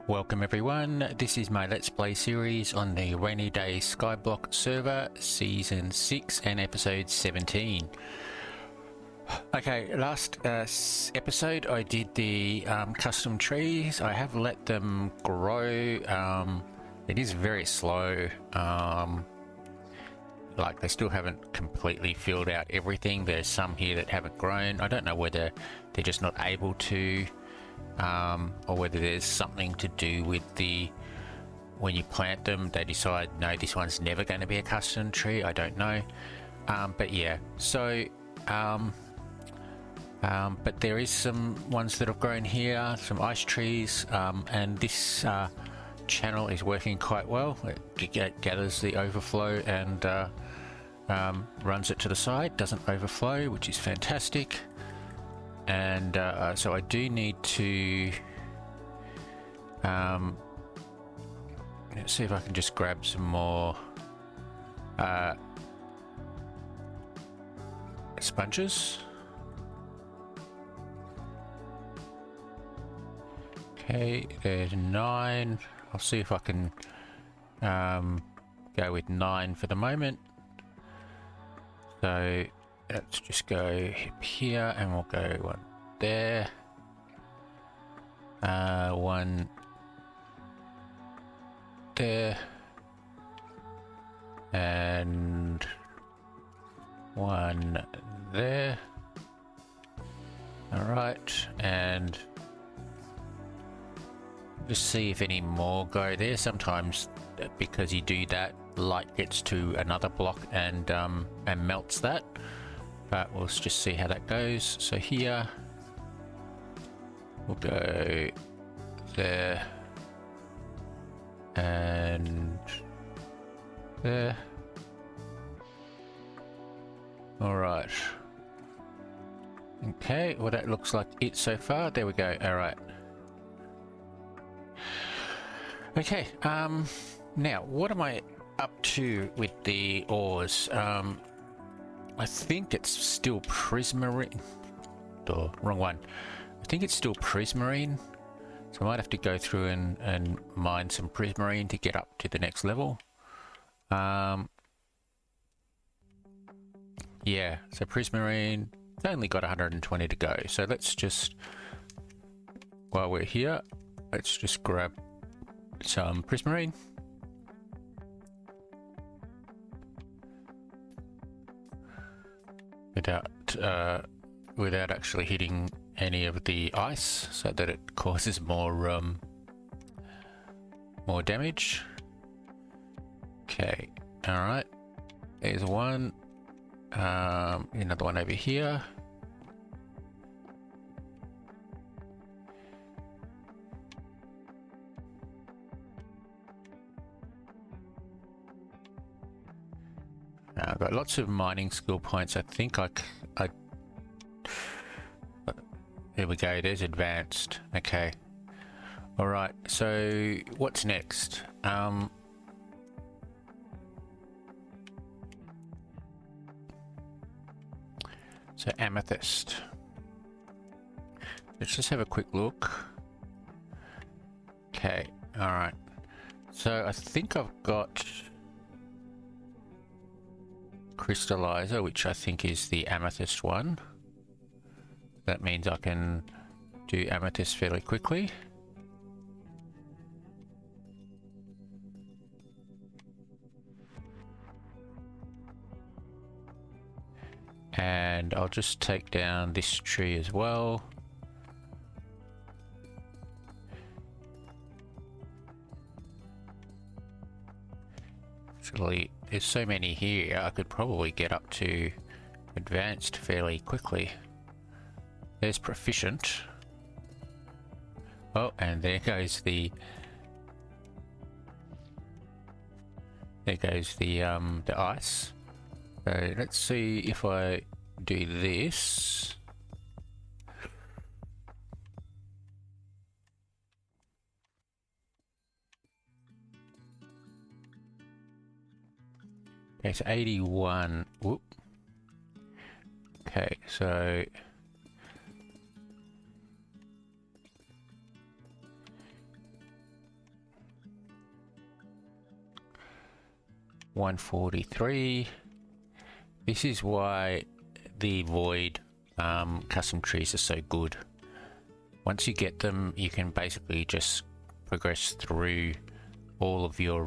Welcome everyone, this is my Let's Play series on the Rainy Day Skyblock server, Season 6 and Episode 17. Okay, last episode I did the custom trees. I have let them grow. It is very slow. Like they still haven't completely filled out everything. There's some here that haven't grown. I don't know whether they're just not able to. Or whether there's something to do with when you plant them they decide no, this one's never going to be a custom tree. I don't know, but yeah, so but there is some ones that have grown here, some ice trees, and this channel is working quite well. It gathers the overflow and runs it to the side, doesn't overflow, which is fantastic. And so I do need to let's see if I can just grab some more sponges. Okay, there's 9. I'll see if I can go with 9 for the moment. So let's just go here and we'll go one there, one there, and one there. All right, and just see if any more go there. Sometimes because you do that, light gets to another block and melts that. But we'll just see how that goes. So here we'll go there and there. All right. Okay, well that looks like it so far. There we go. All right. Okay. Now what am I up to with the ores? I think it's still prismarine. Oh, wrong one. I think it's still prismarine. So I might have to go through and mine some prismarine to get up to the next level. Yeah, so prismarine, it's only got 120 to go. So let's just, while we're here, let's just grab some prismarine. Without actually hitting any of the ice, so that it causes more damage. Okay, all right. There's one. Another one over here. I've got lots of mining skill points. I think I there we go, there's advanced. Okay. All right, so what's next? So amethyst. Let's just have a quick look. Okay, all right. So I think I've got crystallizer, which I think is the amethyst one. That means I can do amethyst fairly quickly. And I'll just take down this tree as well. Actually, there's so many here, I could probably get up to advanced fairly quickly. There's proficient. Oh, and there goes the ice. So let's see if I do this. Okay, so 81. Whoop. Okay, so 143. This is why the Void custom trees are so good. Once you get them, you can basically just progress through all of your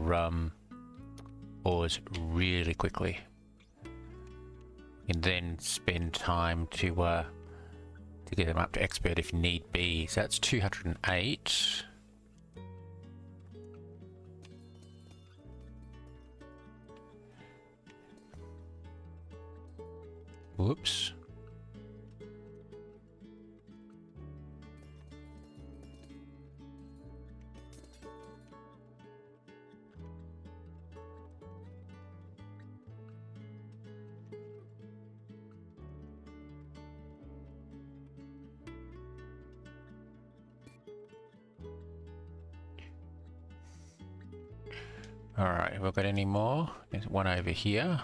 ores really quickly, and then spend time to get them up to expert if need be. So that's 208. Whoops. Alright, have I got any more? There's one over here.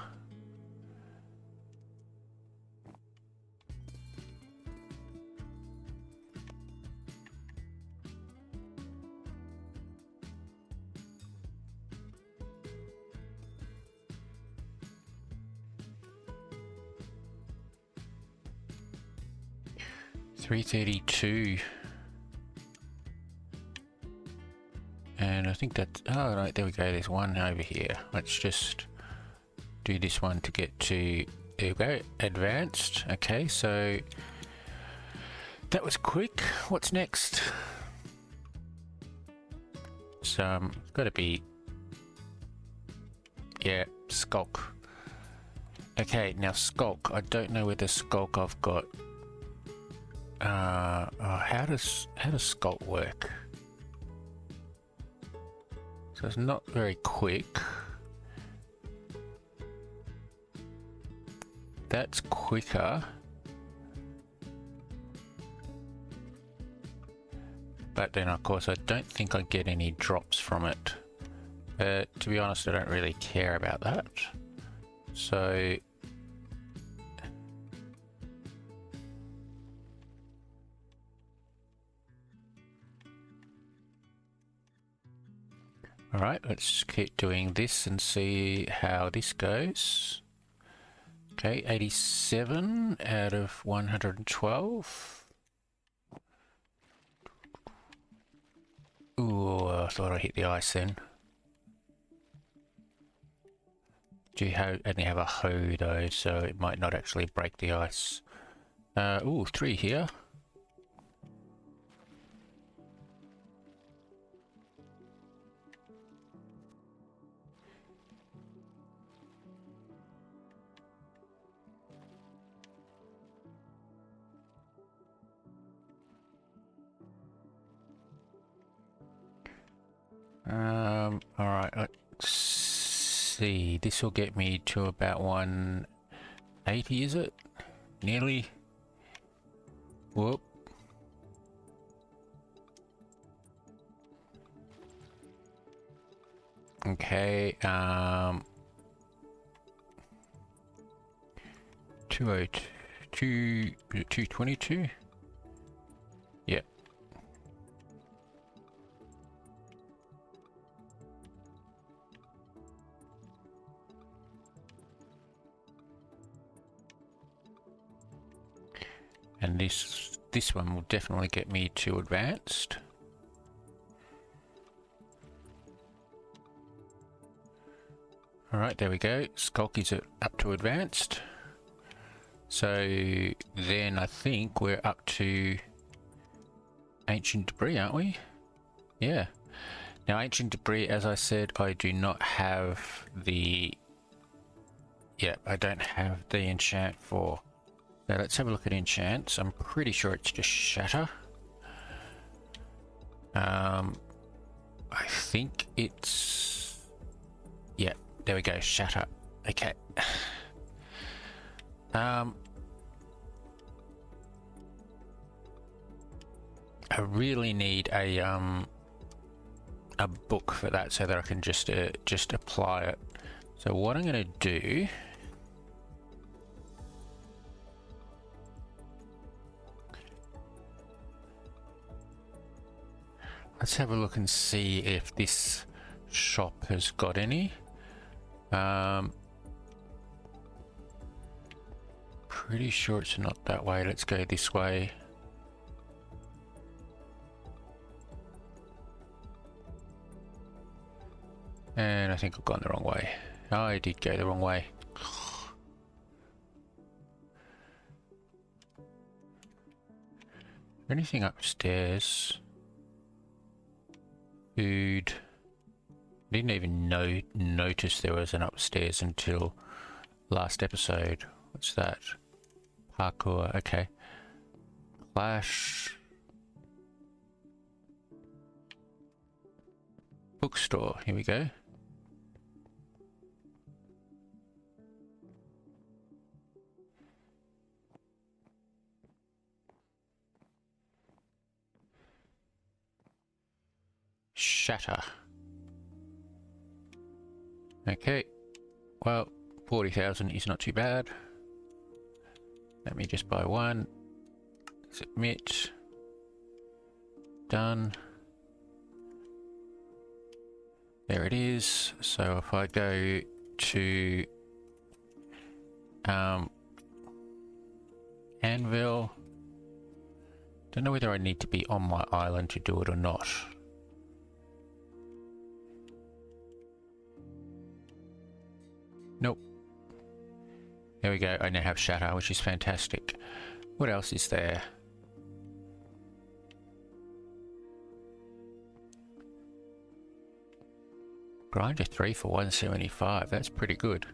$332. And I think that's, oh right, there we go, there's one over here. Let's just do this one to get to, there we go, advanced. Okay, so that was quick. What's next? So it's got to be, yeah, Skulk. Okay, now Skulk, I don't know whether Skulk I've got, how does Skulk work? So it's not very quick. That's quicker. But then of course I don't think I get any drops from it. To be honest, I don't really care about that. So alright, let's keep doing this and see how this goes. Okay, 87 out of 112. Ooh, I thought I hit the ice then. Do you only have a hoe though, so it might not actually break the ice. Ooh, 3 here. Alright, let's see. This will get me to about 180, is it? Nearly. Whoop. Okay, 202, 222? Yep. And this one will definitely get me to advanced. Alright, there we go. Skulk is up to advanced. So then I think we're up to ancient debris, aren't we? Yeah. Now ancient debris, as I said, I do not have the... Yeah, I don't have the enchant for. So let's have a look at enchants. I'm pretty sure it's just shatter. I think it's... Yeah, there we go, shatter. Okay. I really need a book for that so that I can just apply it. So what I'm going to do... Let's have a look and see if this shop has got any. Pretty sure it's not that way. Let's go this way. And I think I've gone the wrong way. I did go the wrong way. Anything upstairs? Food. Didn't even notice there was an upstairs until last episode. What's that? Parkour. Okay. Clash. Bookstore. Here we go. Shatter. Okay, well, 40,000 is not too bad. Let me just buy one. Submit. Done. There it is. So if I go to Anvil, don't know whether I need to be on my island to do it or not. Nope. There we go. I now have Shatter, which is fantastic. What else is there? Grinder 3 for 175. That's pretty good.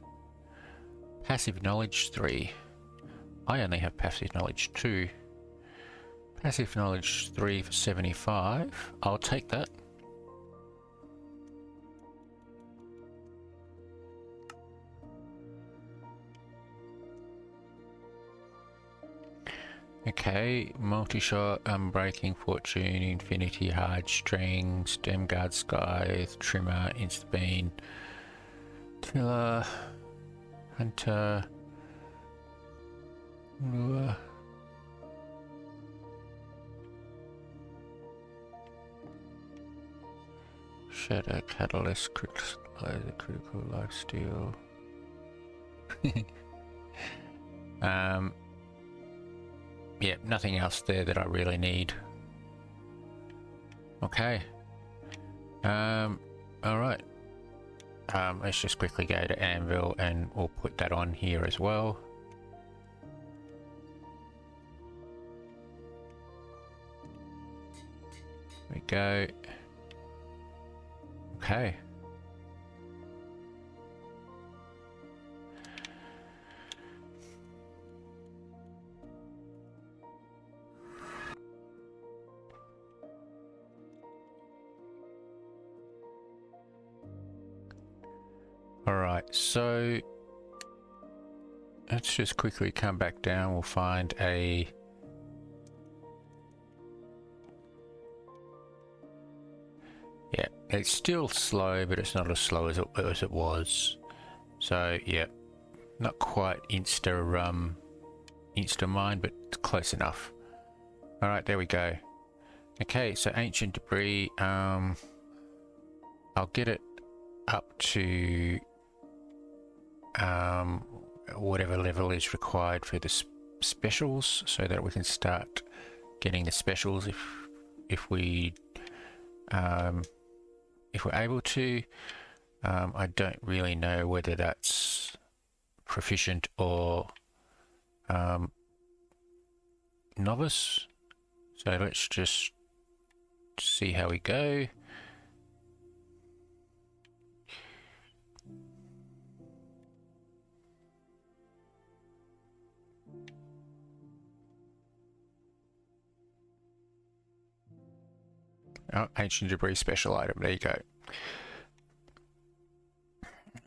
Passive Knowledge 3. I only have Passive Knowledge 2. Passive Knowledge 3 for 75. I'll take that. Okay, multi-shot, unbreaking, fortune, infinity, hard string, stem guard, scythe, trimmer, insta-bean, tiller, hunter, lure, shadow, catalyst, critical lifesteal. Yeah, nothing else there that I really need. Okay. Alright. Let's just quickly go to Anvil and we'll put that on here as well. There we go. Okay. Alright, so let's just quickly come back down. We'll find a yeah, it's still slow, but it's not as slow as it was. So yeah, not quite insta mine, but close enough. Alright, there we go. Okay, so ancient debris, I'll get it up to whatever level is required for the specials, so that we can start getting the specials if we're able to. I don't really know whether that's proficient or novice, so let's just see how we go. Oh, ancient debris special item. There you go.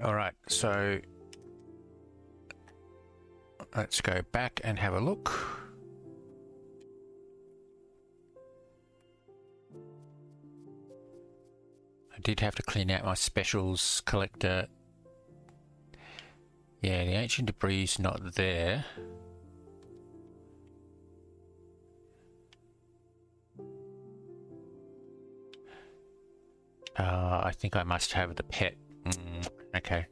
Alright, so let's go back and have a look. I did have to clean out my specials collector. Yeah, the ancient debris is not there. I think I must have the pet. Okay.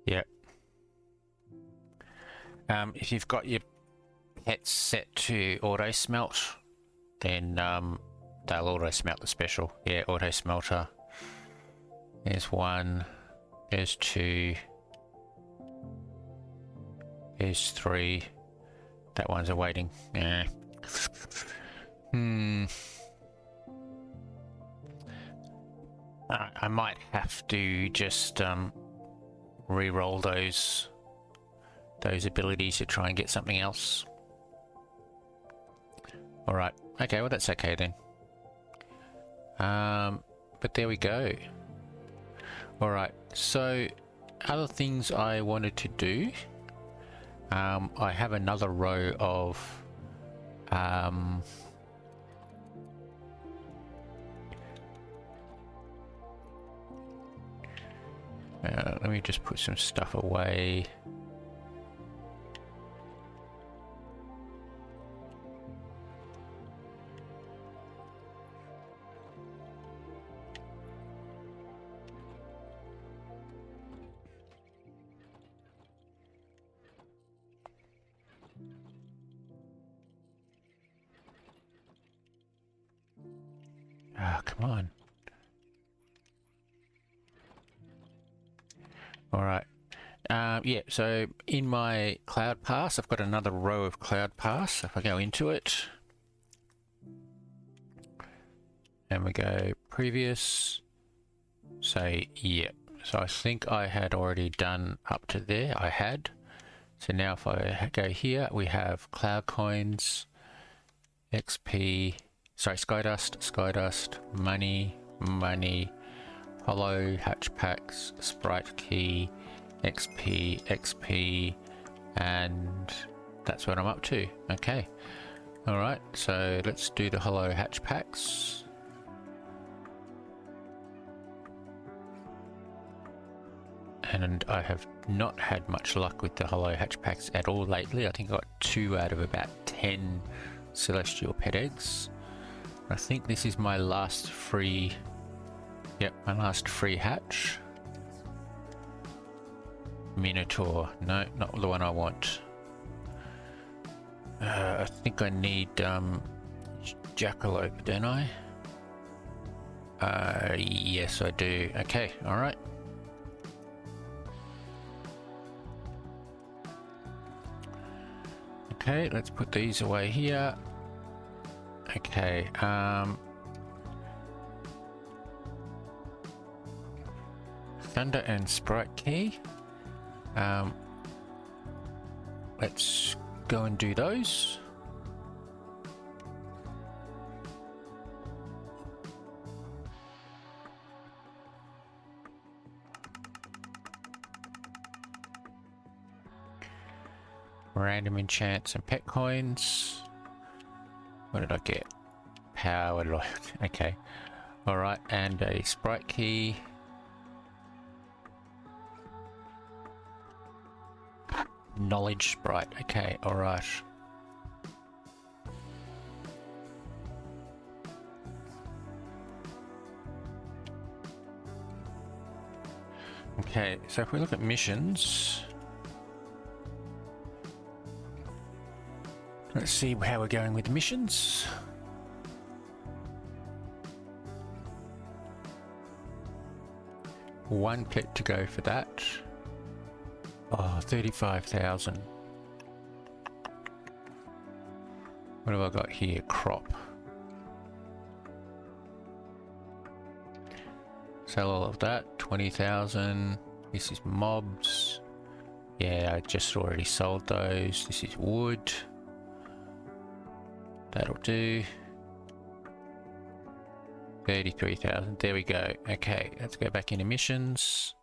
Yep. If you've got your pets set to auto smelt, then they'll auto smelt the special. Yeah, auto smelter. There's one. There's two. There's three. That one's awaiting. Yeah. I might have to just re-roll those abilities to try and get something else. All right. Okay. Well, that's okay then. But there we go. All right. So, other things I wanted to do. I have another row of let me just put some stuff away. Ah, come on. All right. Yeah, so in my Cloud Pass, I've got another row of Cloud Pass. If I go into it, and we go previous, say, yeah. So I think I had already done up to there. I had. So now if I go here, we have Cloud Coins, XP, sorry, Skydust, money, Hollow, Hatch Packs, Sprite Key, XP, and that's what I'm up to. Okay. Alright, so let's do the Hollow Hatch Packs. And I have not had much luck with the Hollow Hatch Packs at all lately. I think I got 2 out of about 10 Celestial Pet Eggs. I think this is my last free... Yep, my last free hatch. Minotaur. No, not the one I want. I think I need Jackalope, don't I? Yes, I do. Okay, alright. Okay, let's put these away here. Okay, Thunder and Sprite Key. Let's go and do those. Random enchants and pet coins. What did I get? Power. What did I... Okay. Alright, and a Sprite Key. Knowledge Sprite. Okay, alright. Okay, so if we look at missions, let's see how we're going with missions. One click to go for that. Oh, 35,000. What have I got here? Crop. Sell all of that. 20,000. This is mobs. Yeah, I just already sold those. This is wood. That'll do. 33,000. There we go. Okay, let's go back into missions.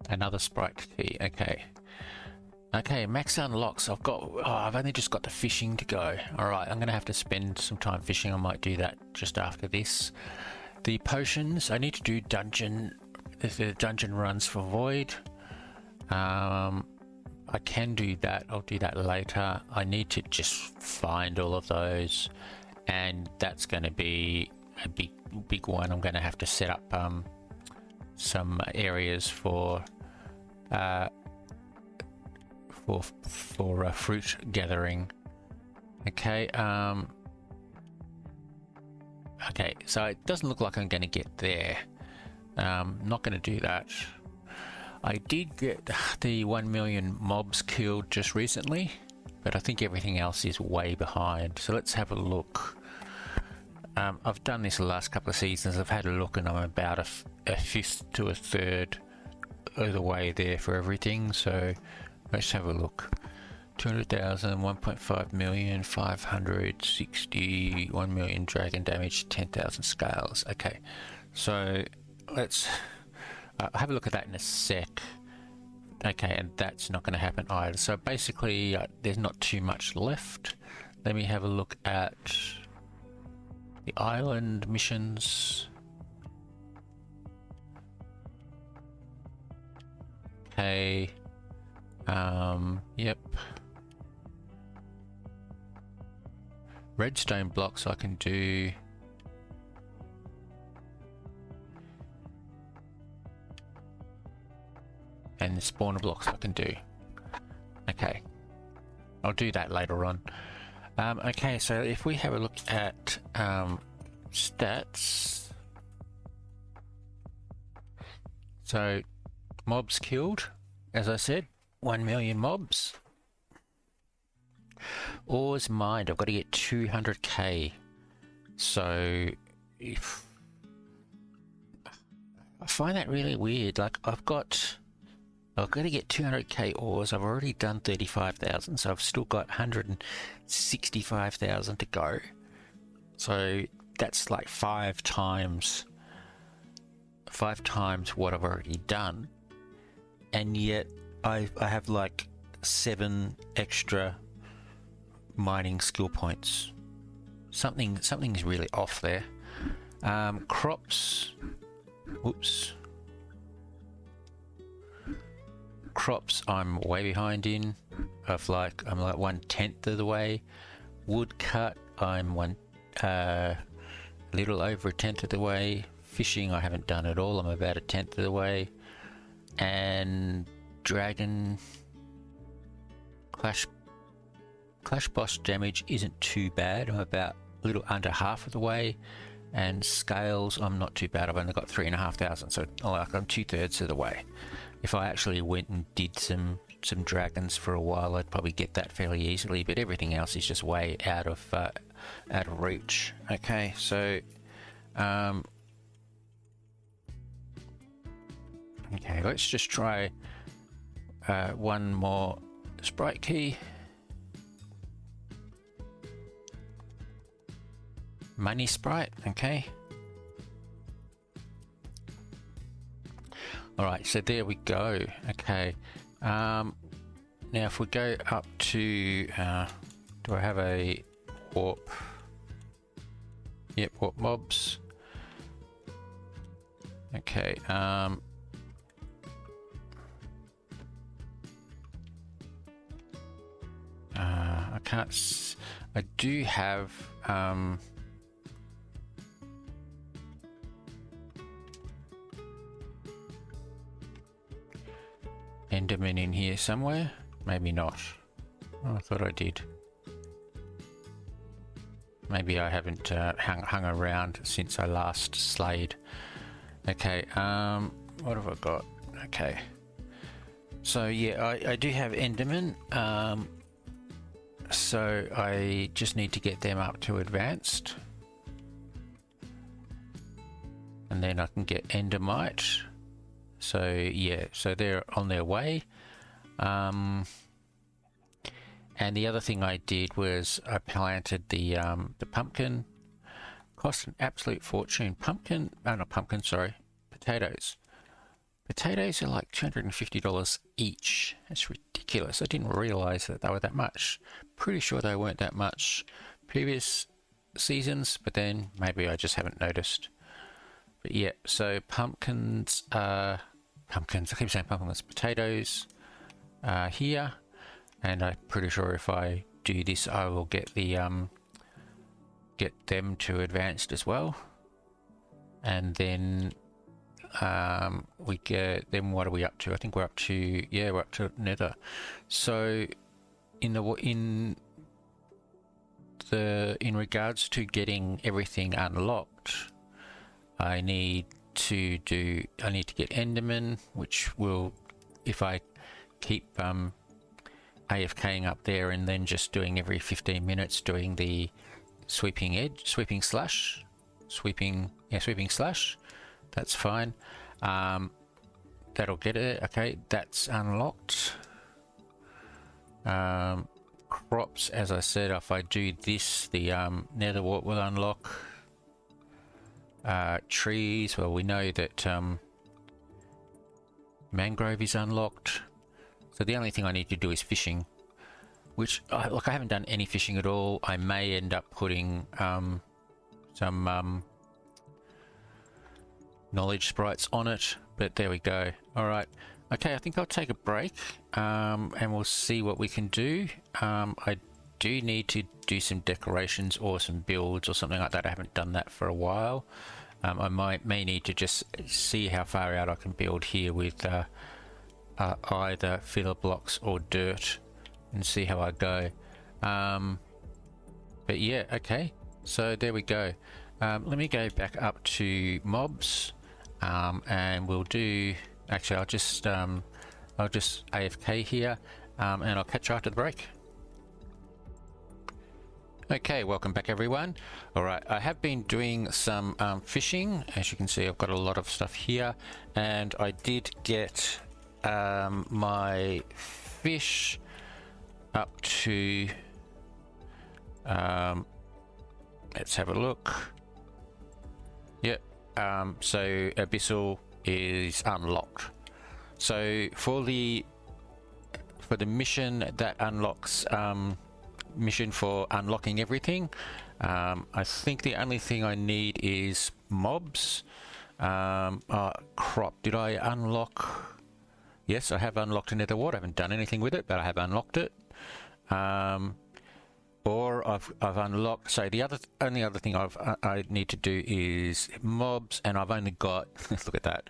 Another Sprite Key. Okay. Okay, max unlocks. I've only just got the fishing to go. Alright, I'm going to have to spend some time fishing. I might do that just after this. The potions, I need to do the dungeon runs for Void. I can do that. I'll do that later. I need to just find all of those and that's going to be a big one. I'm going to have to set up some areas for fruit gathering. Okay. Okay, so it doesn't look like I'm going to get there. Not going to do that. I did get the 1 million mobs killed just recently, but I think everything else is way behind. So let's have a look. I've done this the last couple of seasons. I've had a look and I'm about a fifth to a third of the way there for everything. So let's have a look. 200,000, 1.5 million, 560, 1 million dragon damage, 10,000 scales. Okay, so let's have a look at that in a sec. Okay, and that's not going to happen either. So basically, there's not too much left. Let me have a look at the island missions. Okay. Yep. Redstone blocks I can do. And the spawner blocks I can do. Okay. I'll do that later on. Okay, so if we have a look at stats. So mobs killed, as I said, 1 million mobs. Ores mined, I've got to get 200k. So if I find that really weird. Like I've got to get 200k ores. I've already done 35,000, so I've still got 165,000 to go. So that's like five times what I've already done, and yet I have like 7 extra mining skill points. Something's really off there. Crops. Whoops. Crops I'm way behind in. I'm like 1/10 of the way. Woodcut I'm a little over 1/10 of the way. Fishing I haven't done at all. I'm about 1/10 of the way. And dragon clash boss damage isn't too bad. I'm about a little under half of the way. And scales I'm not too bad. I've only got 3,500, so like I'm 2/3 of the way. If I actually went and did some dragons for a while, I'd probably get that fairly easily, but everything else is just way out of reach. Okay, so okay, let's just try one more sprite key. Money sprite, okay. Alright, so there we go. Okay. Now if we go up to do I have a warp? Yep, warp mobs. Okay, I can't I do have Enderman in here somewhere? Maybe not. Oh, I thought I did. Maybe I haven't hung around since I last slayed. Okay, what have I got? Okay. So yeah, I do have Enderman. So I just need to get them up to advanced. And then I can get Endermite. So yeah, so they're on their way. And the other thing I did was I planted the pumpkin. Cost an absolute fortune. Potatoes. Potatoes are like $250 each. That's ridiculous. I didn't realize that they were that much. Pretty sure they weren't that much previous seasons, but then maybe I just haven't noticed. But yeah, so pumpkins, I keep saying pumpkins, potatoes here, and I'm pretty sure if I do this I will get the get them to advanced as well. And then we get, then what are we up to? I think we're up to, yeah, we're up to Nether. So in regards to getting everything unlocked, I need to get Enderman, which will, if I keep AFKing up there and then just doing every 15 minutes doing the sweeping slash, that's fine. That'll get it. Okay, that's unlocked. Crops, as I said, if I do this, the nether wart will unlock. Trees, well, we know that mangrove is unlocked. So the only thing I need to do is fishing, which, look, I haven't done any fishing at all. I may end up putting some knowledge sprites on it, but there we go. All right. Okay, I think I'll take a break and we'll see what we can do. I do need to do some decorations or some builds or something like that. I haven't done that for a while. I may need to just see how far out I can build here with either filler blocks or dirt and see how I go. But yeah, okay. So there we go. Let me go back up to mobs and we'll do... Actually, I'll just AFK here, and I'll catch you after the break. Okay, welcome back everyone. All right, I have been doing some fishing. As you can see, I've got a lot of stuff here, and I did get my fish up to... let's have a look. Yep. So Abyssal is unlocked. So for the mission that unlocks mission for unlocking everything, I think the only thing I need is mobs. Crop, did I unlock? Yes, I have unlocked Nether wart. I haven't done anything with it, but I have unlocked it. Or I've unlocked. So the only other thing I need to do is mobs, and I've only got look at that,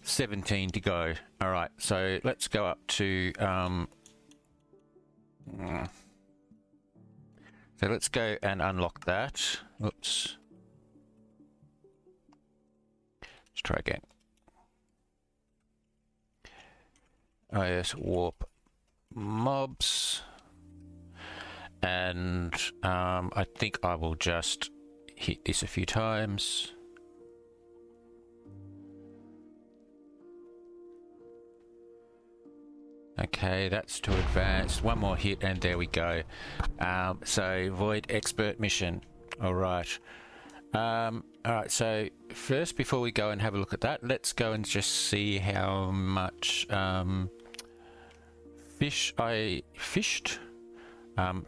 17 to go. All right, so let's go up to so let's go and unlock that. Oops. Let's try again. Oh yes, warp mobs. And I think I will just hit this a few times. Okay, that's to advance. One more hit and there we go. So Void Expert mission. All right. Alright, so first, before we go and have a look at that, let's go and just see how much fish I fished.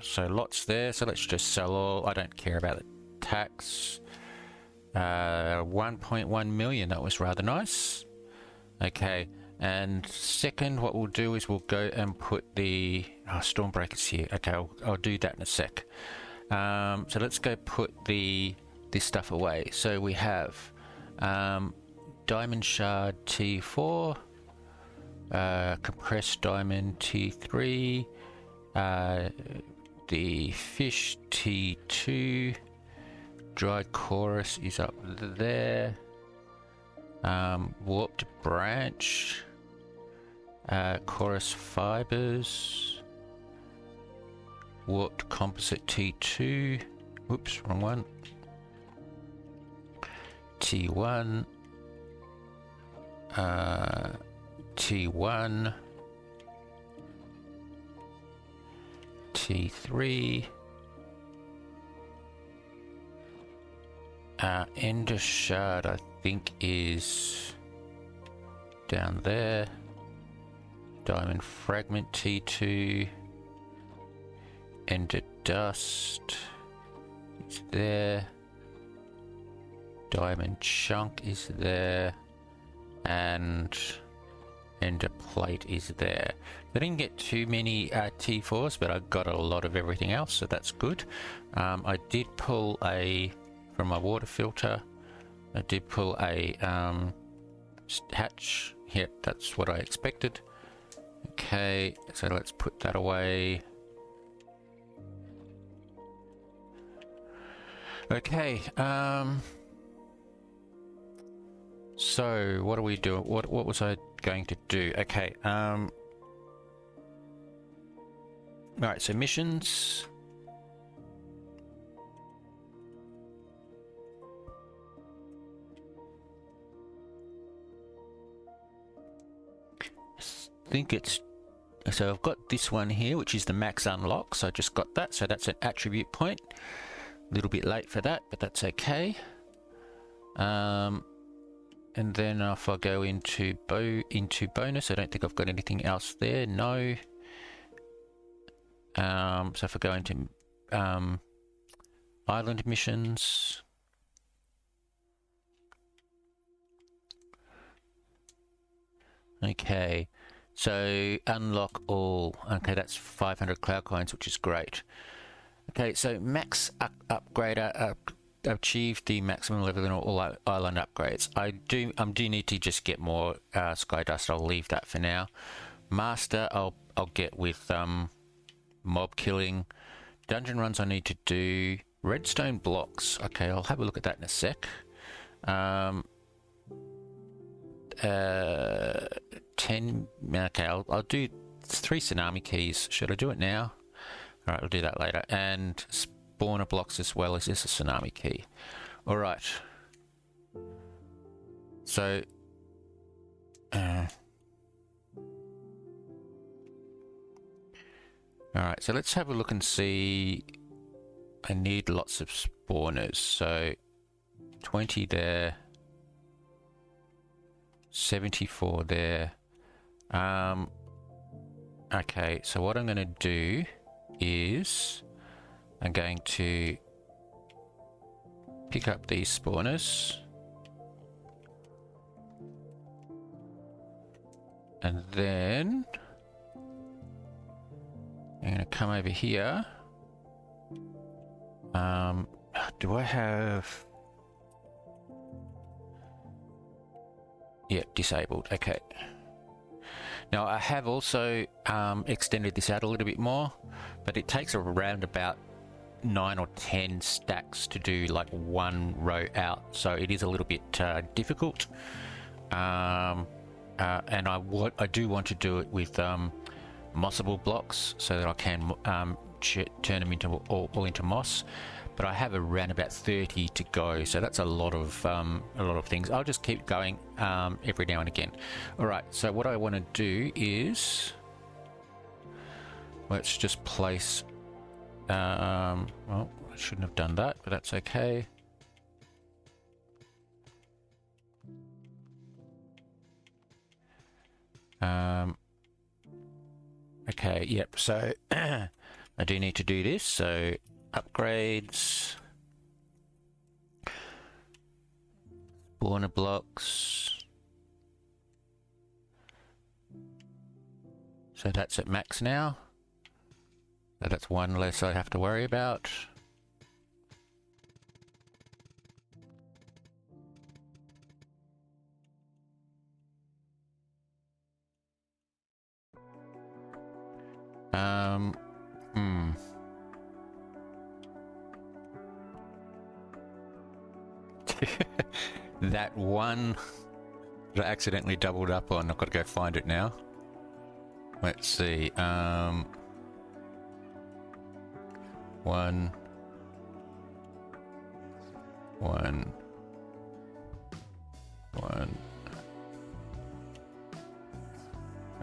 So lots there, so let's just sell all. I don't care about the tax. 1.1 million, that was rather nice. Okay, and second, what we'll do is we'll go and put the Stormbreakers here. Okay, I'll do that in a sec. So let's go put this stuff away. So we have Diamond Shard T4, Compressed Diamond T3, the Fish T2, Dried Chorus is up there, Warped Branch, Chorus Fibers, Warped Composite T2, whoops, wrong one, T1, T1, T3, Ender Shard I think is down there, Diamond Fragment T2, Ender Dust is there, Diamond Chunk is there, and and a plate is there. I didn't get too many T4s, but I got a lot of everything else, so that's good. I did pull from my water filter, I did pull a hatch. Yep, that's what I expected. Okay, so let's put that away. Okay, so what do we do? What was I going to do? Okay, alright, so missions. I think it's, so I've got this one here, which is the max unlock, so I just got that, so that's an attribute point. A little bit late for that, but that's okay. And then if I go into bonus, I don't think I've got anything else there. No. So if I go into island missions, okay. So unlock all. Okay, that's 500 cloud coins, which is great. Okay, so max upgrader. Achieved the maximum level in all island upgrades. I do need to just get more sky dust. I'll leave that for now. Master, I'll get with mob killing. Dungeon runs I need to do. Redstone blocks. Okay, I'll have a look at that in a sec. 10. Okay, I'll do 3 tsunami keys. Should I do it now? All right, I'll do that later. And spawner blocks as well. Is this a tsunami key? All right. So, all right. So let's have a look and see. I need lots of spawners. So 20 there. 74 there. Okay, so what I'm going to do is I'm going to pick up these spawners and then I'm going to come over here. Do I have... Yeah, disabled. Okay. Now I have also extended this out a little bit more, but it takes around about 9 or 10 stacks to do like one row out, so it is a little bit difficult. And I do want to do it with mossable blocks so that I can turn them into all into moss. But I have around about 30 to go, so that's a lot of things. I'll just keep going every now and again. All right, so what I want to do is let's just place. Well, I shouldn't have done that, but that's okay. Okay, yep. So I do need to do this. So upgrades, spawner blocks. So that's at max now. So that's one less I have to worry about. That one that I accidentally doubled up on, I've got to go find it now. Let's see. One.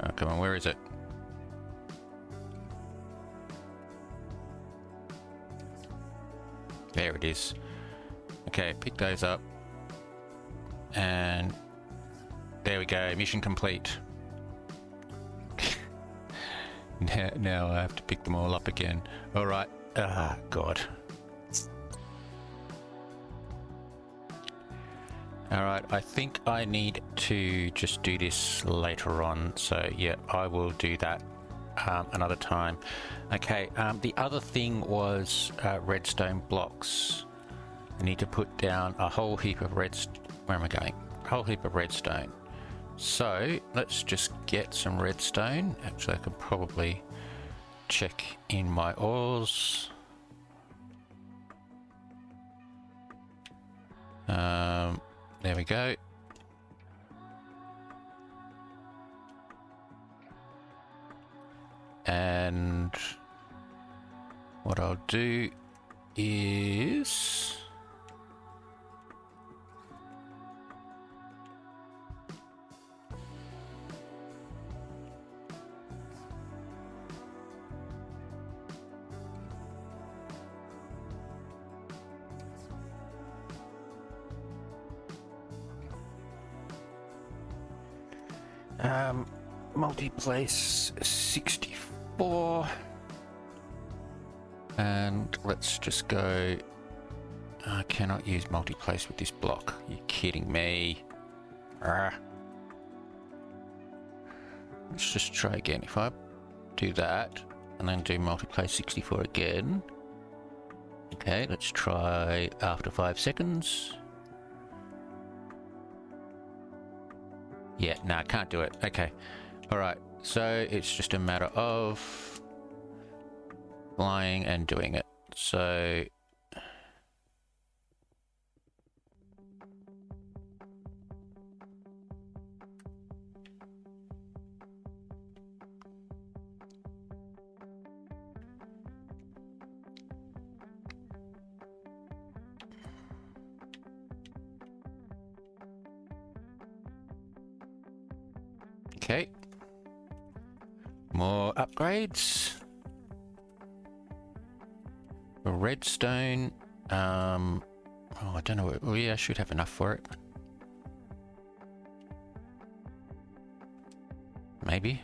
Oh, come on, where is it? There it is. Okay, pick those up. And there we go, mission complete. Now I have to pick them all up again. All right. Ah, God. Alright, I think I need to just do this later on, so yeah, I will do that another time. Okay, the other thing was redstone blocks. I need to put down a whole heap of redstone. Where am I going? A whole heap of redstone. So let's just get some redstone. Actually, I could probably check in my ores. There we go. And what I'll do is multi-place 64, and let's just go. I cannot use multi-place with this block. You're kidding me. Let's just try again. If I do that and then do multi-place 64 again. Okay, let's try after 5 seconds. Yeah, no, I can't do it. Okay. Alright, so it's just a matter of flying and doing it. So okay. More upgrades. For redstone. Oh, I don't know. Oh, yeah, I should have enough for it. Maybe.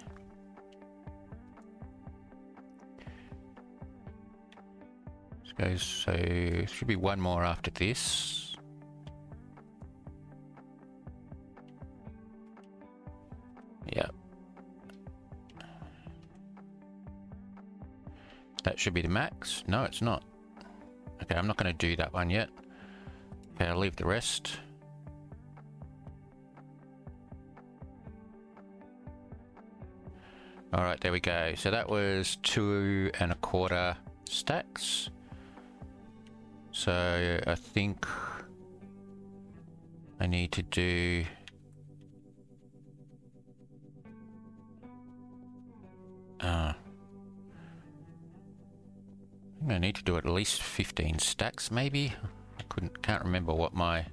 Let's go. So, should be one more after this. Yeah. That should be the max. No, it's not. Okay, I'm not going to do that one yet. Okay, I'll leave the rest. Alright, there we go. So that was 2 1/4 stacks. So I think I need to do... I need to do at least 15 stacks, maybe. Can't remember what my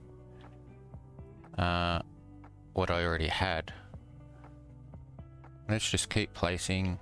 what I already had. Let's just keep placing.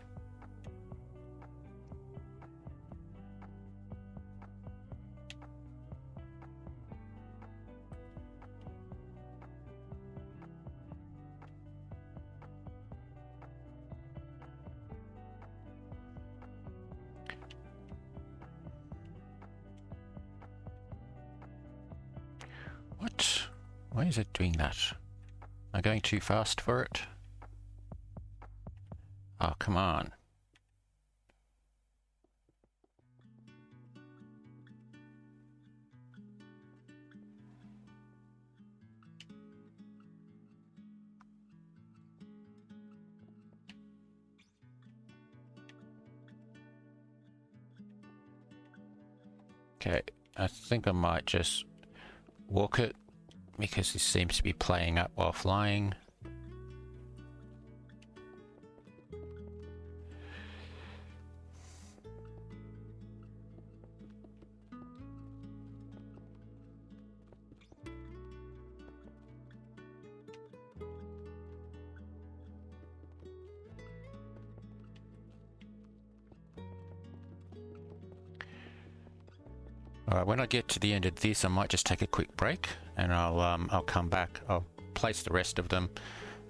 What? Why is it doing that? Am I going too fast for it? Oh, come on. Okay, I think I might just walk it because this seems to be playing up while flying. Alright, when I get to the end of this, I might just take a quick break, and I'll come back. I'll place the rest of them.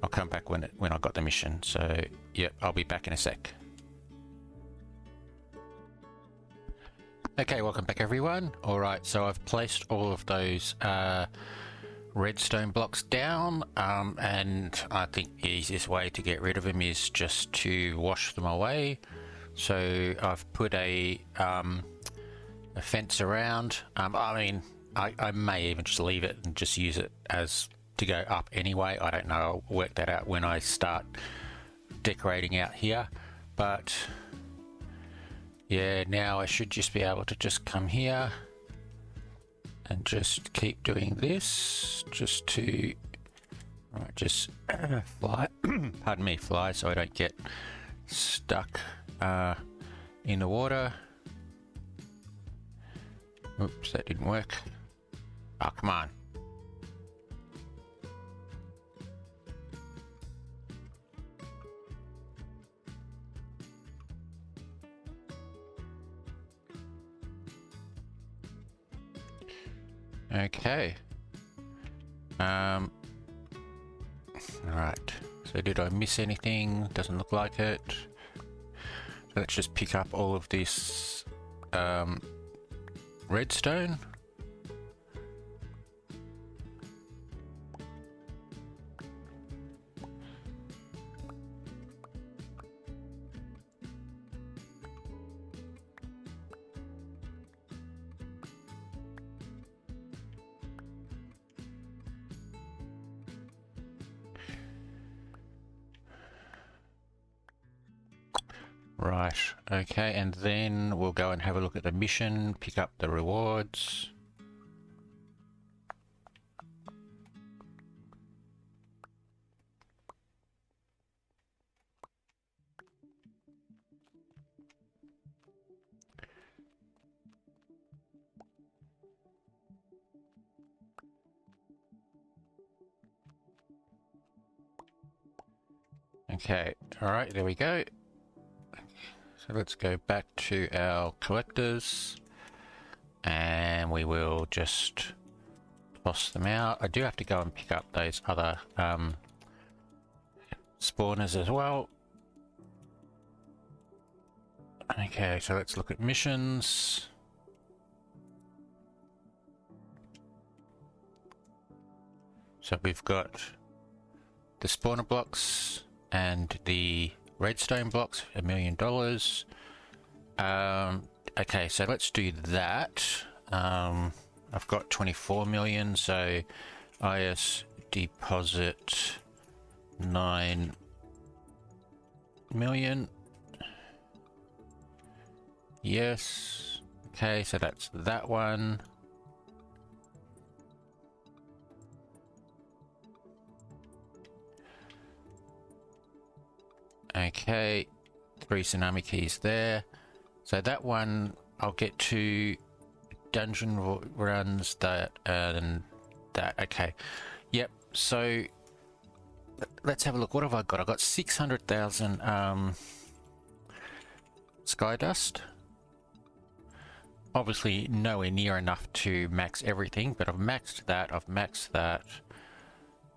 I'll come back when I got the mission. So yeah, I'll be back in a sec. Okay, welcome back everyone. Alright, so I've placed all of those redstone blocks down, and I think the easiest way to get rid of them is just to wash them away. So I've put a fence around. I mean, I may even just leave it and just use it as to go up anyway. I don't know. I'll work that out when I start decorating out here. But yeah, now I should just be able to just come here and just keep doing this, just to just fly, pardon me, fly, so I don't get stuck in the water. Oops, that didn't work. Oh, come on. Okay. All right. So did I miss anything? Doesn't look like it. So let's just pick up all of this redstone. Right, okay, and then we'll go and have a look at the mission, pick up the rewards. Okay, alright, there we go. So let's go back to our collectors and we will just toss them out. I do have to go and pick up those other spawners as well. Okay, so let's look at missions. So we've got the spawner blocks and the redstone blocks, $1 million. Okay, so let's do that. I've got 24 million, so IS deposit 9 million. Yes. Okay, so that's that one. Okay, 3 tsunami keys there. So that one I'll get to dungeon runs, that and that. Okay, yep. So let's have a look. What have I got? I got 600,000 sky dust. Obviously nowhere near enough to max everything, but I've maxed that.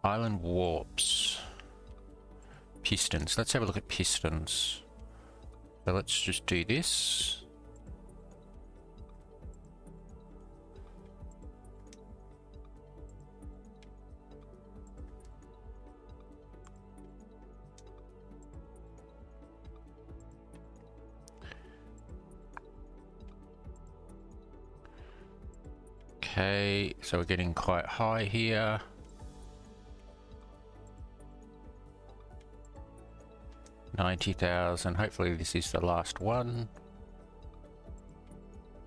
Island warps. Pistons. Let's have a look at pistons. So let's just do this. Okay, so we're getting quite high here. $90,000. Hopefully this is the last one.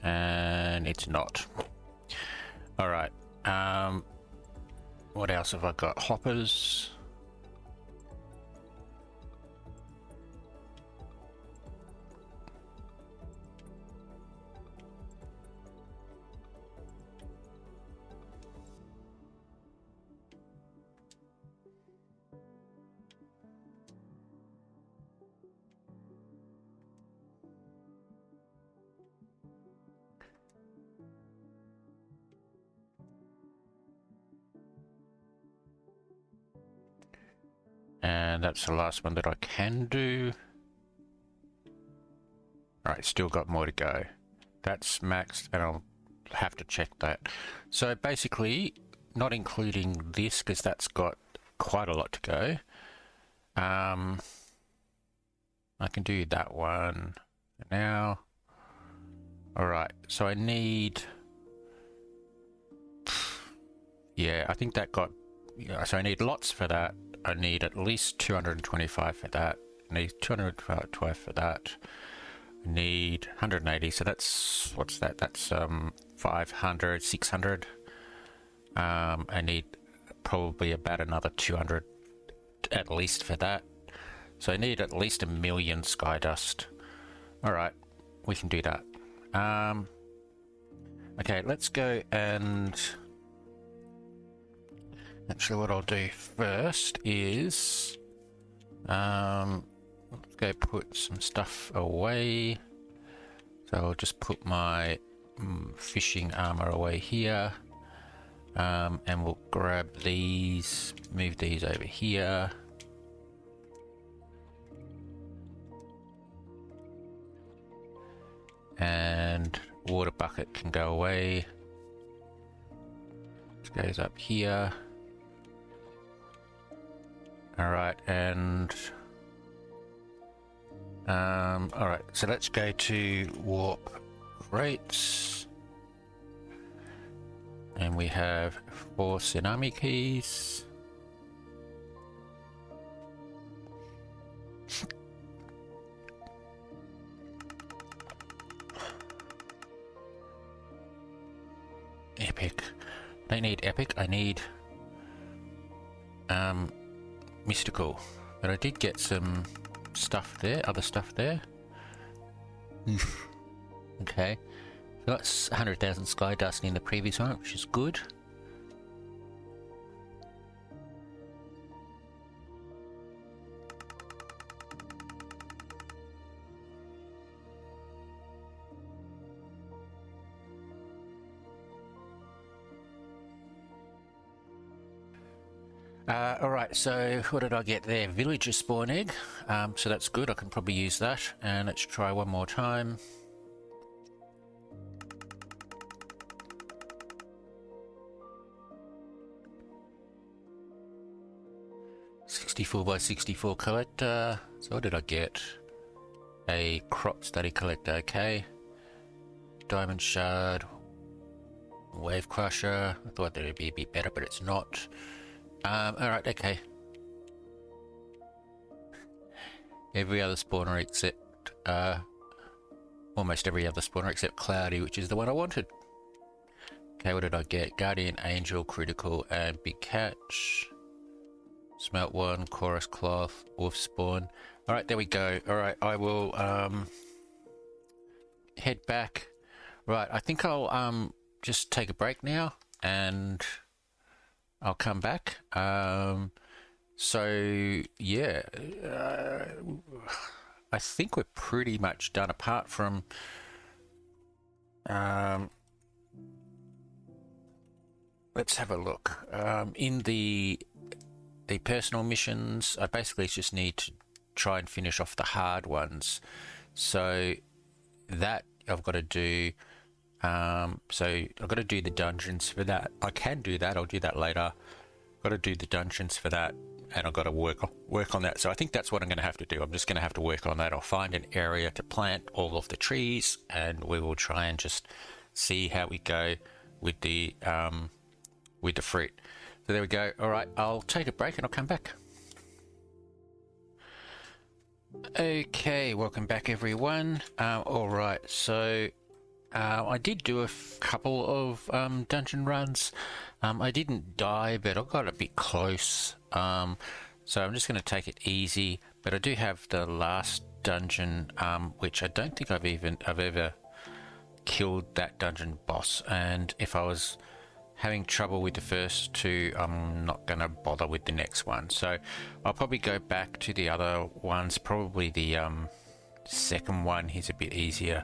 And it's not. Alright. What else have I got? Hoppers. And that's the last one that I can do. Alright, still got more to go. That's maxed and I'll have to check that. So basically, not including this because that's got quite a lot to go. I can do that one now. All right, so I need, yeah, I think that got, yeah, so I need lots for that. I need at least 225 for that. I need 225 for that. I need 180, so that's, what's that? That's 500, 600. I need probably about another 200 at least for that. So I need at least 1 million sky dust. All right, we can do that. Okay, let's go and actually what I'll do first is let's go put some stuff away. So I'll just put my fishing armor away here, and we'll grab these, move these over here. And water bucket can go away. This goes up here. All right, and all right, so let's go to warp rates, and we have 4 tsunami keys. Epic. I don't need epic, I need mystical. But I did get some stuff there, other stuff there. Okay. Got 100,000 sky dust in the previous one, which is good. Alright, so what did I get there? Villager spawn egg. So that's good, I can probably use that. And let's try one more time. .64 by 64 collector. So what did I get? A crop study collector, okay. Diamond shard. Wave crusher. I thought that would be a bit better, but it's not. Alright, okay. Every other spawner except, almost every other spawner except Cloudy, which is the one I wanted. Okay, what did I get? Guardian Angel, Critical, and Big Catch. Smelt 1, Chorus Cloth, Wolf Spawn. Alright, there we go. Alright, I will, head back. Right, I think I'll, just take a break now, and I'll come back. So yeah, I think we're pretty much done apart from let's have a look. In the personal missions, I basically just need to try and finish off the hard ones. So that I've got to do. So I've got to do the dungeons for that. I can do that. I'll do that later. Got to do the dungeons for that, and I've got to work on that. So I think that's what I'm going to have to do. I'm just going to have to work on that. I'll find an area to plant all of the trees, and we will try and just see how we go with the fruit. So there we go. All right, I'll take a break and I'll come back. Okay, welcome back everyone. All right, so I did do a couple of dungeon runs. I didn't die, but I got a bit close. So I'm just going to take it easy. But I do have the last dungeon, which I don't think I've ever killed that dungeon boss. And if I was having trouble with the first two, I'm not going to bother with the next one. So I'll probably go back to the other ones. Probably the second one is a bit easier.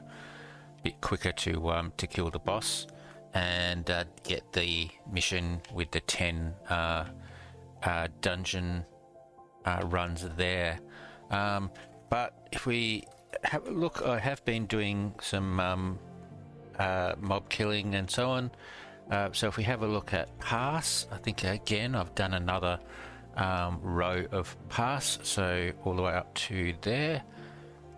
Bit quicker to kill the boss, and get the mission with the 10 dungeon runs there. But if we have a look, I have been doing some mob killing and so on. So if we have a look at pass, I think again I've done another row of pass, so all the way up to there.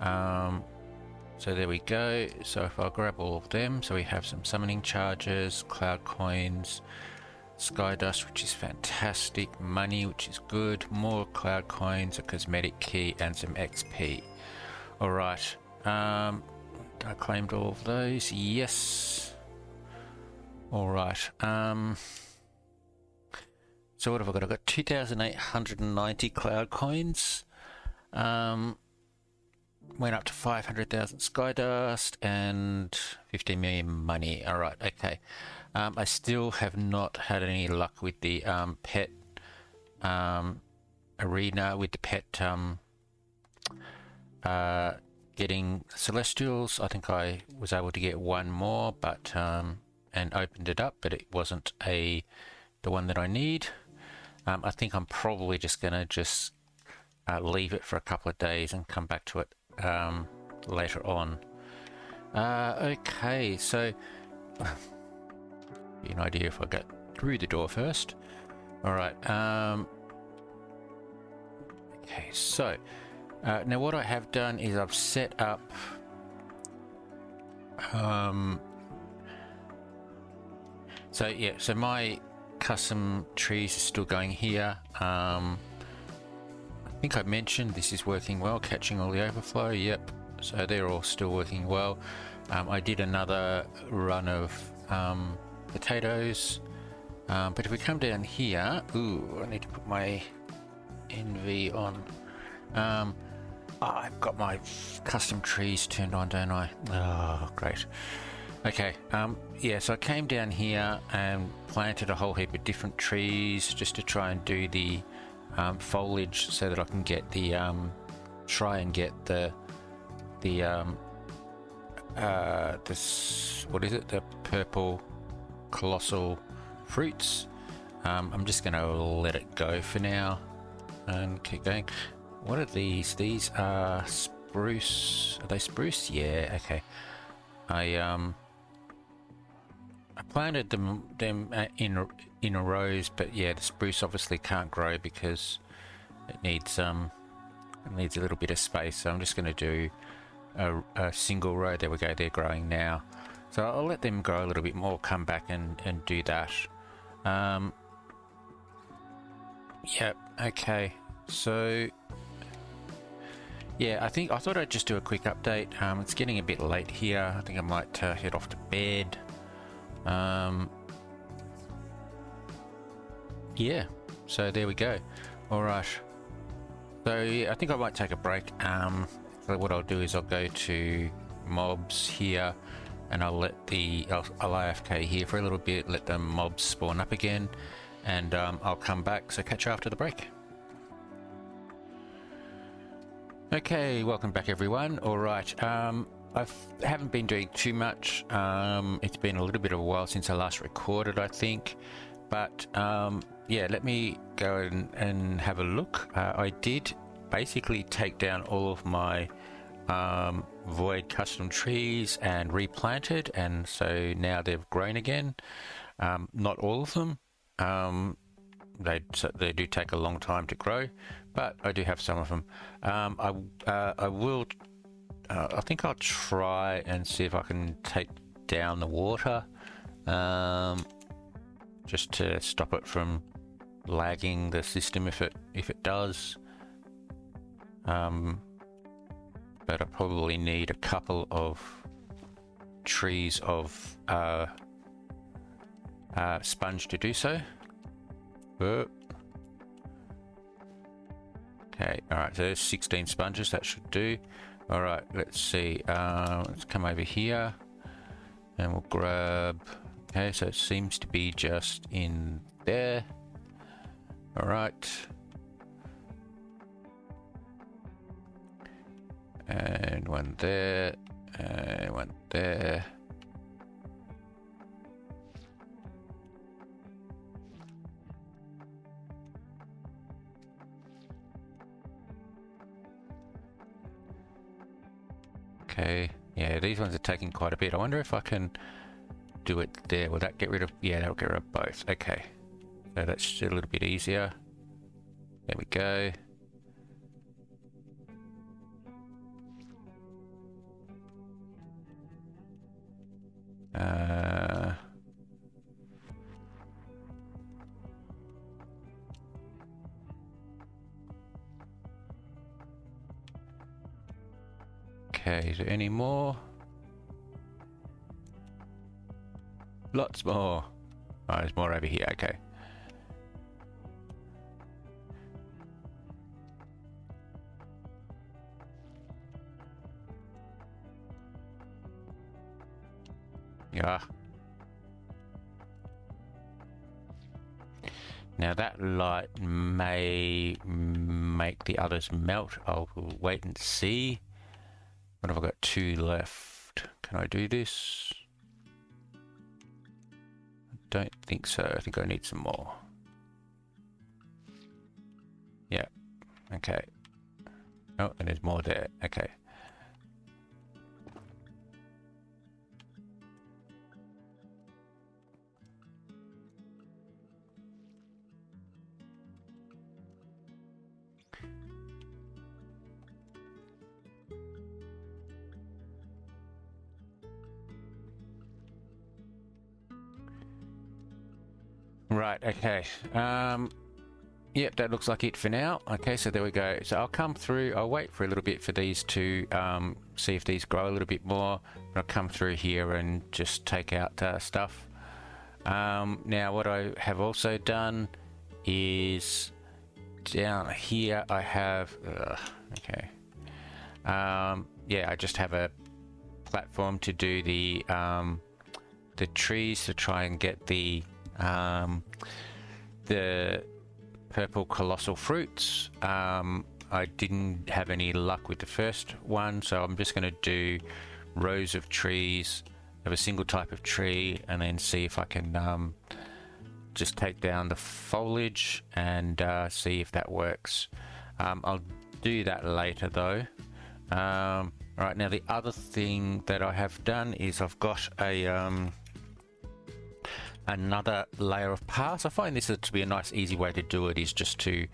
So there we go. So if I grab all of them, so we have some summoning charges, cloud coins, sky dust, which is fantastic, money, which is good, more cloud coins, a cosmetic key, and some XP. All right. I claimed all of those. Yes. All right. So what have I got? I've got 2,890 cloud coins. Went up to 500,000 sky dust and 15 million money. All right. Okay. I still have not had any luck with the pet arena, with the pet getting celestials. I think I was able to get one more, but and opened it up, but it wasn't the one that I need. I think I'm probably just gonna leave it for a couple of days and come back to it later on. Okay, so be an idea if I get through the door first. All right. Okay, so now what I have done is I've set up so yeah, so my custom trees are still going here. I think I mentioned this is working well, catching all the overflow. Yep, so they're all still working well. I did another run of potatoes, but if we come down here, ooh, I need to put my NV on. I've got my custom trees turned on, don't I? Oh, great. Okay, yeah, so I came down here and planted a whole heap of different trees just to try and do the foliage so that I can get the try and get this, what is it, the purple colossal fruits. I'm just gonna let it go for now and keep going. What are these? These are spruce. Are they spruce? Yeah, okay. I planted them in rows, but yeah, the spruce obviously can't grow because it needs a little bit of space. So I'm just going to do a single row. There we go. They're growing now. So I'll let them grow a little bit more. Come back and do that. Yep. Okay. So yeah, I thought I'd just do a quick update. It's getting a bit late here. I think I might head off to bed. Yeah, so there we go. All right. So yeah, I think I might take a break. So what I'll do is I'll go to mobs here, and I'll AFK here for a little bit, let the mobs spawn up again, and I'll come back. So catch you after the break. Okay, welcome back everyone. All right, I haven't been doing too much. It's been a little bit of a while since I last recorded, I think, but yeah, let me go and have a look. I did basically take down all of my void custom trees and replanted, and so now they've grown again. Not all of them. They do take a long time to grow, but I do have some of them. I will. I think I'll try and see if I can take down the water, just to stop it from lagging the system if it does. But I probably need a couple of trees of sponge to do so. Okay, alright, so there's 16 sponges, that should do. Alright, let's see, let's come over here and we'll grab, okay, so it seems to be just in there. Alright. And one there, and one there. Okay, yeah, these ones are taking quite a bit. I wonder if I can do it there. Will that get rid of... Yeah, that'll get rid of both. Okay. So that's just a little bit easier. There we go. Okay, is there any more? Lots more. Oh, there's more over here. Okay. Yeah. Now that light may make the others melt. I'll wait and see. What have I got? 2 left. Can I do this? I don't think so. I think I need some more. Yeah. Okay. Oh, and there's more there. Okay. Right, okay. Yep, that looks like it for now. Okay, so there we go. So I'll come through, I'll wait for a little bit for these to see if these grow a little bit more. I'll come through here and just take out stuff. Now what I have also done is down here I have, okay. Yeah, I just have a platform to do the trees to try and get the purple colossal fruits. I didn't have any luck with the first one, so I'm just going to do rows of trees of a single type of tree and then see if I can just take down the foliage and see if that works. I'll do that later though. Right, now the other thing that I have done is I've got a another layer of pass. I find this to be a nice easy way to do it, is just to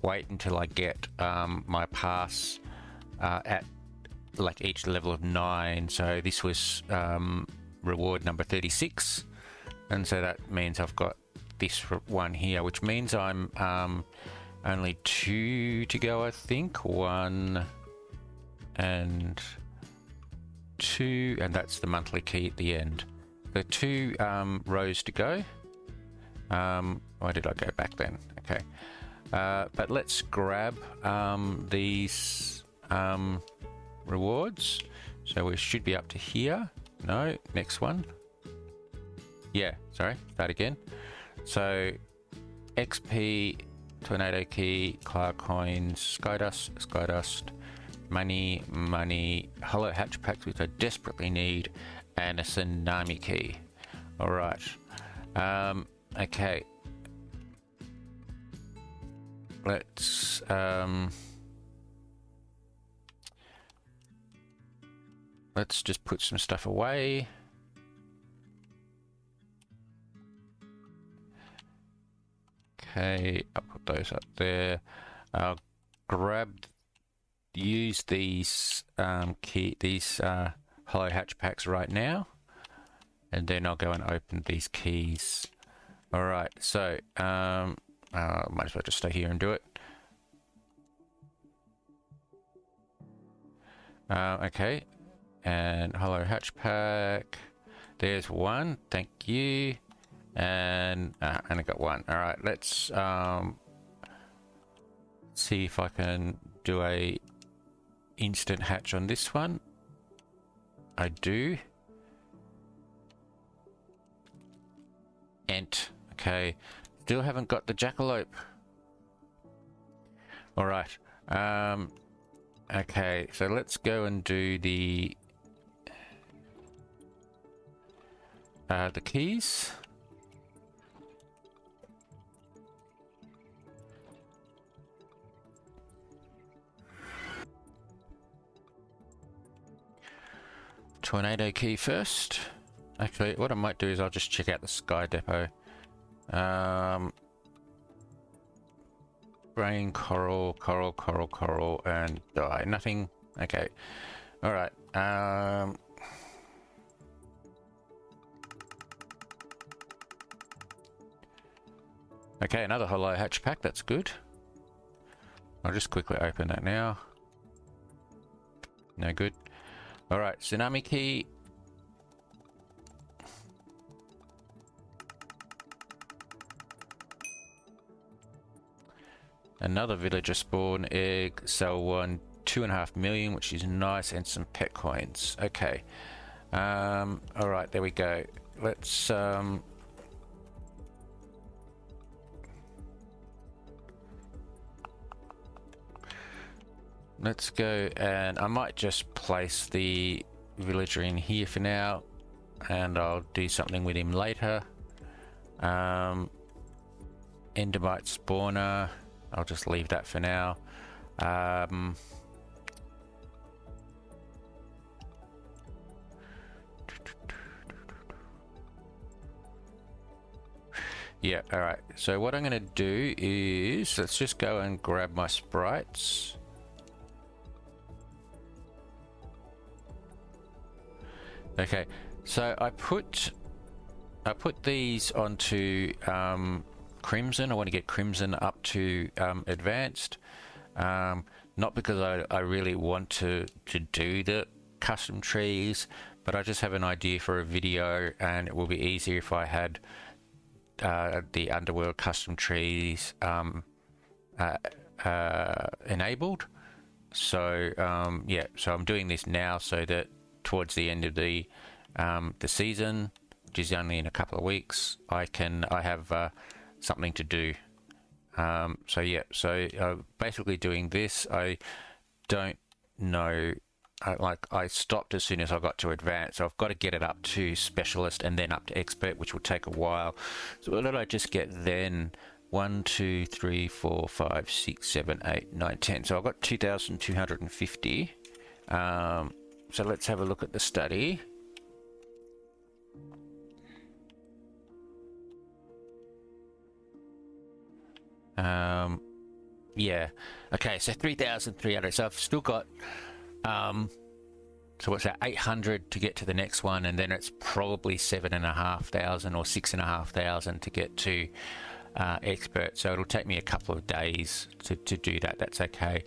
wait until I get my pass at like each level of 9. So this was reward number 36, and so that means I've got this one here, which means I'm only 2 to go, I think. 1 and 2, and that's the monthly key at the end. The 2 rows to go. Why did I go back then? Okay. But let's grab these rewards. So we should be up to here. No, next one. Yeah, sorry, start again. So XP, tornado key, cloud coins, skydust, money, hollow hatch packs, which I desperately need, and a tsunami key. All right. Okay. Let's just put some stuff away. Okay, I'll put those up there. I'll use these hollow hatch packs right now, and then I'll go and open these keys. All right, so might as well just stay here and do it. Okay, and hollow hatch pack. There's one. Thank you. And I got one. All right, let's see if I can do a instant hatch on this one. I do. Ent. Okay. Still haven't got the jackalope. All right. Okay, so let's go and do the keys. Tornado key first. Actually, what I might do is I'll just check out the Sky Depot. Brain, coral, and dye. Nothing. Okay. All right. Okay, another hollow hatch pack. That's good. I'll just quickly open that now. No good. All right, tsunami key. Another villager spawn egg, sell one, 2.5 million, which is nice, and some pet coins. Okay. All right, there we go. Let's let's go, and I might just place the villager in here for now, and I'll do something with him later. Endermite spawner. I'll just leave that for now. Yeah, alright. So what I'm going to do is, let's just go and grab my sprites. Okay, so I put these onto Crimson. I want to get Crimson up to advanced, not because I really want to do the custom trees, but I just have an idea for a video, and it will be easier if I had the Underworld custom trees enabled. So yeah, so I'm doing this now so that towards the end of the season, which is only in a couple of weeks, I have something to do. So yeah, so basically doing this. I don't know, I stopped as soon as I got to advanced, so I've got to get it up to specialist and then up to expert, which will take a while. So what did I just get then? 1, 2, 3, 4, 5, 6, 7, 8, 9, 10. So I've got 2,250. So let's have a look at the study. Yeah. Okay, so 3,300. So I've still got so what's that, 800 to get to the next one, and then it's probably 7,500 or 6,500 to get to expert. So it'll take me a couple of days to do that. That's okay.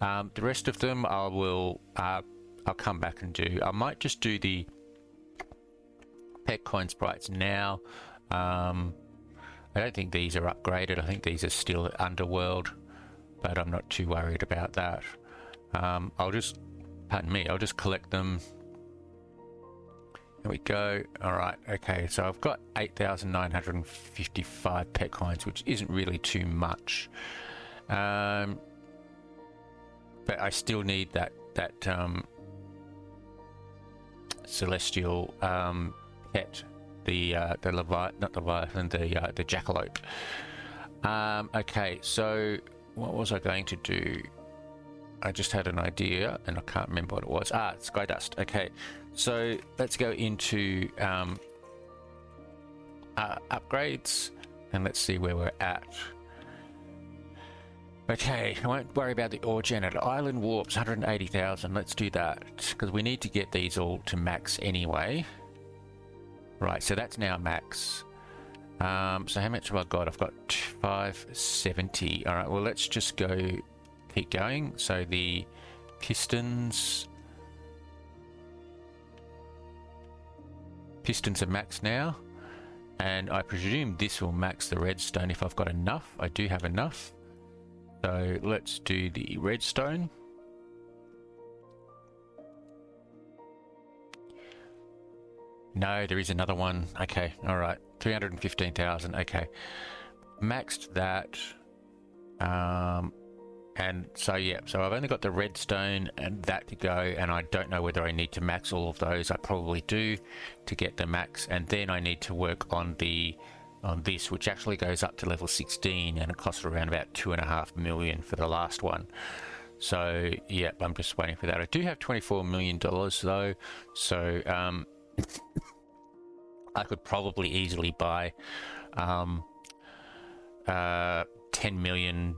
The rest of them I'll come back and do. I might just do the pet coin sprites now. I don't think these are upgraded. I think these are still Underworld, but I'm not too worried about that. I'll just collect them. There we go. All right. Okay. So I've got 8,955 pet coins, which isn't really too much. But I still need that celestial pet, the jackalope. Okay. So what was I going to do? I just had an idea and I can't remember what it was. Sky dust. Okay, so let's go into upgrades and let's see where we're at. Okay, I won't worry about the ore gen. Island warps, 180,000. Let's do that because we need to get these all to max anyway. Right, so that's now max. So how much have I got? I've got 570. All right, well, let's just go. Keep going. So the pistons are max now, and I presume this will max the redstone if I've got enough. I do have enough, so let's do the redstone. No, there is another one. Okay, all right, 315,000. Okay, maxed that. And so yeah, so I've only got the redstone and that to go, and I don't know whether I need to max all of those. I probably do to get the max, and then I need to work on this, which actually goes up to level 16, and it costs around about 2.5 million for the last one. So yeah, I'm just waiting for that. I do have $24 million though, so I could probably easily buy 10 million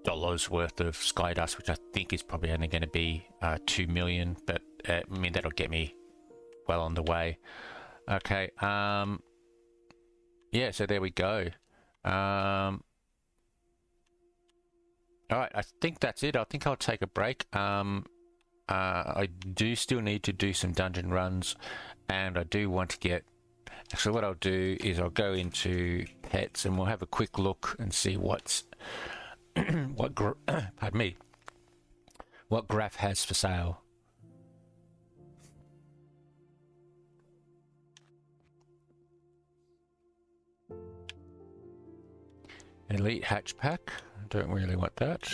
dollars worth of sky dust, which I think is probably only going to be 2 million, but I mean that'll get me well on the way. Okay, yeah, so there we go. All right, I think that's it. I think I'll take a break. I do still need to do some dungeon runs, and I do want to get... Actually, what I'll do is I'll go into pets, and we'll have a quick look and see what's... pardon me. What Graph has for sale. Elite hatch pack. I don't really want that.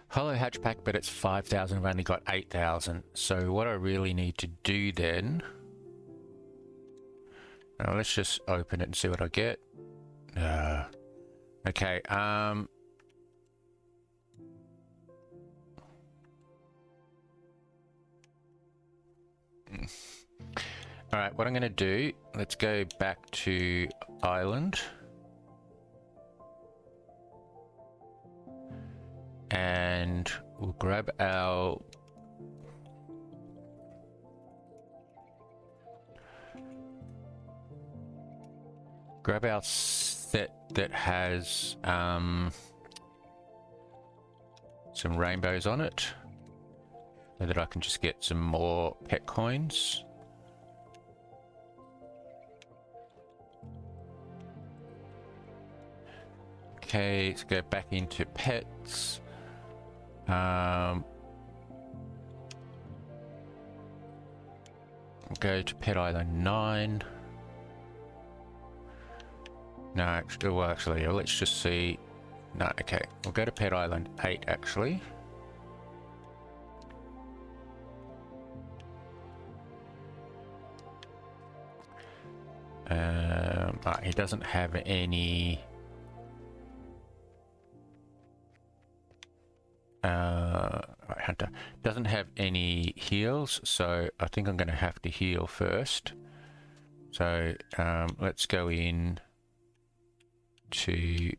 Hollow hatch pack, but it's 5,000. I've only got 8,000. So what I really need to do then... Now let's just open it and see what I get. Okay, Alright, what I'm going to do, let's go back to Island. And we'll grab our... set that has some rainbows on it, so that I can just get some more pet coins. Okay, let's go back into pets. Go to Pet Island 9. No, actually, let's just see. No, okay, we'll go to Pet Island 8 actually. He doesn't have any... Hunter doesn't have any heals, so I think I'm going to have to heal first. So let's go in to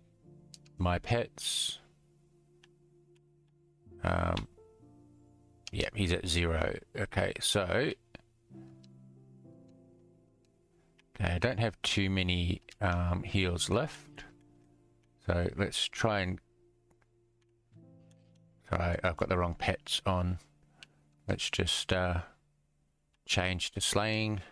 my pets. Yeah, he's at 0. Okay, so okay, I don't have too many heals left, so let's try and... Sorry, I've got the wrong pets on. Let's just change to slaying.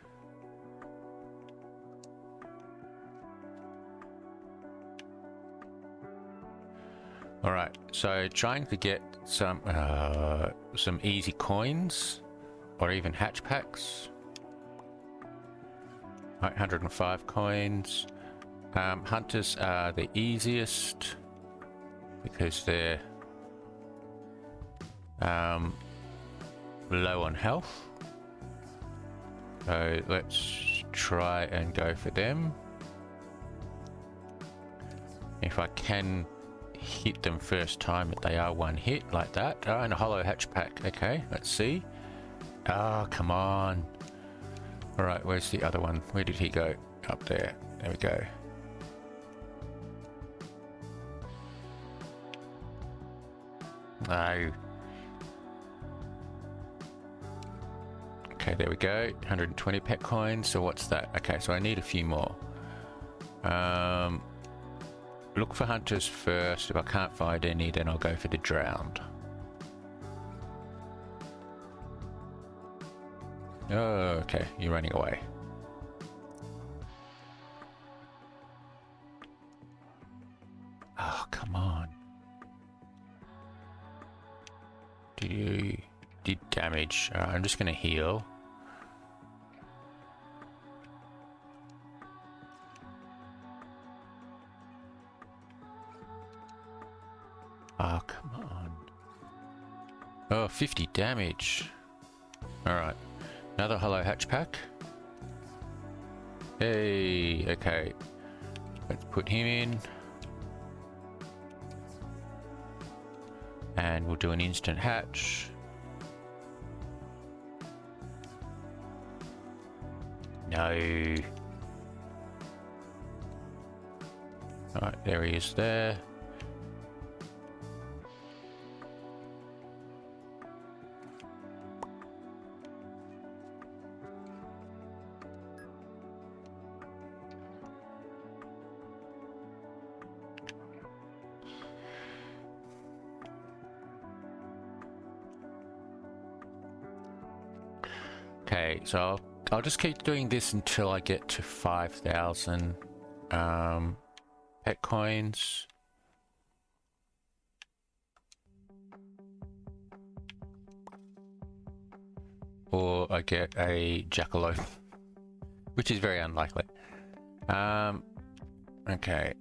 Alright, so trying to get some easy coins or even hatch packs. Right, 105 coins. Hunters are the easiest because they're low on health, so let's try and go for them. If I can hit them first time, if they are one hit like that. Oh, and a hollow hatch pack. Okay, let's see. Oh, come on. All right, where's the other one? Where did he go? Up there. There we go. No. Okay, there we go. 120 pet coins. So what's that? Okay, so I need a few more. Look for hunters first. If I can't find any, then I'll go for the drowned. Oh, okay. You're running away. Oh, come on. You did damage. I'm just going to heal. Oh, come on. Oh, 50 damage. Alright. Another hollow hatch pack. Hey, okay. Let's put him in. And we'll do an instant hatch. No. Alright, there he is there. Okay, so I'll just keep doing this until I get to 5,000 pet coins. Or I get a jackalope, which is very unlikely. Okay.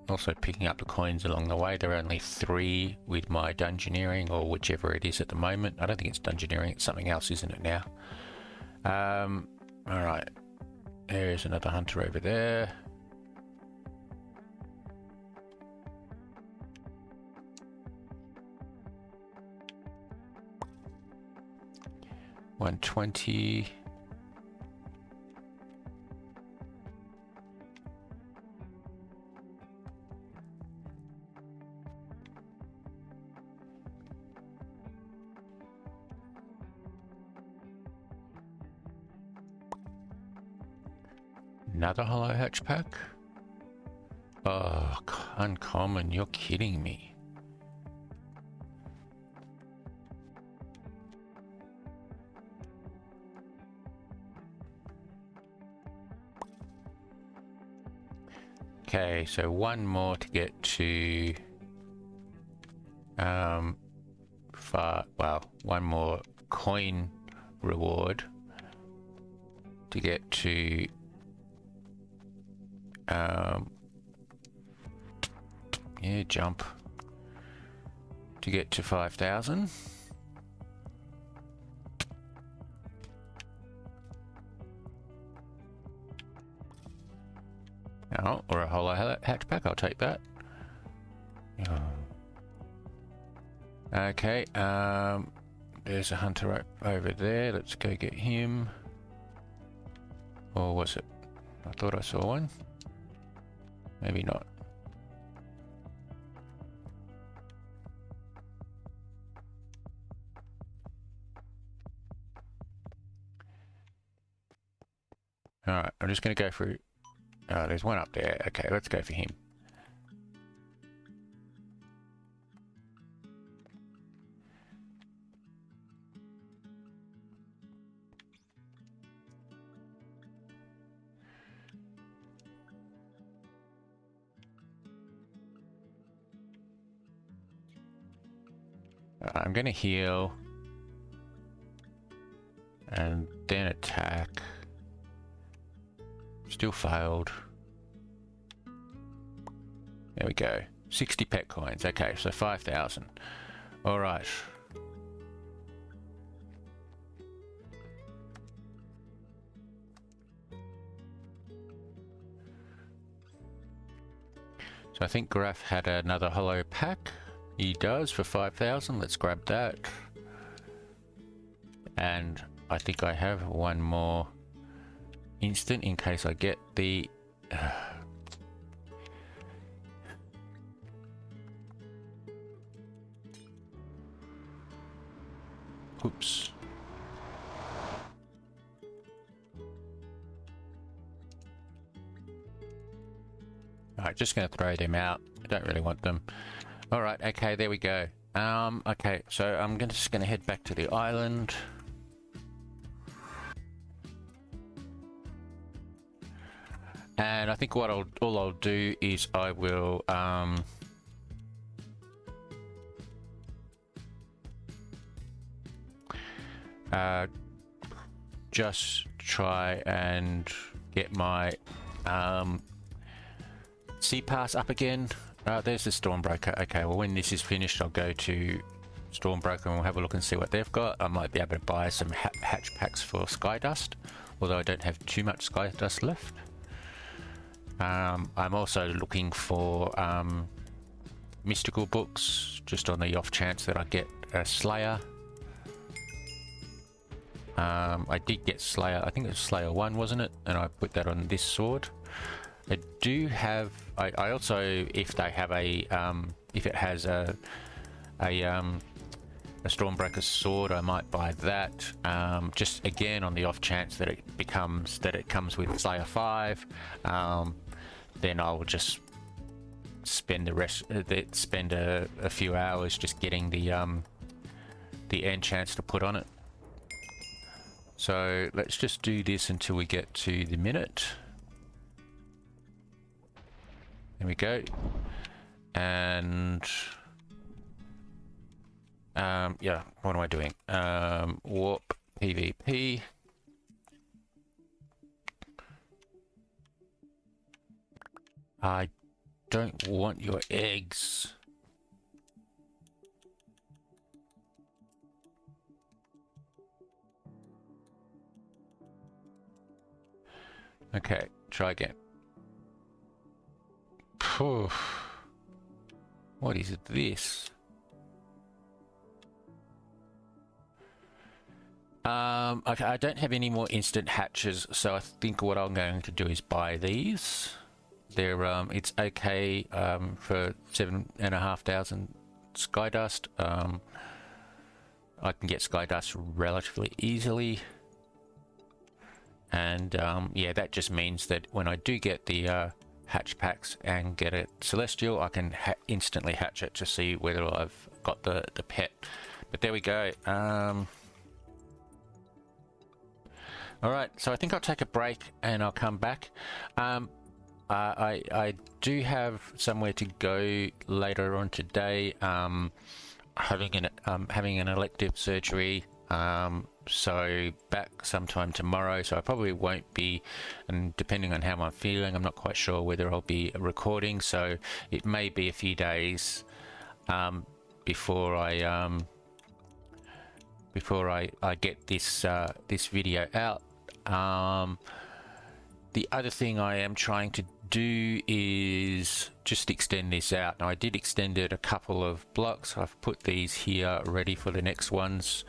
Also picking up the coins along the way. There are only 3 with my dungeoneering, or whichever it is at the moment. I don't think it's dungeoneering, it's something else, isn't it now? Alright. There's another hunter over there. $120. Another hollow hatch pack? Oh, uncommon, you're kidding me. Okay, so one more to get to one more coin reward to get to yeah, jump to get to 5,000. Oh, or a hollow hatchback, I'll take that. Okay, there's a hunter over there, let's go get him. Or was it? I thought I saw one. Maybe not. Alright, I'm just going to go through. Oh, there's one up there. Okay, let's go for him. I'm going to heal. And then attack. Still failed. There we go. 60 pet coins. Okay, so 5,000. Alright. So I think Graf had another hollow pack. He does for 5,000. Let's grab that. And I think I have one more instant in case I get the oops. Alright, just gonna throw them out. I don't really want them. Alright, okay, there we go. Okay, so I'm just gonna head back to the island. And I think what all I'll do is I will just try and get my sea pass up again. There's the Stormbreaker. Okay, well when this is finished I'll go to Stormbreaker and we'll have a look and see what they've got. I might be able to buy some hatch packs for Skydust, although I don't have too much Skydust left. I'm also looking for mystical books, just on the off chance that I get a Slayer. I did get Slayer, I think it was Slayer 1, wasn't it? And I put that on this sword. I do have, I also, if they have a, if it has a Stormbreaker sword, I might buy that. Just again on the off chance that it comes with Slayer 5. Then I'll just spend the rest, spend a few hours just getting the enchants to put on it. So let's just do this until we get to the minute. There we go. And yeah, what am I doing? Warp PvP. I don't want your eggs. Okay, try again. Phew. What is this? Okay, I don't have any more instant hatches, so I think what I'm going to do is buy these. They're it's okay for 7,500 Skydust. I can get Skydust relatively easily. And yeah, that just means that when I do get the hatch packs and get a Celestial, I can instantly hatch it to see whether I've got the pet. But there we go. Alright, so I think I'll take a break and I'll come back. I do have somewhere to go later on today. Having an elective surgery. So back sometime tomorrow, so I probably won't be, and depending on how I'm feeling, I'm not quite sure whether I'll be recording, so it may be a few days before I get this this video out. The other thing I am trying to do is just extend this out. Now I did extend it a couple of blocks. I've put these here ready for the next ones.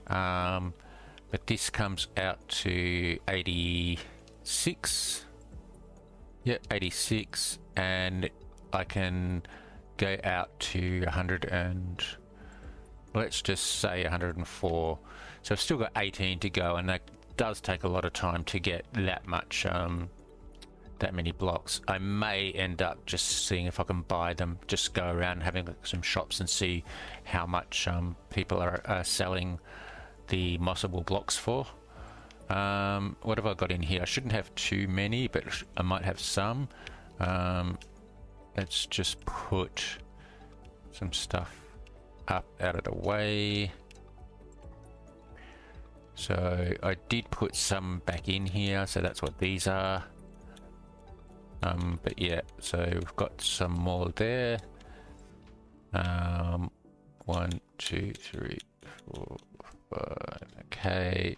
But this comes out to 86. Yep, 86, and I can go out to 100 and let's just say 104. So I've still got 18 to go, and that does take a lot of time to get that much, that many blocks. I may end up just seeing if I can buy them, just go around having some shops and see how much people are selling the mossable blocks for. What have I got in here? I shouldn't have too many, but I might have some. Let's just put some stuff up out of the way. So I did put some back in here, so that's what these are. But yeah, so we've got some more there. 1, 2, 3, 4, 5. Okay.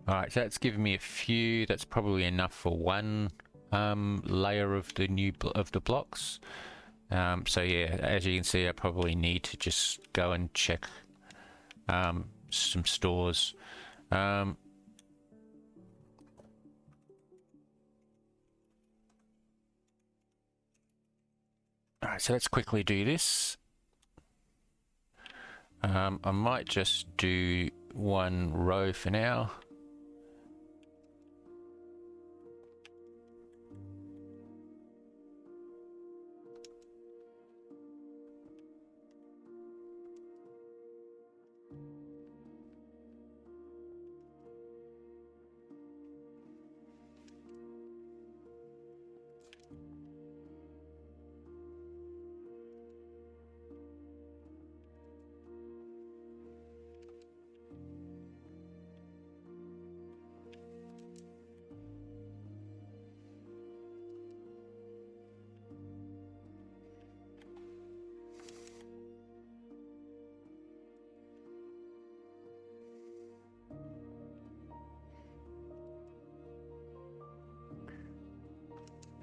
Alright, so that's given me a few. That's probably enough for one layer of the the blocks. So yeah, as you can see, I probably need to just go and check some stores. Alright, so let's quickly do this. I might just do one row for now.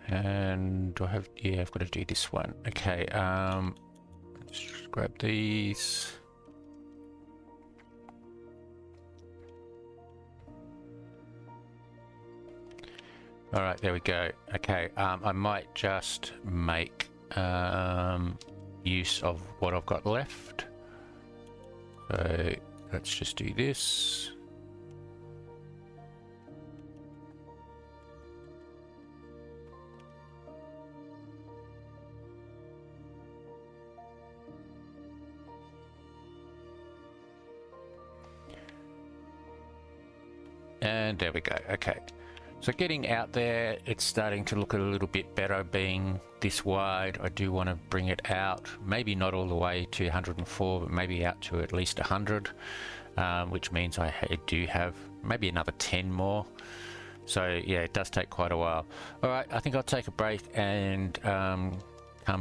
And do I have, yeah, I've got to do this one. Okay, just grab these. All right, there we go. Okay, I might just make use of what I've got left. So let's just do this. And there we go. Okay. So getting out there, it's starting to look a little bit better being this wide. I do want to bring it out, maybe not all the way to 104, but maybe out to at least 100, which means I do have maybe another 10 more. So yeah, it does take quite a while. All right, I think I'll take a break and come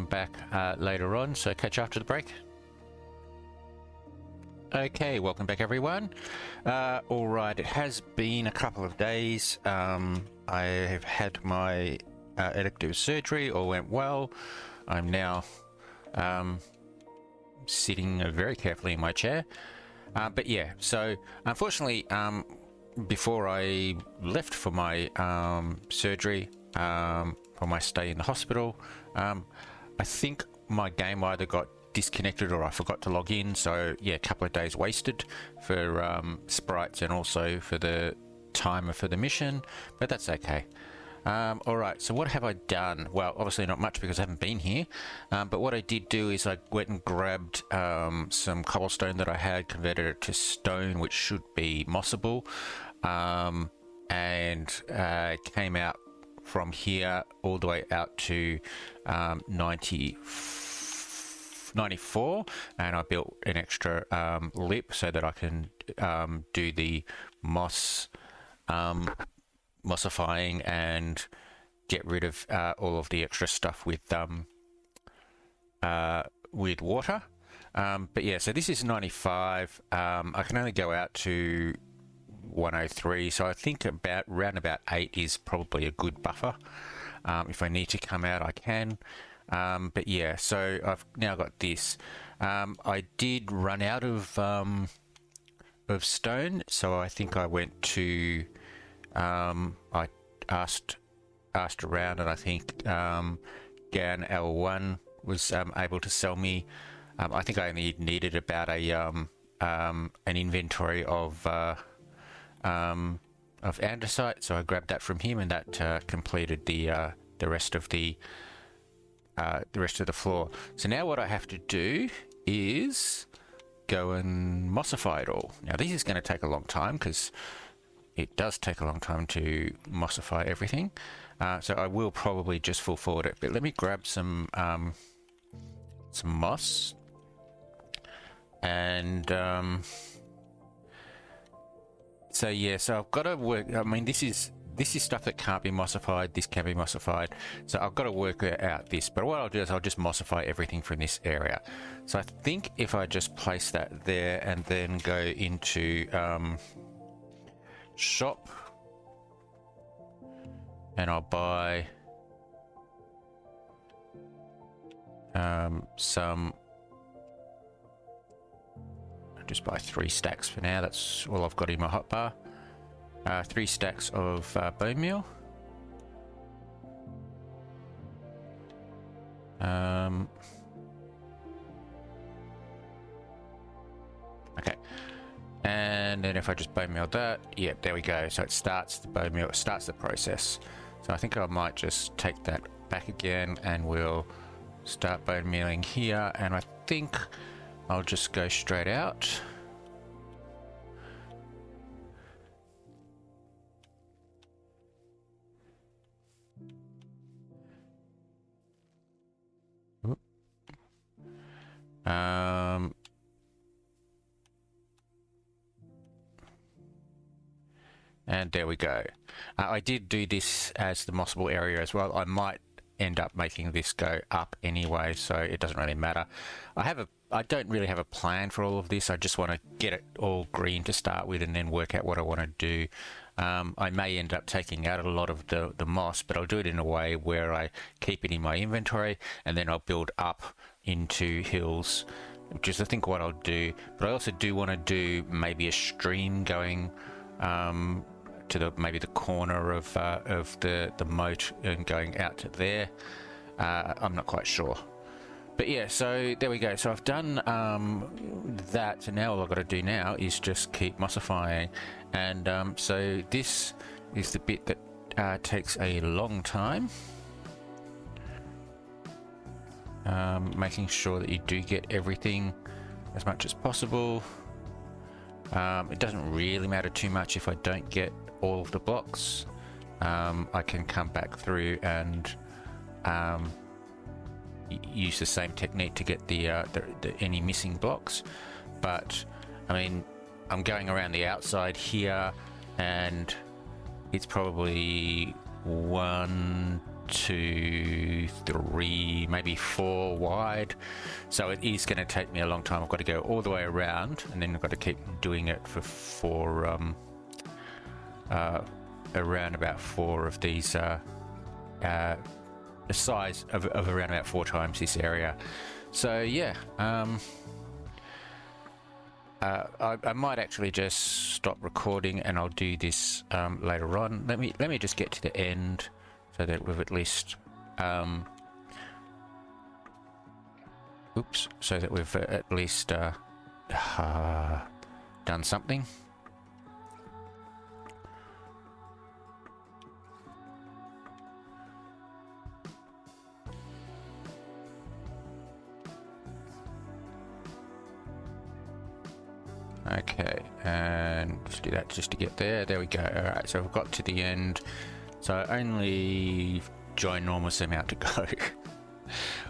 back later on. So catch you after the break. Okay, welcome back everyone. All right, it has been a couple of days. I have had my elective surgery, all went well. I'm now sitting very carefully in my chair. But yeah, so unfortunately, before I left for my surgery, for my stay in the hospital, I think my game either got disconnected or I forgot to log in, so yeah, a couple of days wasted for sprites and also for the timer for the mission, but that's okay. Alright, so what have I done? Well, obviously not much because I haven't been here, but what I did do is I went and grabbed some cobblestone that I had, converted it to stone, which should be mossable, and came out from here all the way out to 94, and I built an extra lip so that I can do the mossifying and get rid of all of the extra stuff with water. But yeah, so this is 95. I can only go out to 103, so I think around about 8 is probably a good buffer. If I need to come out, I can. But yeah, so I've now got this. I did run out of stone, so I think I went to I asked around, and I think Gan L1 was able to sell me. I think I only needed about an inventory of andesite, so I grabbed that from him, and that completed the rest of the floor. So now what I have to do is go and mossify it all. Now this is going to take a long time because it does take a long time to mossify everything. So I will probably just full forward it. But let me grab some moss, and so yeah. So I've got to work. I mean, this is stuff that can't be mossified. This can be mossified. So I've got to work out this. But what I'll do is I'll just mossify everything from this area. So I think if I just place that there and then go into shop, and I'll buy some. I'll just buy 3 stacks for now. That's all I've got in my hotbar. 3 stacks of bone meal. Okay, and then if I just bone meal that, yeah, there we go. So it starts the bone meal, it starts the process. So I think I might just take that back again, and we'll start bone mealing here. And I think I'll just go straight out. And there we go. I did do this as the mossable area as well. I might end up making this go up anyway, so it doesn't really matter. I don't really have a plan for all of this. I just want to get it all green to start with and then work out what I want to do I may end up taking out a lot of the moss, but I'll do it in a way where I keep it in my inventory, and then I'll build up into hills, which is I think what I'll do. But I also do want to do maybe a stream going to maybe the corner of the moat and going out to there. I'm not quite sure. But yeah, so there we go. So I've done that. So now all I've got to do now is just keep mossifying. And so this is the bit that takes a long time. Making sure that you do get everything as much as possible. It doesn't really matter too much if I don't get all of the blocks. I can come back through and use the same technique to get the any missing blocks. But I mean, I'm going around the outside here, and it's probably 1, 2, 3, maybe 4 wide. So it is going to take me a long time. I've got to go all the way around, and then I've got to keep doing it for around about 4 of these. The size of around about 4 times this area. So yeah, I might actually just stop recording and I'll do this later on. Let me just get to the end so that we've at least so that we've at least done something. Okay, and let's do that just to get there. There we go. Alright, so we've got to the end. So only ginormous amount to go.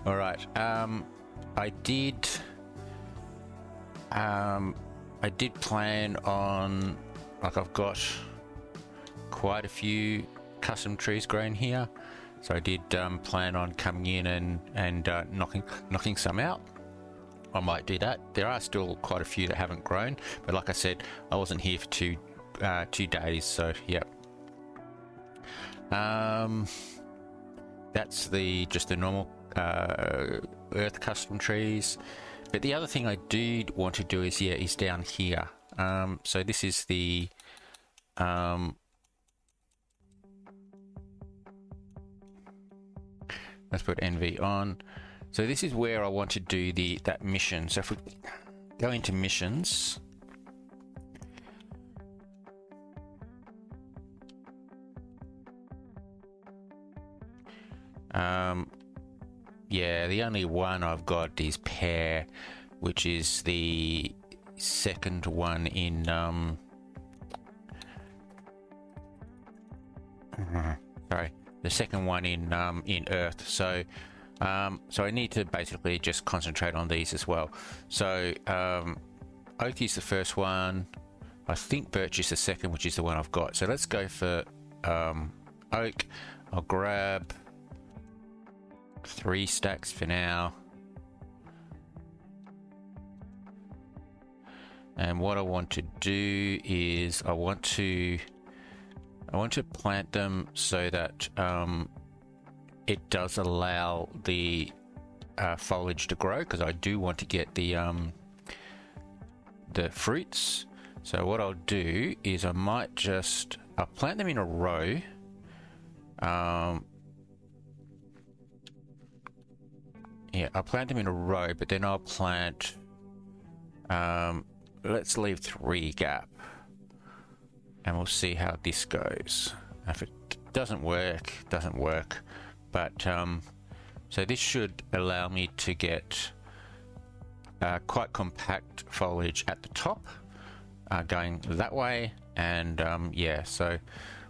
Alright, I did plan on, like, I've got quite a few custom trees grown here. So I did plan on coming in and knocking some out. I might do that. There are still quite a few that haven't grown, but like I said, I wasn't here for 2 days, so yeah. That's just the normal earth custom trees. But the other thing I do want to do is down here. So this is the let's put NV on. So this is where I want to do that mission. So if we go into missions, yeah, the only one I've got is Pear, which is the second one in sorry, the second one in Earth. So so I need to basically just concentrate on these as well. So Oak is the first one. I think Birch is the second, which is the one I've got. So let's go for Oak. I'll grab 3 stacks for now. And what I want to do is I want to plant them so that it does allow the foliage to grow, because I do want to get the fruits. So what I'll do is I'll plant them in a row. Yeah, I'll plant them in a row, but then I'll plant, let's leave 3 gap, and we'll see how this goes. If it doesn't work, doesn't work. But so this should allow me to get quite compact foliage at the top, going that way. And yeah, so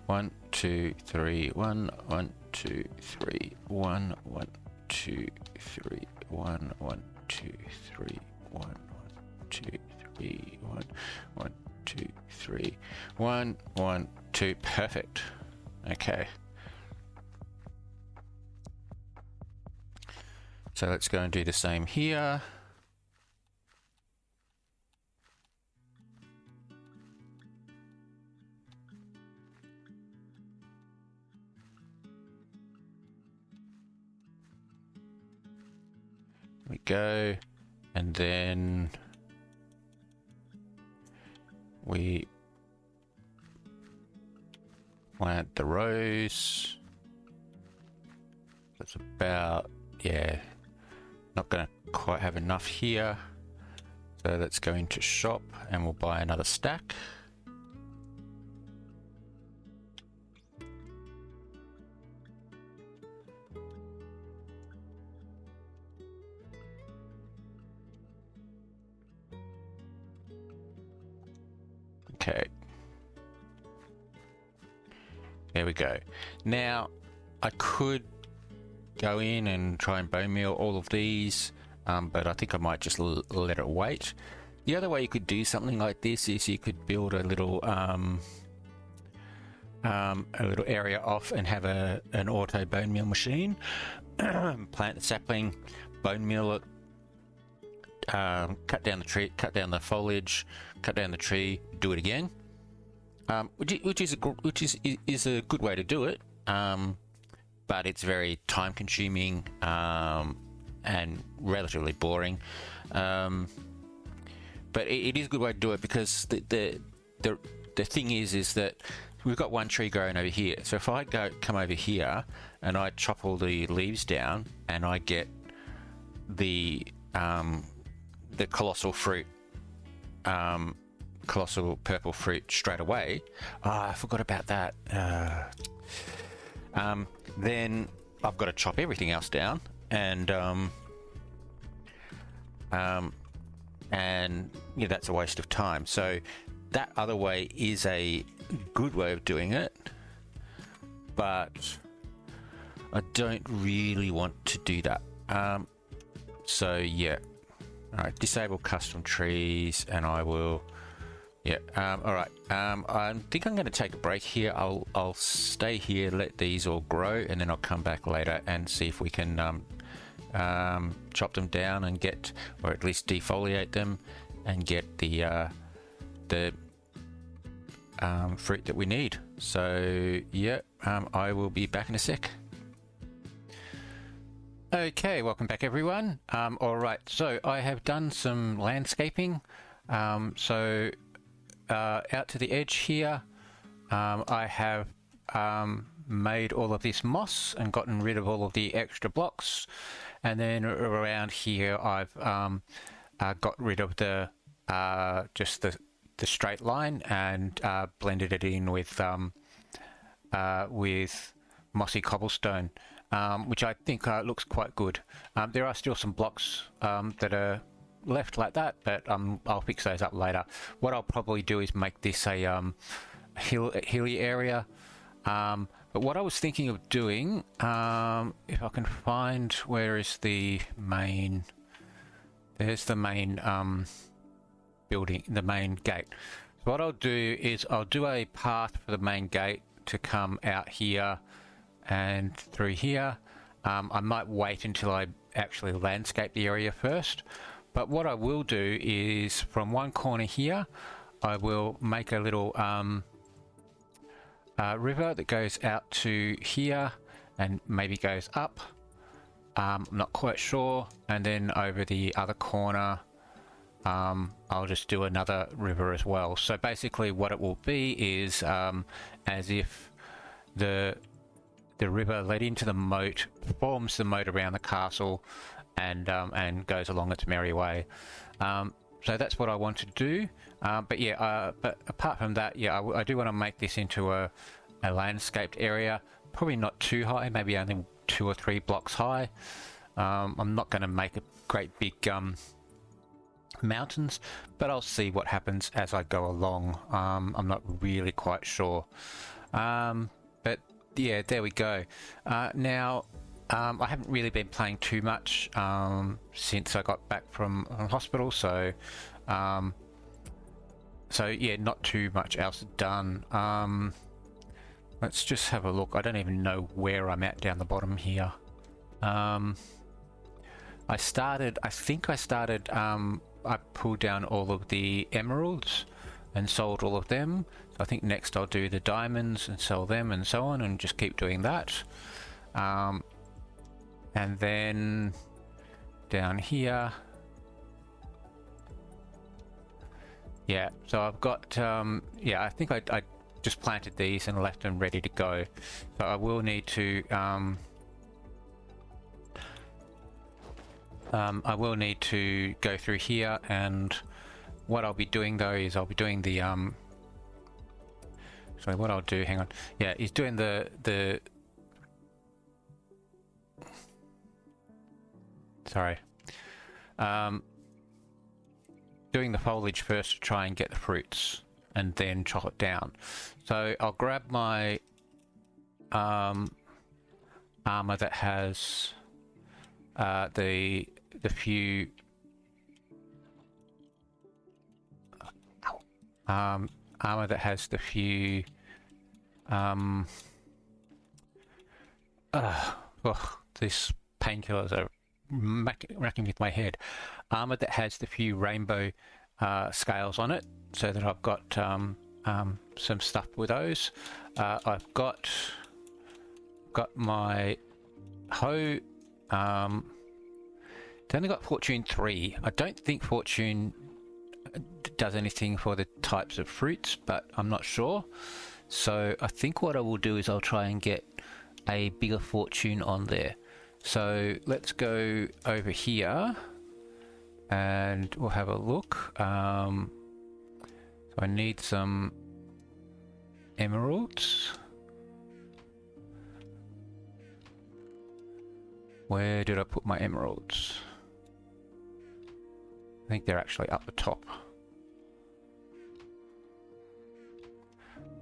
1, 2, 3, 1, 1, 2, 3, 1, 1, 2, 3, 1, 1, 2, 3, 1, 1, 2, 3, 1, 1, 2, 3, 1, 1, 2. Perfect. Okay. So let's go and do the same here. we go, and then we plant the rows. That's about, yeah, not going to quite have enough here. So let's go into shop and we'll buy another stack. Okay. There we go. Now, I could go in and try and bone meal all of these, but I think I might just let it wait. The other way you could do something like this is you could build a little area off and have an auto bone meal machine. Plant the sapling, bone meal it, cut down the tree, cut down the foliage, cut down the tree, do it again, which is a good way to do it, but it's very time consuming and relatively boring, but it is a good way to do it because the thing is that we've got one tree growing over here. So if I come over here and I chop all the leaves down and I get the colossal fruit, colossal purple fruit straight away. I forgot about that. Then I've got to chop everything else down, and yeah, that's a waste of time. So that other way is a good way of doing it, but I don't really want to do that. So yeah. Alright, disable custom trees, and I will, yeah, alright, I think I'm going to take a break here. I'll stay here, let these all grow, and then I'll come back later and see if we can chop them down and get, or at least defoliate them and get the fruit that we need. So yeah, I will be back in a sec. Okay, welcome back everyone. Alright, so I have done some landscaping. Out to the edge here, I have made all of this moss and gotten rid of all of the extra blocks. And then around here I've got rid of the just the straight line and blended it in with mossy cobblestone. Which I think looks quite good. There are still some blocks that are left like that, but I'll fix those up later. What I'll probably do is make this a hilly area. But what I was thinking of doing, if I can find, where is the main? There's the main building, the main gate. So what I'll do is I'll do a path for the main gate to come out here and through here. I might wait until I actually landscape the area first, but what I will do is from one corner here I will make a little river that goes out to here and maybe goes up, I'm not quite sure, and then over the other corner I'll just do another river as well. So basically what it will be is as if the river led into the moat, forms the moat around the castle, and goes along its merry way. So that's what I want to do. But yeah, but apart from that, yeah, I do want to make this into a landscaped area. Probably not too high, maybe only 2 or 3 blocks high. I'm not going to make a great big mountains, but I'll see what happens as I go along. I'm not really quite sure. But yeah, there we go. Now, I haven't really been playing too much since I got back from hospital, so yeah, not too much else done. Let's just have a look. I don't even know where I'm at down the bottom here. I pulled down all of the emeralds and sold all of them. So I think next I'll do the diamonds and sell them and so on, and just keep doing that. And then down here. Yeah, so I've got, yeah, I think I just planted these and left them ready to go. So I will need to, go through here, and what I'll be doing though is I'll be doing the, sorry, what I'll do, hang on, yeah, is doing the sorry, doing the foliage first to try and get the fruits and then chop it down. So I'll grab my armor that has the few armor that has the few these painkillers are racking with my head. Armor that has the few rainbow scales on it, so that I've got some stuff with those. I've got my hoe. It's only got Fortune 3. I don't think Fortune does anything for the types of fruits, but I'm not sure. So I think what I will do is I'll try and get a bigger Fortune on there. So let's go over here and we'll have a look. So I need some emeralds. Where did I put my emeralds? I think they're actually up the top.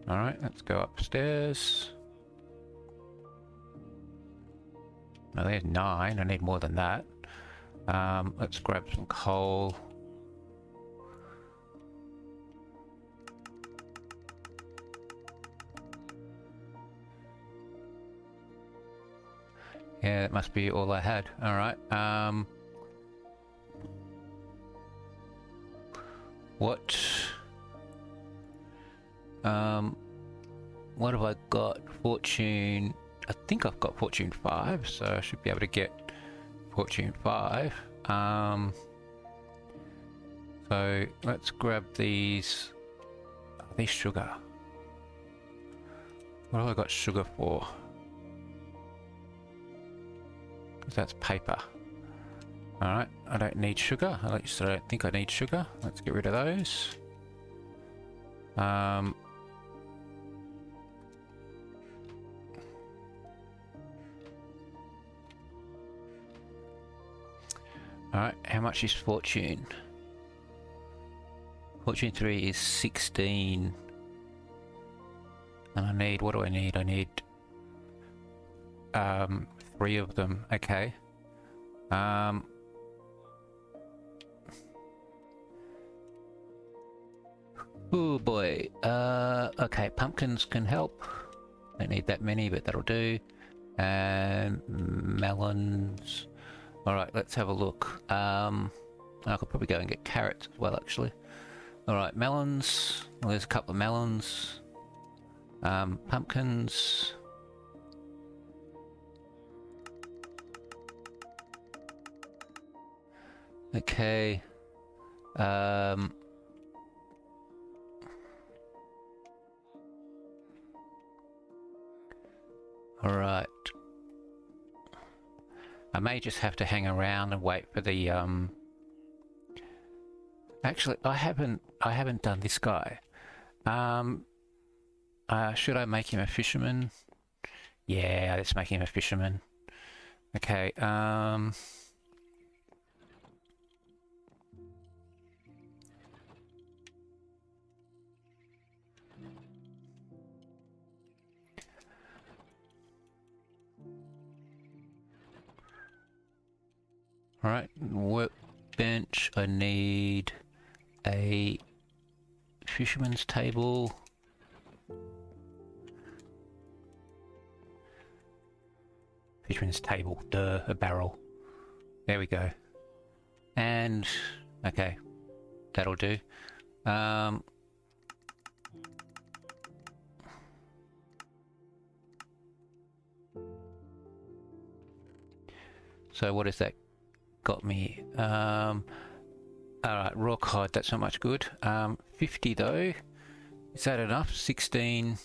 Alright, let's go upstairs. No, there's 9. I need more than that. Let's grab some coal. Yeah, that must be all I had. Alright. What have I got? Fortune. I think I've got Fortune 5, so I should be able to get Fortune 5. So let's grab these. Are these sugar? What have I got sugar for? Because that's paper. Alright, I don't need sugar. I don't think I need sugar. Let's get rid of those. Alright, how much is Fortune? Fortune 3 is 16. And I need, what do I need? I need 3 of them. Okay. Oh boy. Okay, pumpkins can help. Don't need that many, but that'll do. And melons. Alright, let's have a look. I could probably go and get carrots as well, actually. Alright, melons. Well, there's a couple of melons. Pumpkins. Okay. Alright. I may just have to hang around and wait for the actually I haven't done this guy. Should I make him a fisherman? Yeah, let's make him a fisherman. Okay, alright, workbench, I need a fisherman's table. Fisherman's table, duh, a barrel. There we go. And, okay, that'll do. So what is that? got me? Alright, raw cod, that's not much good. 50 though. Is that enough? 16.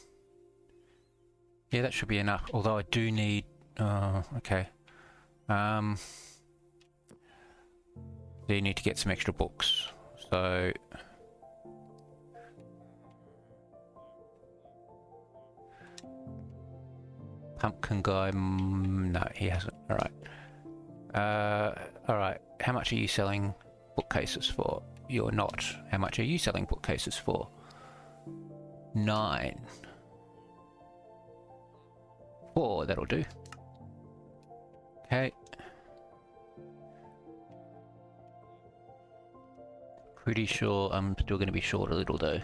Yeah, that should be enough. Although I do need... okay. Do you need to get some extra books? So... Pumpkin guy... no, he hasn't. Alright. Alright. How much are you selling bookcases for? You're not. How much are you selling bookcases for? 9. 4, that'll do. Okay. Pretty sure I'm still going to be short a little though.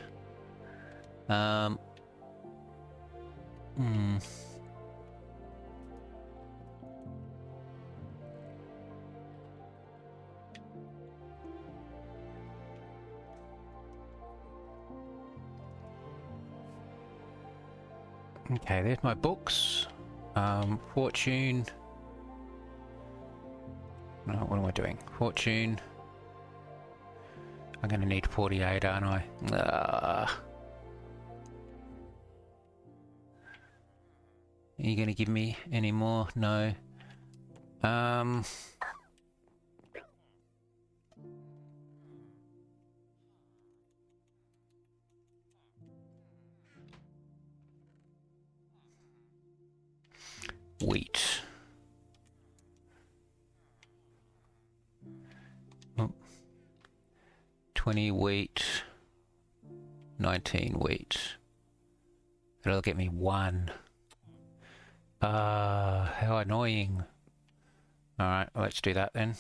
Okay, there's my books. Fortune. No, what am I doing? Fortune. I'm going to need 48, aren't I? Are you going to give me any more? No. Wheat. Oh. 20 wheat. 19 wheat. That'll get me 1. How annoying. Alright, let's do that then.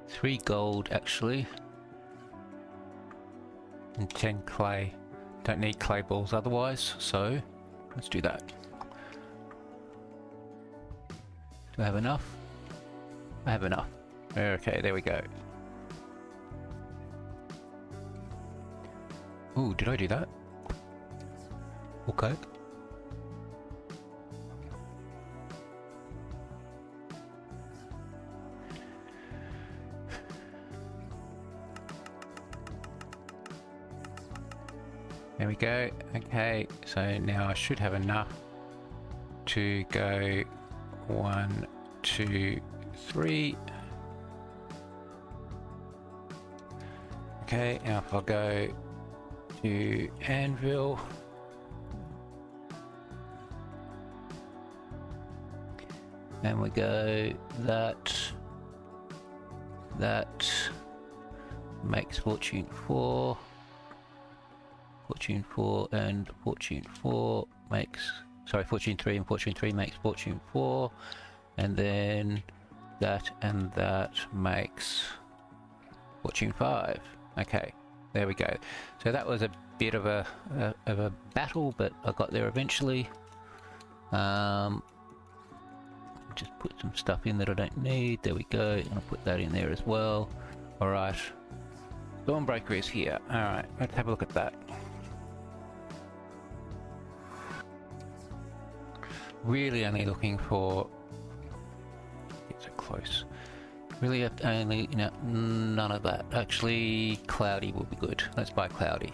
Three gold actually. And 10 clay. Don't need clay balls otherwise, so let's do that. Do I have enough? I have enough. Okay, there we go. Ooh, did I do that? Okay. There we go. Okay, so now I should have enough to go 1, 2, 3. Okay, now if I'll go to anvil. And we go that makes fortune 4. Fortune 4 and fortune 4 makes, sorry, fortune 3 and fortune 3 makes fortune 4, and then that and that makes fortune 5. Okay, there we go. So that was a bit of a battle, but I got there eventually. Just put some stuff in that I don't need. There we go. And I'll put that in there as well. All right. Dawnbreaker is here. All right, let's have a look at that. Really only looking for... Get so close. Really only, you know, none of that. Actually, cloudy would be good. Let's buy cloudy.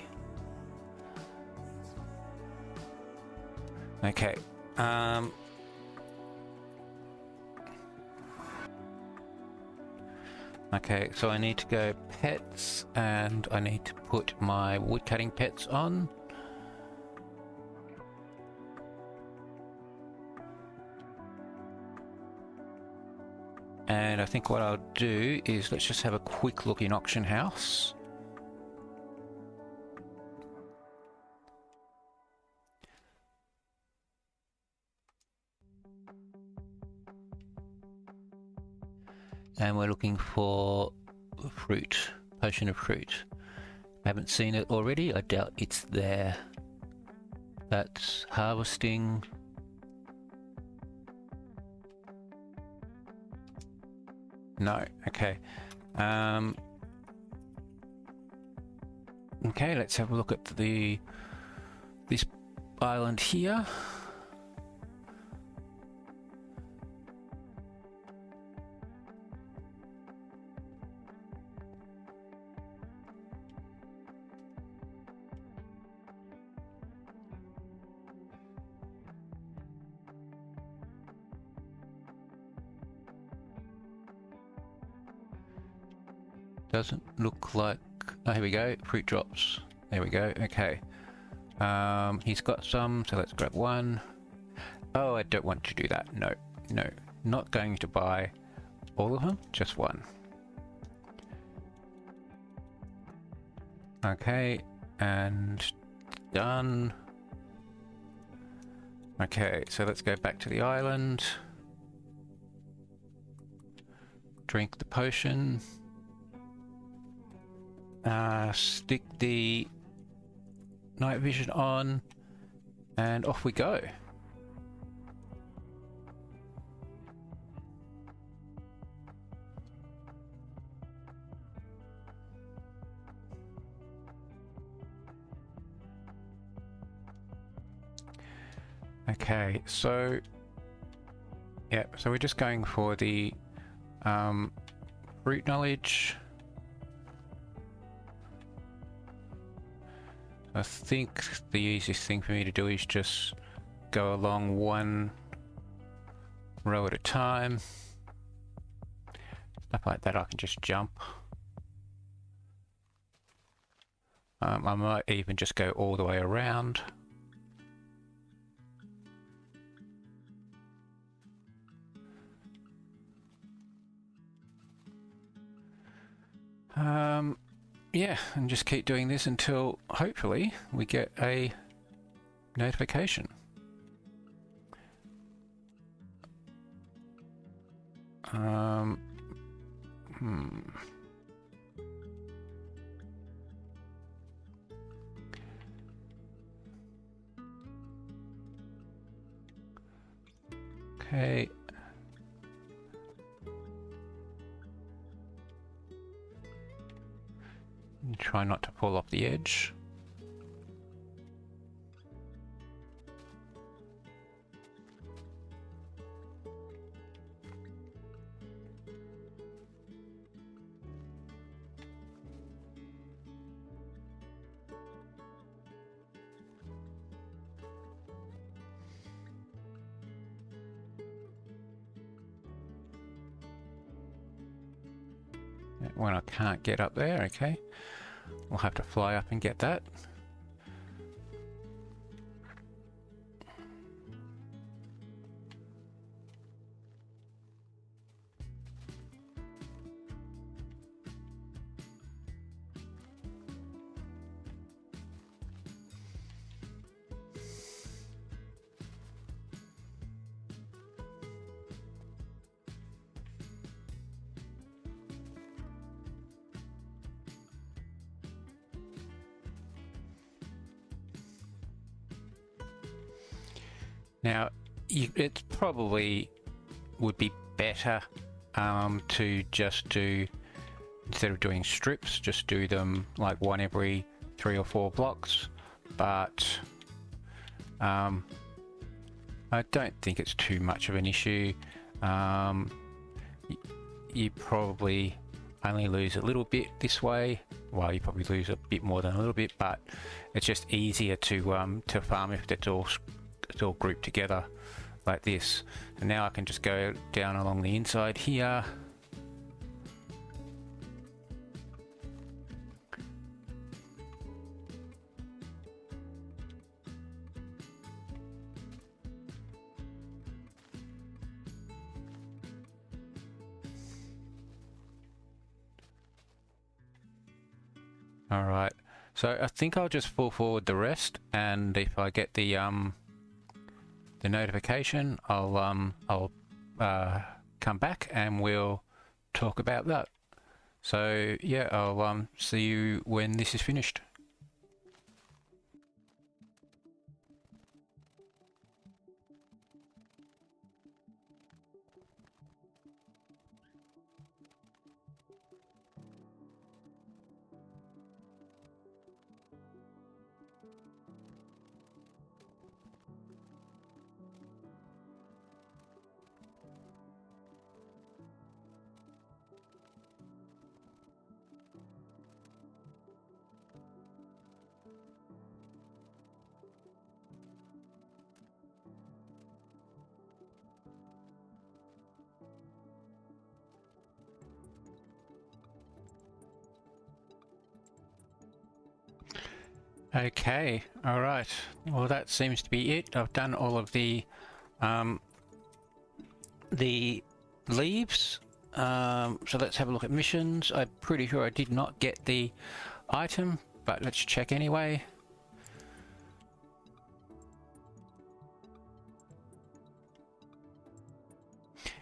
Okay. Okay, so I need to go pets, and I need to put my woodcutting pets on. And I think what I'll do is let's just have a quick look in auction house. And we're looking for fruit, potion of fruit. I haven't seen it already, I doubt it's there. That's harvesting. No, okay. Okay, let's have a look at this island here. Doesn't look like... Oh, here we go. Fruit drops. There we go. Okay. He's got some, so let's grab one. Oh, I don't want to do that. No, no. Not going to buy all of them, just one. Okay, and done. Okay, so let's go back to the island. Drink the potion. Stick the night vision on, and off we go. Okay, so yeah, so we're just going for the fruit knowledge. I think the easiest thing for me to do is just go along one row at a time. Stuff like that I can just jump. I might even just go all the way around. Yeah, and just keep doing this until hopefully we get a notification. Okay. Try not to fall off the edge. When I can't get up there, okay. We'll have to fly up and get that. Now, it probably would be better to just do, instead of doing strips, just do them like one every 3 or 4 blocks. But I don't think it's too much of an issue. You probably only lose a little bit this way. Well, you probably lose a bit more than a little bit, but it's just easier to farm if it's all grouped together like this. And now I can just go down along the inside here. All right, so I think I'll just pull forward the rest, and if I get the notification, I'll come back and we'll talk about that. So yeah, I'll see you when this is finished. Okay, all right. Well, that seems to be it. I've done all of the leaves. So let's have a look at missions. I'm pretty sure I did not get the item, but let's check anyway.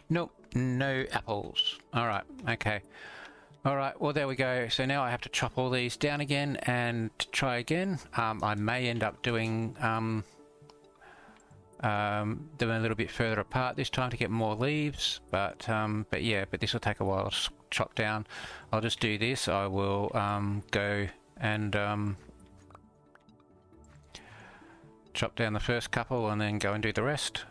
Nope, no apples. All right, okay. All right, well, there we go. So now I have to chop all these down again and try again. I may end up doing them a little bit further apart this time to get more leaves, but yeah, but this will take a while to chop down. I'll just do this. I will go and chop down the first couple and then go and do the rest.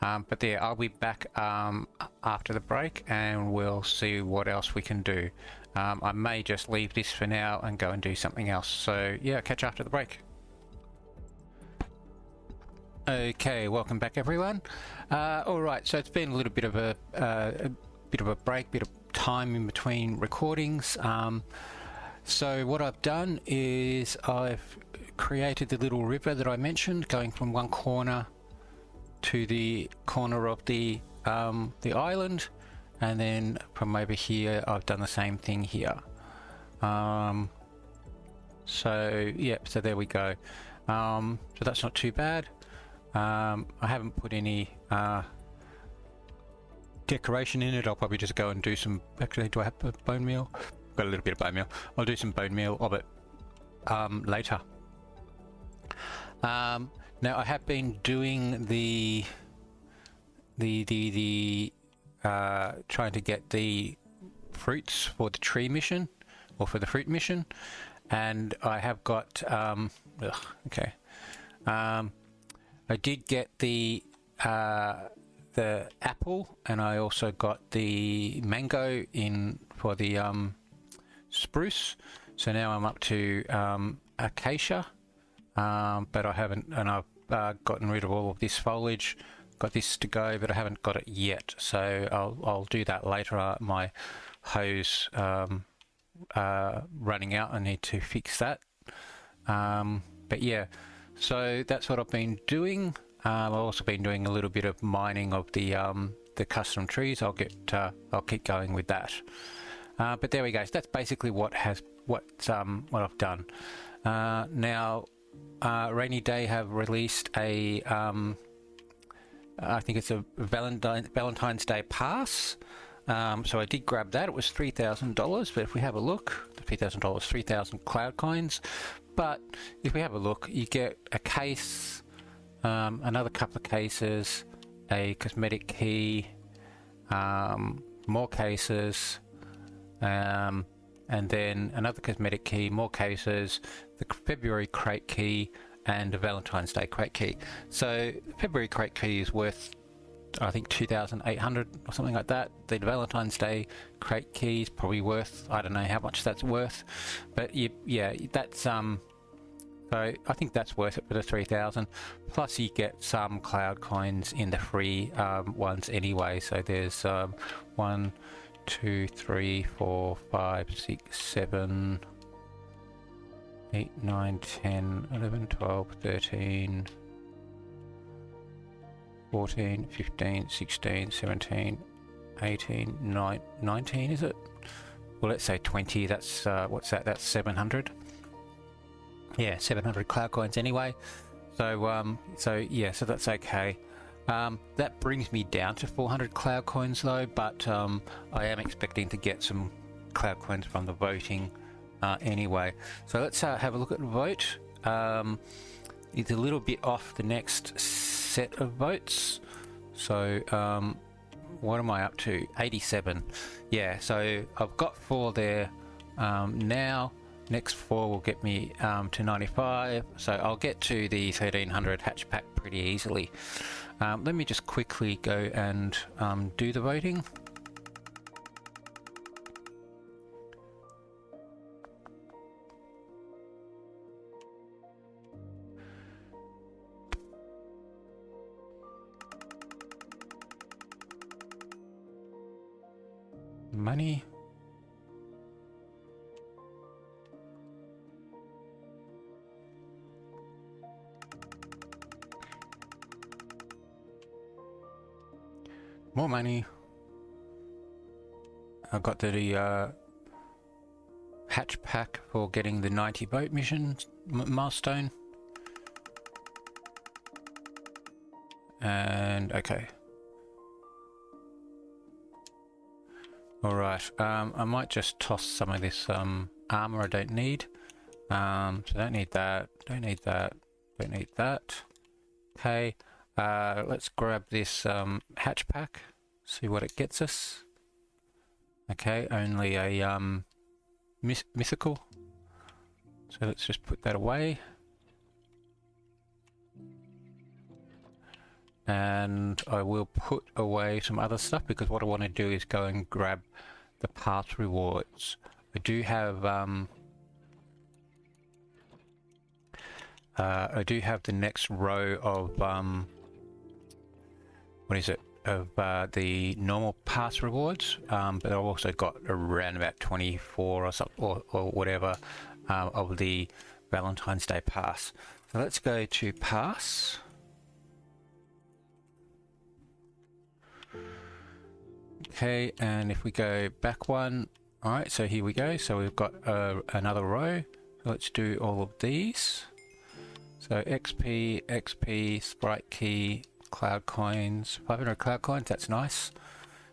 But yeah, I'll be back after the break and we'll see what else we can do. I may just leave this for now and go and do something else. So yeah, catch you after the break. Okay, welcome back everyone. All right, so it's been a little bit of a break, bit of time in between recordings. So what I've done is I've created the little river that I mentioned, going from one corner to the corner of the island, and then from over here I've done the same thing here. So yeah, so there we go. So that's not too bad. I haven't put any decoration in it. I'll probably just go and do some. Actually, do I have bone meal? I've got a little bit of bone meal. I'll do some bone meal of it later. Now I have been doing the trying to get the fruits for the tree mission, or for the fruit mission, and I have got okay. I did get the apple, and I also got the mango in for the spruce. So now I'm up to acacia. But I haven't, and I've gotten rid of all of this foliage. Got this to go, but I haven't got it yet. So I'll do that later. My hose running out. I need to fix that. But yeah, so that's what I've been doing. I've also been doing a little bit of mining of the custom trees. I'll keep going with that. But there we go. So that's basically what I've done. Now. Rainy Day have released a I think it's a Valentine's Day pass. So I did grab that. It was $3,000, but if we have a look, $3,000, 3,000 cloud coins. But if we have a look, you get a case, another couple of cases, a cosmetic key, more cases, and then another cosmetic key, more cases, the February crate key, and a Valentine's Day crate key. So the February crate key is worth, I think, 2,800 or something like that. The Valentine's Day crate key is probably worth, I don't know how much that's worth, but yeah, that's so I think that's worth it for the 3,000. Plus you get some cloud coins in the free ones anyway. So there's 1, 2, 3, 4, 5, 6, 7, 8, 9, 10, 11, 12, 13, 14, 15, 16, 17, 18, 19, is it? Well, let's say 20. That's what's that? That's 700. Yeah, 700 cloud coins anyway. So yeah, so that's okay. That brings me down to 400 cloud coins though, but I am expecting to get some cloud coins from the voting anyway. So let's have a look at the vote. It's a little bit off the next set of votes. So what am I up to? 87. Yeah, so I've got 4 there now. Next 4 will get me to 95. So I'll get to the 1300 hatchback pretty easily. Let me just quickly go and do the voting. Money. More money. I got the hatch pack for getting the 90 boat mission milestone. And okay. Alright, I might just toss some of this armor I don't need. So don't need that, don't need that, don't need that. Okay, let's grab this hatch pack, see what it gets us. Okay, only a mythical. So let's just put that away. And I will put away some other stuff because what I want to do is go and grab the path rewards. I do have the next row of what is it, of the normal pass rewards, but I've also got around about 24 or something or whatever of the Valentine's Day pass. So let's go to pass. Okay, and if we go back one, all right, so here we go. So we've got another row. So let's do all of these. So XP, XP, Sprite Key, Cloud Coins, 500 Cloud Coins, that's nice.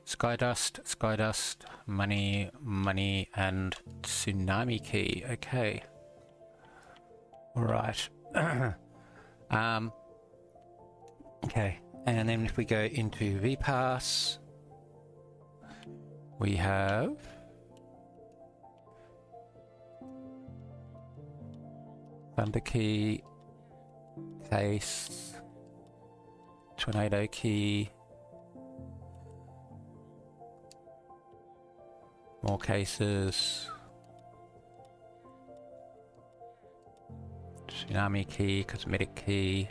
Skydust, Skydust, Money, Money, and Tsunami Key, okay. All right. Okay, and then if we go into VPass, we have Thunder Key, Case, Tornado Key, more cases, Tsunami Key, Cosmetic Key,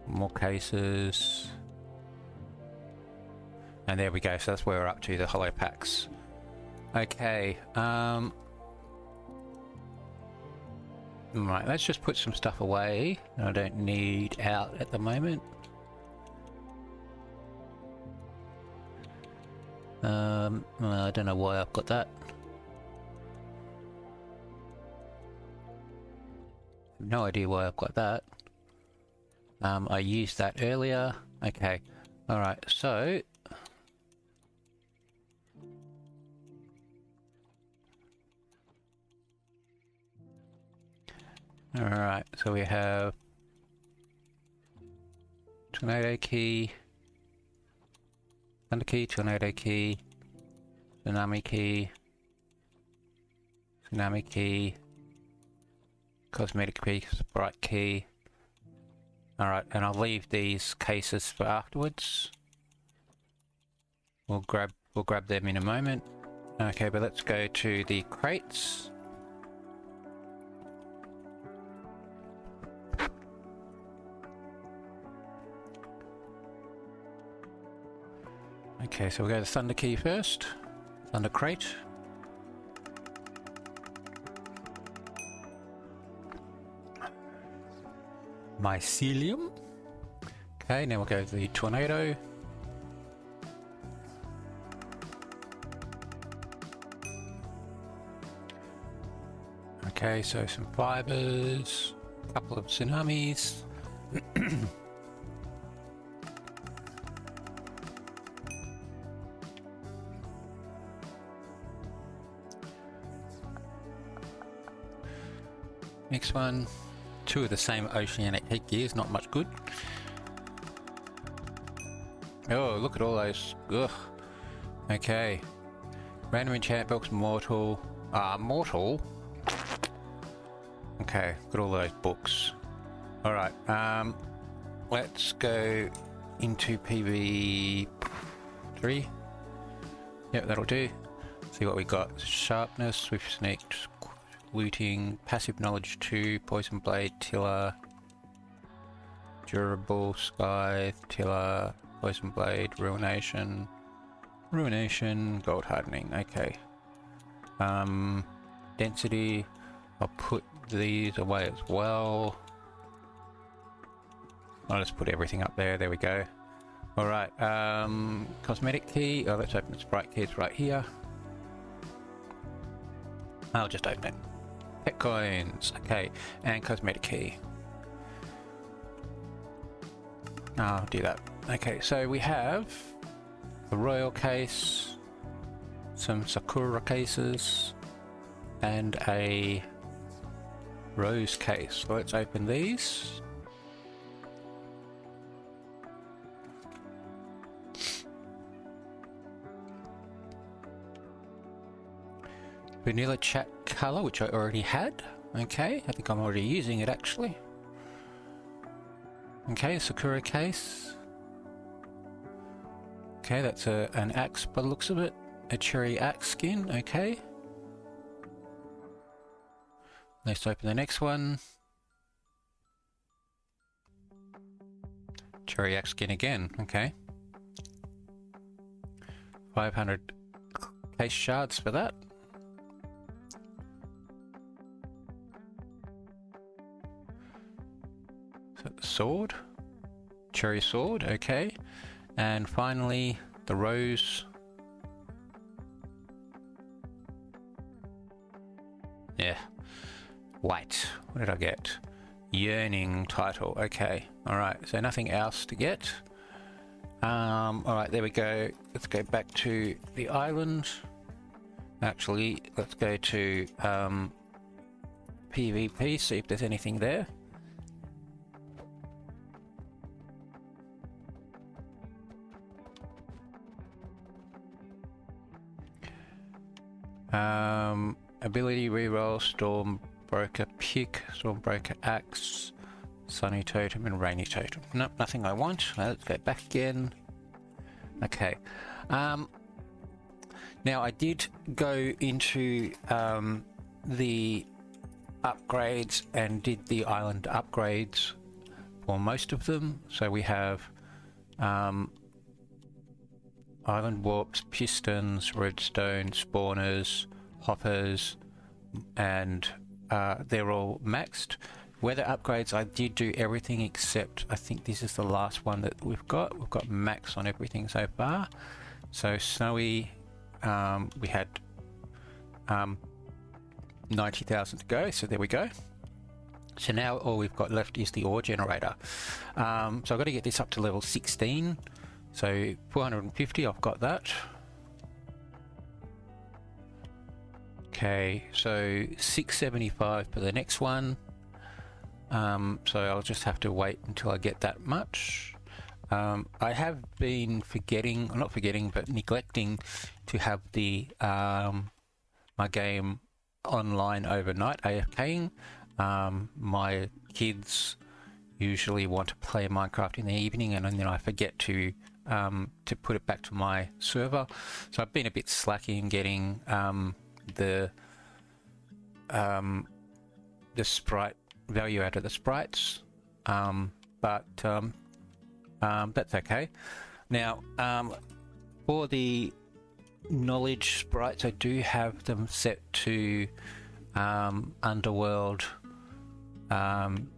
more cases. And there we go, so that's where we're up to, the holo packs. Okay, right, let's just put some stuff away I don't need out at the moment. Well, I don't know why I've got that. No idea why I've got that. I used that earlier. Okay, alright, so alright, so we have Tornado Key, Thunder Key, Tornado Key, Tsunami Key, Tsunami Key, Cosmetic Key, Sprite Key. Alright, and I'll leave these cases for afterwards. We'll grab them in a moment. Okay, but let's go to the crates. Okay, so we'll go to Thunder Key first. Thunder Crate. Mycelium. Okay, now we'll go to the Tornado. Okay, so some fibers, a couple of tsunamis. Next one, two of the same oceanic headgears, not much good. Oh, look at all those. Ugh. Okay. Random enchant books, mortal. Mortal? Okay, got all those books. Alright, let's go into PV3. Yep, that'll do. See what we got. Sharpness, swift sneak, looting, passive knowledge 2, poison blade, tiller, durable, scythe, tiller, poison blade, ruination, gold hardening. Okay. Density, I'll put these away as well. I'll just put everything up there. There we go. All right. Cosmetic key. Oh, let's open the sprite key. It's right here. I'll just open it. Pet coins. Okay. And cosmetic key. I'll do that. Okay. So we have the royal case, some sakura cases, and a rose case. So let's open these. Vanilla chat color, which I already had. Okay, I think I'm already using it actually. Okay, sakura case. Okay, that's an axe by the looks of it. A cherry axe skin, okay. Let's open the next one. Cherry axe skin again, okay. 500 case shards for that. Sword, cherry sword, okay. And finally the rose. Yeah, white. What did I get? Yearning title, okay. All right, so nothing else to get. All right, there we go. Let's go back to the island. Actually, let's go to PvP, see if there's anything there. Ability reroll, Stormbroker pick, Stormbroker axe, Sunny totem and Rainy totem. Nope, nothing I want. Let's go back again. Okay. Now I did go into the upgrades and did the island upgrades for most of them. So we have island warps, pistons, redstone, spawners, hoppers, and they're all maxed. Weather upgrades, I did do everything except I think this is the last one that we've got. We've got max on everything so far. So snowy, we had 90,000 to go, so there we go. So now all we've got left is the ore generator. So I've got to get this up to level 16. So 450, I've got that. Okay, so 675 for the next one. So I'll just have to wait until I get that much. I have been forgetting, not forgetting, but neglecting to have the my game online overnight, AFKing. My kids usually want to play Minecraft in the evening, and then I forget to put it back to my server. So I've been a bit slacky in getting the sprite value out of the sprites, but that's okay. Now for the knowledge sprites, I do have them set to underworld,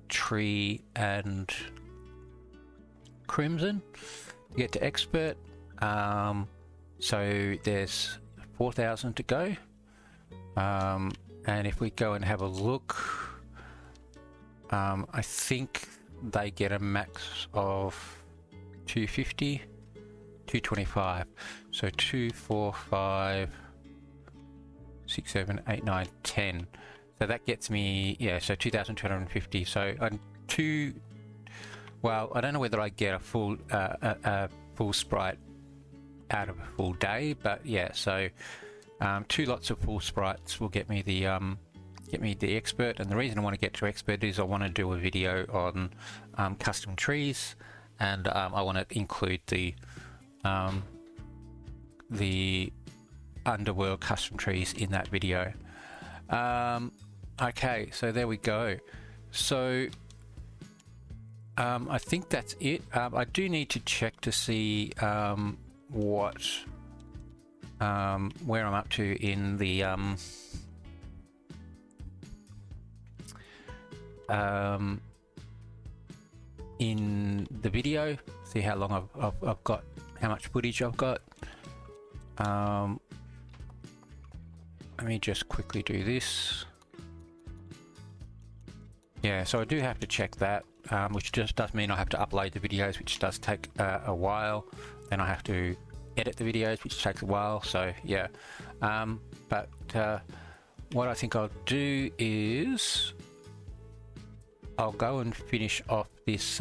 tree and crimson to get to expert. So there's 4,000 to go, and if we go and have a look, I think they get a max of 250, 225. So 2, 4, 5, 6, 7, 8, 9, 10. So that gets me, yeah, so 2,250. So well, I don't know whether I get a full sprite out of a full day, but yeah, so 2 lots of full sprites will get me the expert. And the reason I want to get to expert is I want to do a video on custom trees, and I want to include the underworld custom trees in that video. Okay, so there we go. So I think that's it. I do need to check to see where I'm up to in the in the video, see how long I've got, how much footage I've got. Let me just quickly do this. Yeah, so I do have to check that, which just does mean I have to upload the videos, which does take a while. Then I have to edit the videos, which takes a while. So yeah, but what I think I'll do is I'll go and finish off this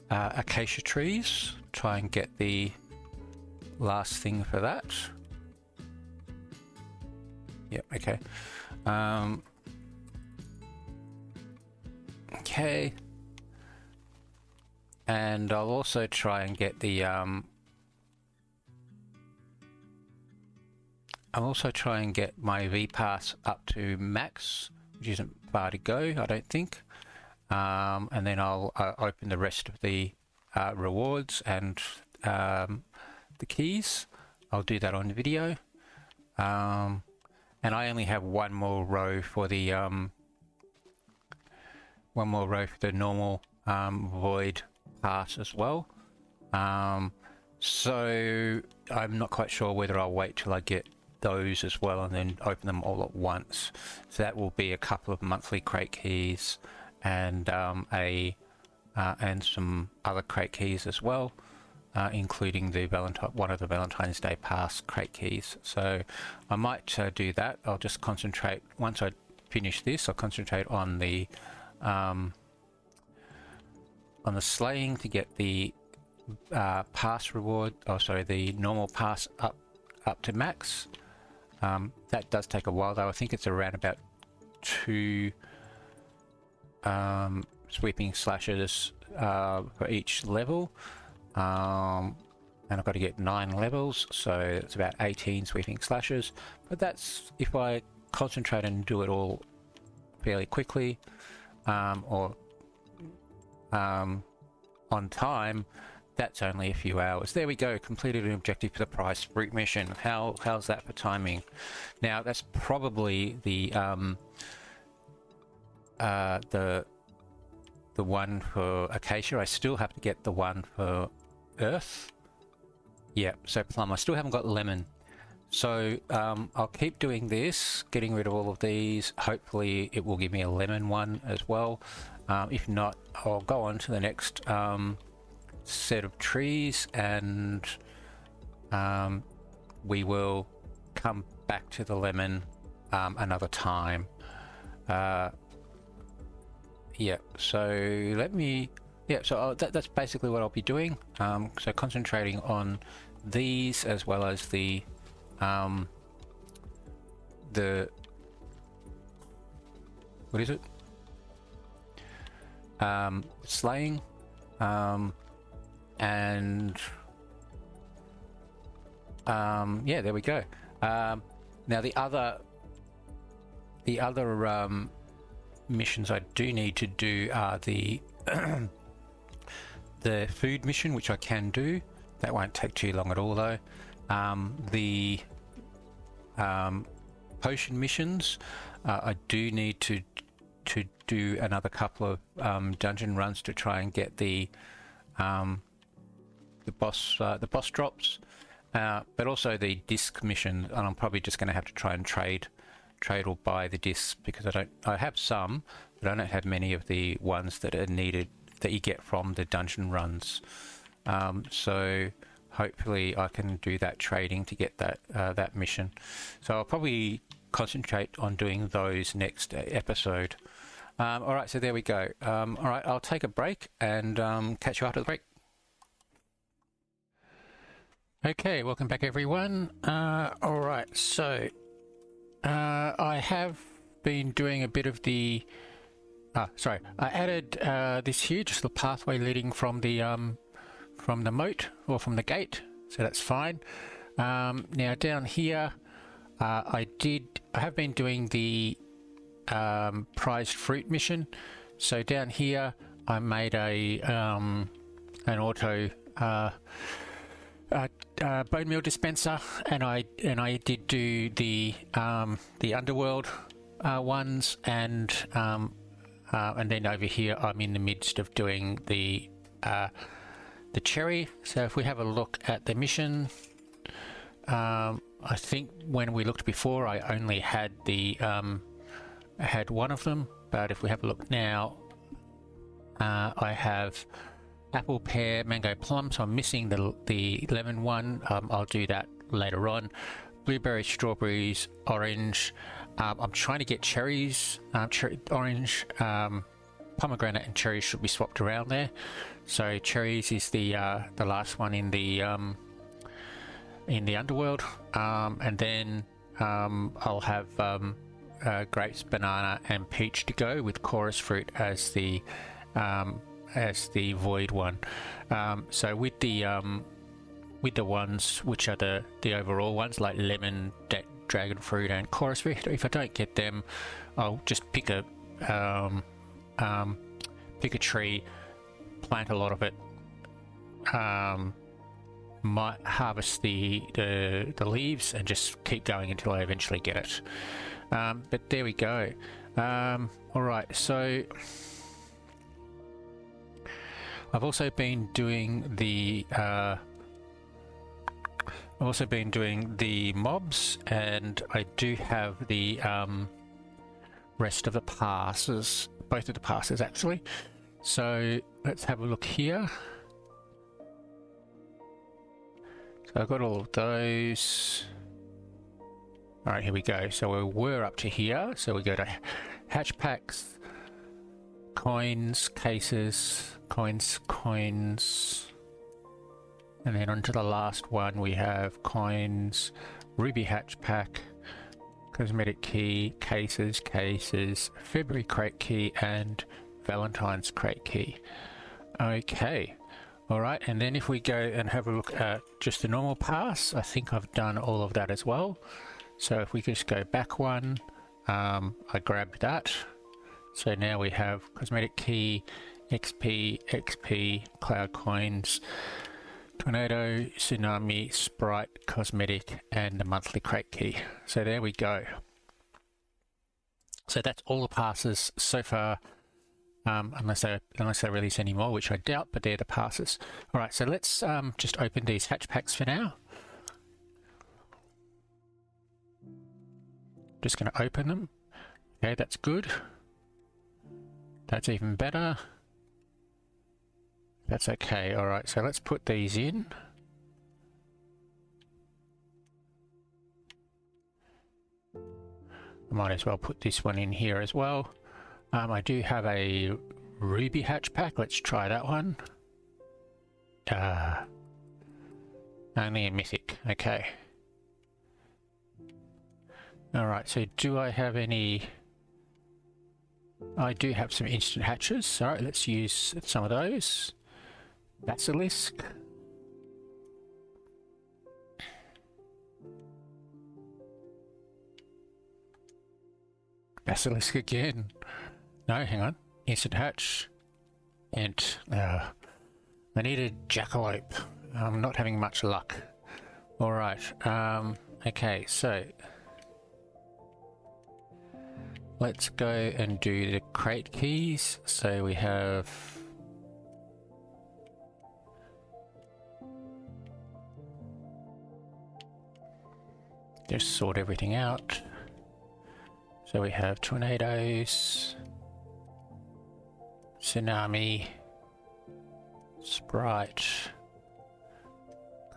acacia trees, try and get the last thing for that. Yep, okay. Okay. And I'll also try and get the I'll also try and get my V-Pass up to max, which isn't far to go, I don't think. And then I'll open the rest of the rewards and the keys. I'll do that on the video. And I only have one more row for the normal void pass as well. So I'm not quite sure whether I'll wait till I get those as well and then open them all at once. So that will be a couple of monthly crate keys and and some other crate keys as well, including the one of the Valentine's Day Pass crate keys. So I might do that. I'll just concentrate, once I finish this, I'll concentrate on the slaying to get the pass reward, the normal pass up to max. That does take a while though. I think it's around about 2 sweeping slashes for each level. And I've got to get 9 levels, so it's about 18 sweeping slashes. But that's if I concentrate and do it all fairly quickly, or on time. That's only a few hours. There we go, completed an objective for the prize fruit mission. How's that for timing? Now that's probably the one for acacia. I still have to get the one for earth. Yeah, so plum. I still haven't got lemon. So I'll keep doing this, getting rid of all of these. Hopefully it will give me a lemon one as well. If not, I'll go on to the next set of trees and we will come back to the lemon another time. Yeah, so let me, yeah, so that's basically what I'll be doing. So concentrating on these as well as the what is it? Slaying, and yeah, there we go. Now the other missions I do need to do are the the food mission, which I can do. That won't take too long at all though. The potion missions, I do need to do another couple of dungeon runs to try and get the boss drops, but also the disc mission. And I'm probably just going to have to try and trade or buy the discs, because I have some, but I don't have many of the ones that are needed that you get from the dungeon runs. So hopefully I can do that trading to get that mission. So I'll probably concentrate on doing those next episode. All right, so there we go. All right, I'll take a break and catch you after the break. Okay, welcome back everyone. All right, so I have been doing a bit of the I added this here, just the pathway leading from the moat or from the gate, so that's fine. Now down here, I have been doing the prized fruit mission. So down here I made an auto bone meal dispenser, and I did do the underworld ones, and then over here I'm in the midst of doing the cherry. So if we have a look at the mission, I think when we looked before I only had the had one of them, but if we have a look now, I have apple, pear, mango, plum, so I'm missing the lemon one. I'll do that later on. Blueberries, strawberries, orange. I'm trying to get cherries, orange, pomegranate and cherries should be swapped around there. So cherries is the last one in the underworld, and then I'll have grapes, banana, and peach to go, with chorus fruit as the void one. So with the ones which are the overall ones, like lemon, dragon fruit, and chorus fruit, if I don't get them, I'll just pick a tree, plant a lot of it, might harvest the leaves, and just keep going until I eventually get it. But there we go. All right, so I've also been doing the mobs, and I do have the rest of the passes, both of the passes actually. So let's have a look here. So I've got all of those. All right, here we go. So we're up to here. So we go to hatch packs, coins, cases, coins, and then onto the last one we have coins, ruby hatch pack, cosmetic key, cases, February crate key, and Valentine's crate key. Okay, all right, and then if we go and have a look at just the normal pass, I think I've done all of that as well. So if we just go back one, I grabbed that. So now we have cosmetic key, XP, cloud coins, tornado, tsunami, sprite, cosmetic, and the monthly crate key. So there we go. So that's all the passes so far, unless I release any more, which I doubt, but they're the passes. All right, so let's just open these hatch packs for now. Just going to open them. Okay, that's good. That's even better. That's okay. All right, so let's put these in. I might as well put this one in here as well. I do have a ruby hatch pack. Let's try that one. Only a mythic. Okay. All right, so do I have any? I do have some instant hatches. All right, let's use some of those. Basilisk. Basilisk again. No, hang on. Instant hatch. And I need a jackalope. I'm not having much luck. All right. Okay, so let's go and do the crate keys. So we have just sort everything out. So we have tornadoes, tsunami, sprite,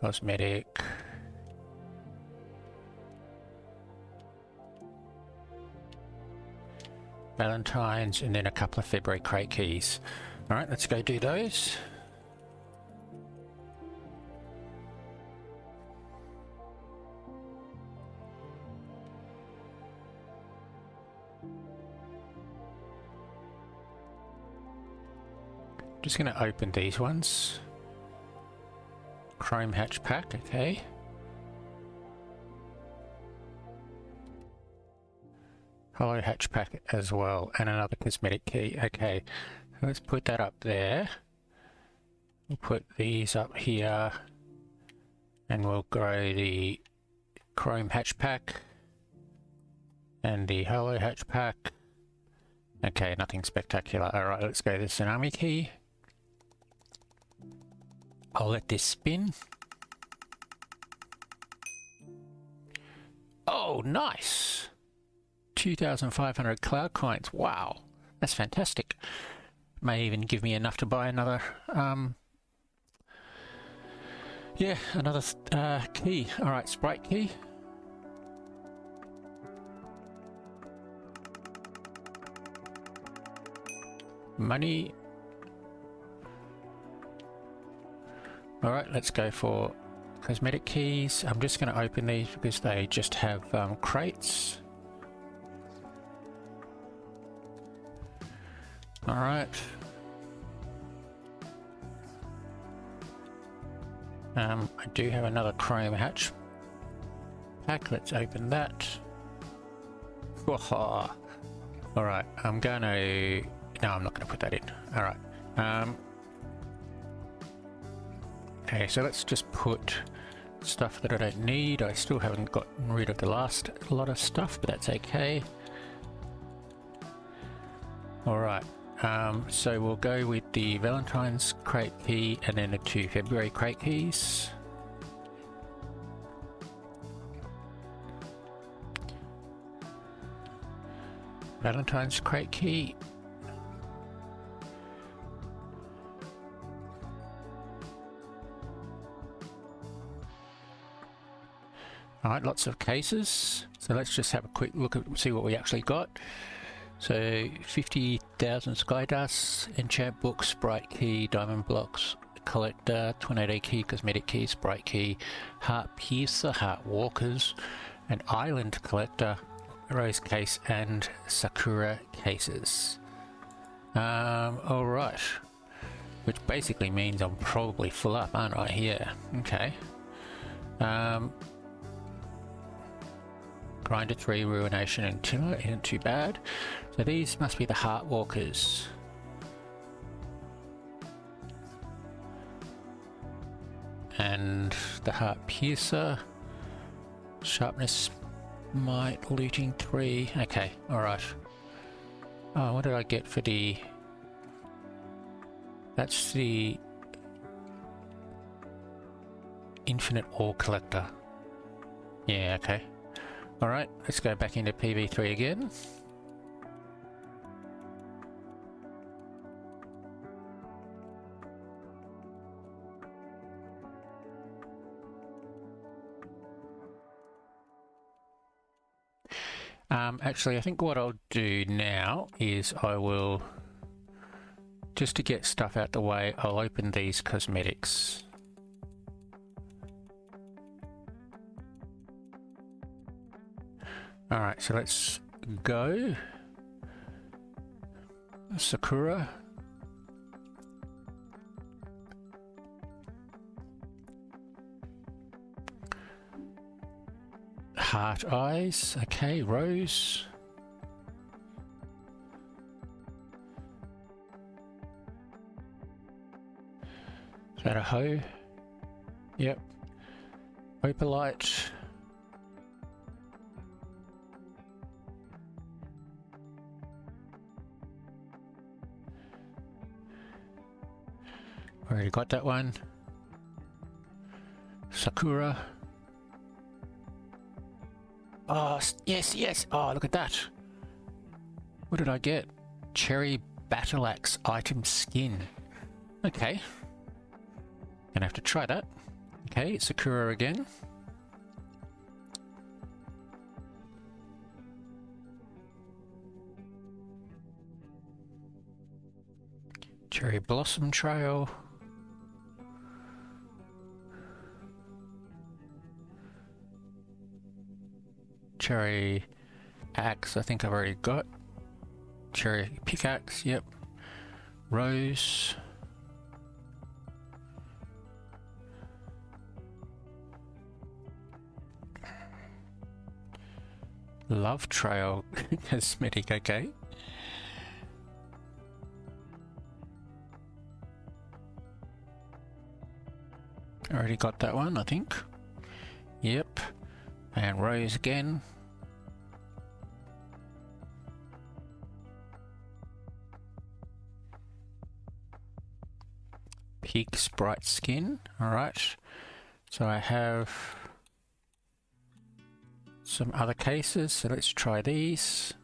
cosmetic, Valentine's, and then a couple of February crate keys. All right, let's go do those. Just going to open these ones. Chrome hatch pack, okay. Hollow hatch pack as well, and another cosmetic key. Okay, let's put that up there. We'll put these up here, and we'll grow the chrome hatch pack. And the Holo Hatch Pack. Okay, nothing spectacular. Alright, let's go to the Tsunami Key. I'll let this spin. Oh, nice! 2,500 cloud coins. Wow, that's fantastic. May even give me enough to buy another, yeah, another key. Alright, Sprite Key. Money. Alright, let's go for cosmetic keys. I'm just going to open these because they just have crates. Alright. I do have another chrome hatch pack. Let's open that. Alright, I'm going to... No, I'm not going to put that in. Alright. Okay, so let's just put stuff that I don't need. I still haven't gotten rid of the last lot of stuff, but that's okay. Alright, so we'll go with the Valentine's crate key and then the 2 February crate keys. Valentine's crate key. Alright, lots of cases. So let's just have a quick look at see what we actually got. So 50,000 Sky Dust, Enchant Book, Sprite Key, Diamond Blocks, Collector, Tornado Key, Cosmetic Key, Sprite Key, Heart Piercer, Heart Walkers, an Island Collector, Rose Case, and Sakura Cases. Alright. Which basically means I'm probably full up, aren't I? Yeah, okay. Grinder 3, Ruination and Timber isn't too bad. So these must be the Heart Walkers. And the Heart Piercer. Sharpness, Might, Looting 3. Okay, alright. Oh, what did I get for the... That's the... Infinite Ore Collector. Yeah, okay. Alright, let's go back into PV3 again. Actually, I think what I'll do now is I will, just to get stuff out the way, I'll open these cosmetics. Alright, so let's go. Sakura. Heart Eyes. Okay, Rose. Is that a hoe? Yep. Opalite. Already got that one. Sakura. Oh, yes, yes. Oh, look at that. What did I get? Cherry Battle Axe item skin. Okay. Gonna have to try that. Okay, Sakura again. Cherry Blossom Trail. Cherry Axe, I think I've already got. Cherry Pickaxe, yep. Rose. Love Trail cosmetic, okay. Already got that one, I think. Yep. And Rose again. pig sprite skin. Alright, so I have some other cases, so let's try these.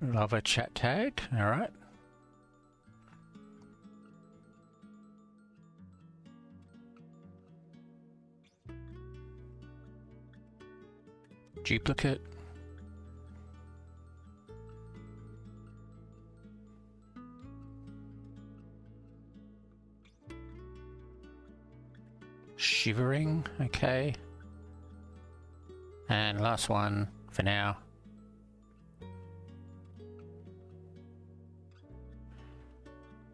Love a chat tag, alright. Duplicate. Shivering, okay. And last one for now.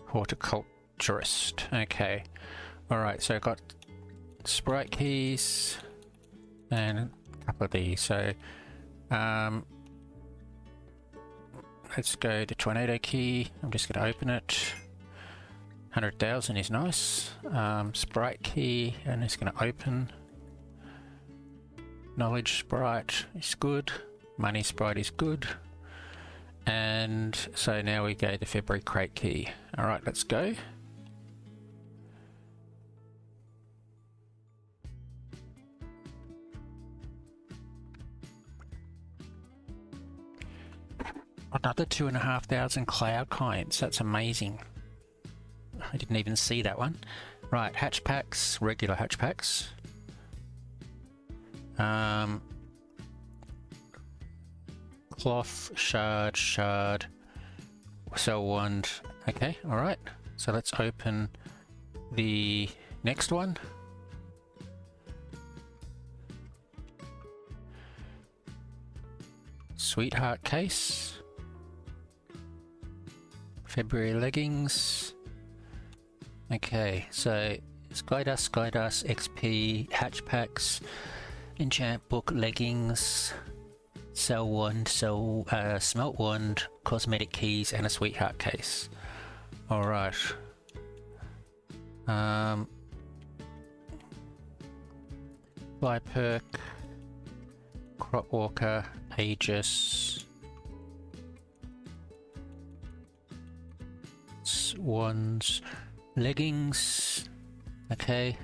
Horticulturist, okay. Alright, so I've got sprite keys and a couple of these. So let's go to tornado key. I'm just going to open it. 100,000 is nice. Sprite key, and it's going to open. Knowledge sprite is good. Money sprite is good. And so now we go to February crate key. Alright, let's go. Another 2,500 cloud coins. That's amazing. I didn't even see that one. Right, hatch packs, regular hatch packs. Cloth, shard, cell wand. Okay, alright. So let's open the next one. Sweetheart case. February leggings. Okay, so Skydust, XP, hatch packs, enchant book, leggings, cell wand, smelt wand, cosmetic keys, and a sweetheart case. Alright. Fly perk, crop walker, Aegis, wands, leggings, okay.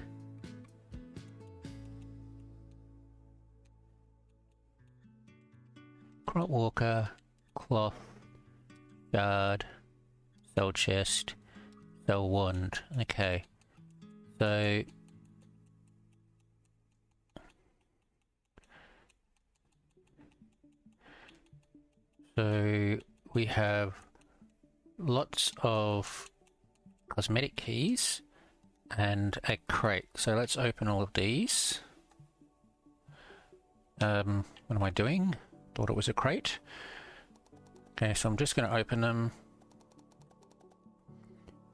Crop walker, cloth, shard, cell chest, cell wand, okay. So we have lots of cosmetic keys and a crate. So let's open all of these. What am I doing? Thought it was a crate. Okay, so I'm just going to open them.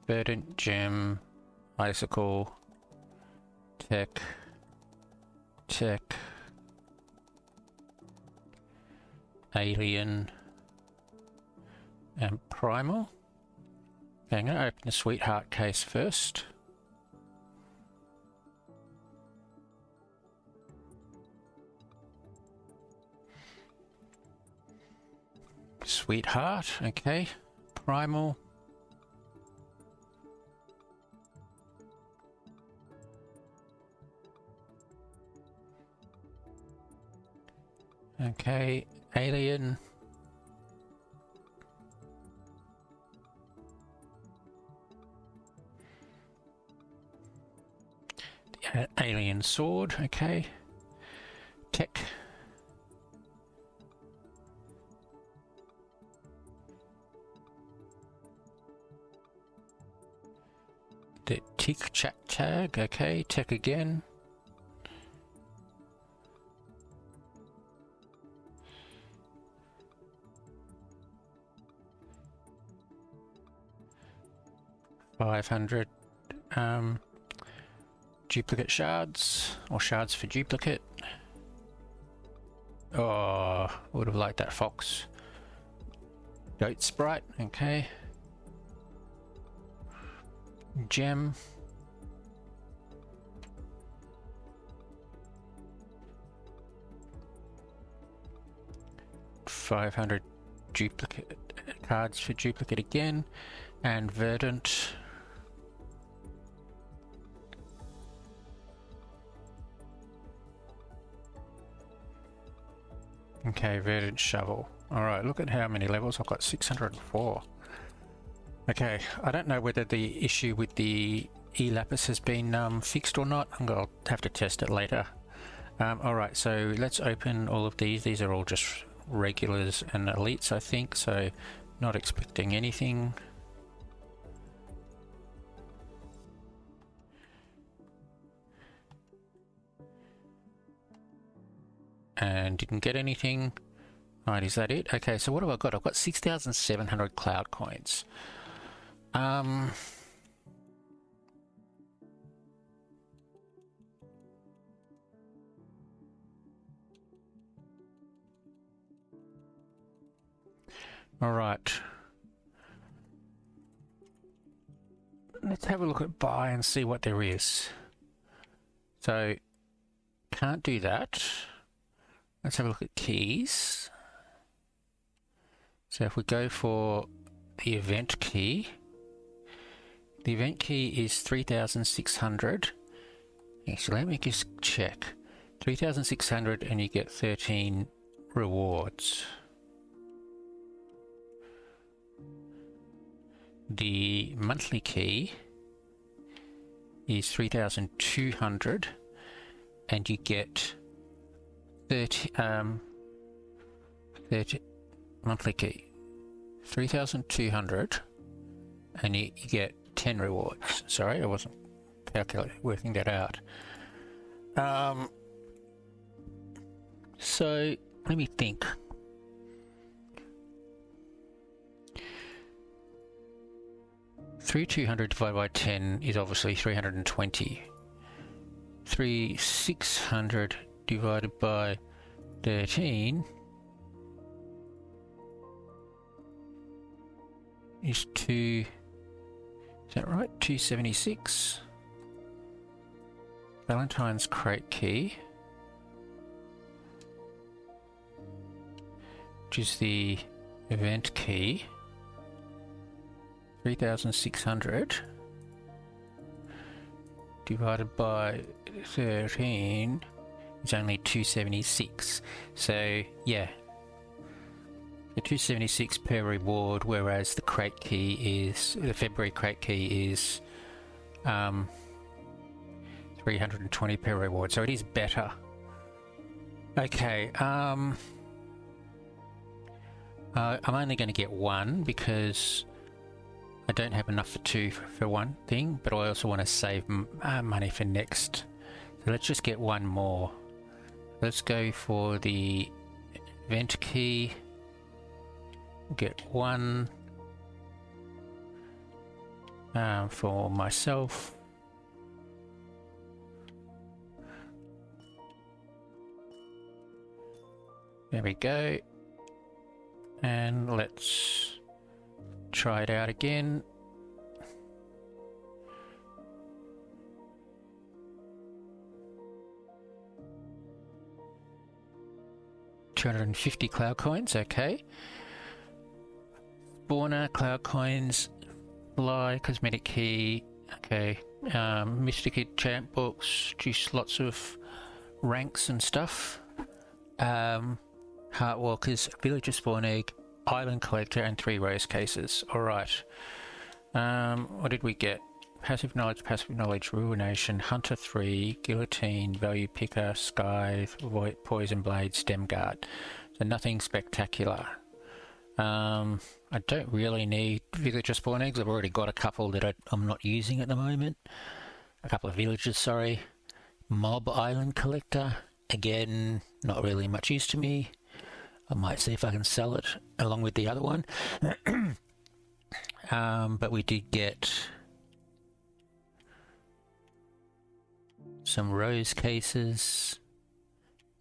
Verdant, gem, icicle, tech, alien, and primal. Okay, I'm going to open the sweetheart case first. Sweetheart, okay. Primal. Okay, alien. Alien sword, okay. Tech. The tick chat tag, okay. Tech again. $500. Duplicate shards, or shards for duplicate. Oh, would have liked that fox. Goat sprite, okay. Gem. 500 duplicate cards for duplicate again, and verdant. Okay, verdant shovel. Alright, look at how many levels. I've got 604. Okay, I don't know whether the issue with the E-Lapis has been fixed or not. I'm going to have to test it later. Alright, so let's open all of these. These are all just regulars and elites, I think, so not expecting anything. And didn't get anything. Alright, is that it? Okay, so what have I got? I've got 6,700 cloud coins. Alright. Let's have a look at buy and see what there is. So, can't do that. Let's have a look at keys. So if we go for the event key, the event key is 3,600. Actually, let me just check. 3,600 and you get 13 rewards. The monthly key is 3,200 and you get 30 monthly key 3,200 and you get 10 rewards. Sorry, I wasn't working that out. So let me think. $3,200 divided by 10 is obviously 320. 3,600 divided by 13 is 2, is that right? 276. Valentine's crate key, which is the event key, 3,600 divided by 13 is only 276. So yeah, the 276 per reward, whereas the crate key is, the February crate key is 320 per reward, so it is better. Okay, I'm only going to get one because I don't have enough for two for one thing, but I also want to save money for next. So let's just get one more. Let's go for the event key. Get one for myself. There we go. And let's try it out again. $250 cloud coins, okay. Spawner, cloud coins, fly, cosmetic key, okay. Mystic Kid champ books, just lots of ranks and stuff. Heartwalkers, villager spawn egg, island collector, and 3 rose cases. Alright. What did we get? Passive knowledge, ruination, hunter 3, guillotine, value picker, sky, poison blade, stem guard. So nothing spectacular. I don't really need villager spawn eggs. I've already got a couple that I'm not using at the moment. A couple of villagers, sorry. Mob island collector. Again, not really much use to me. I might see if I can sell it along with the other one. But we did get some rose cases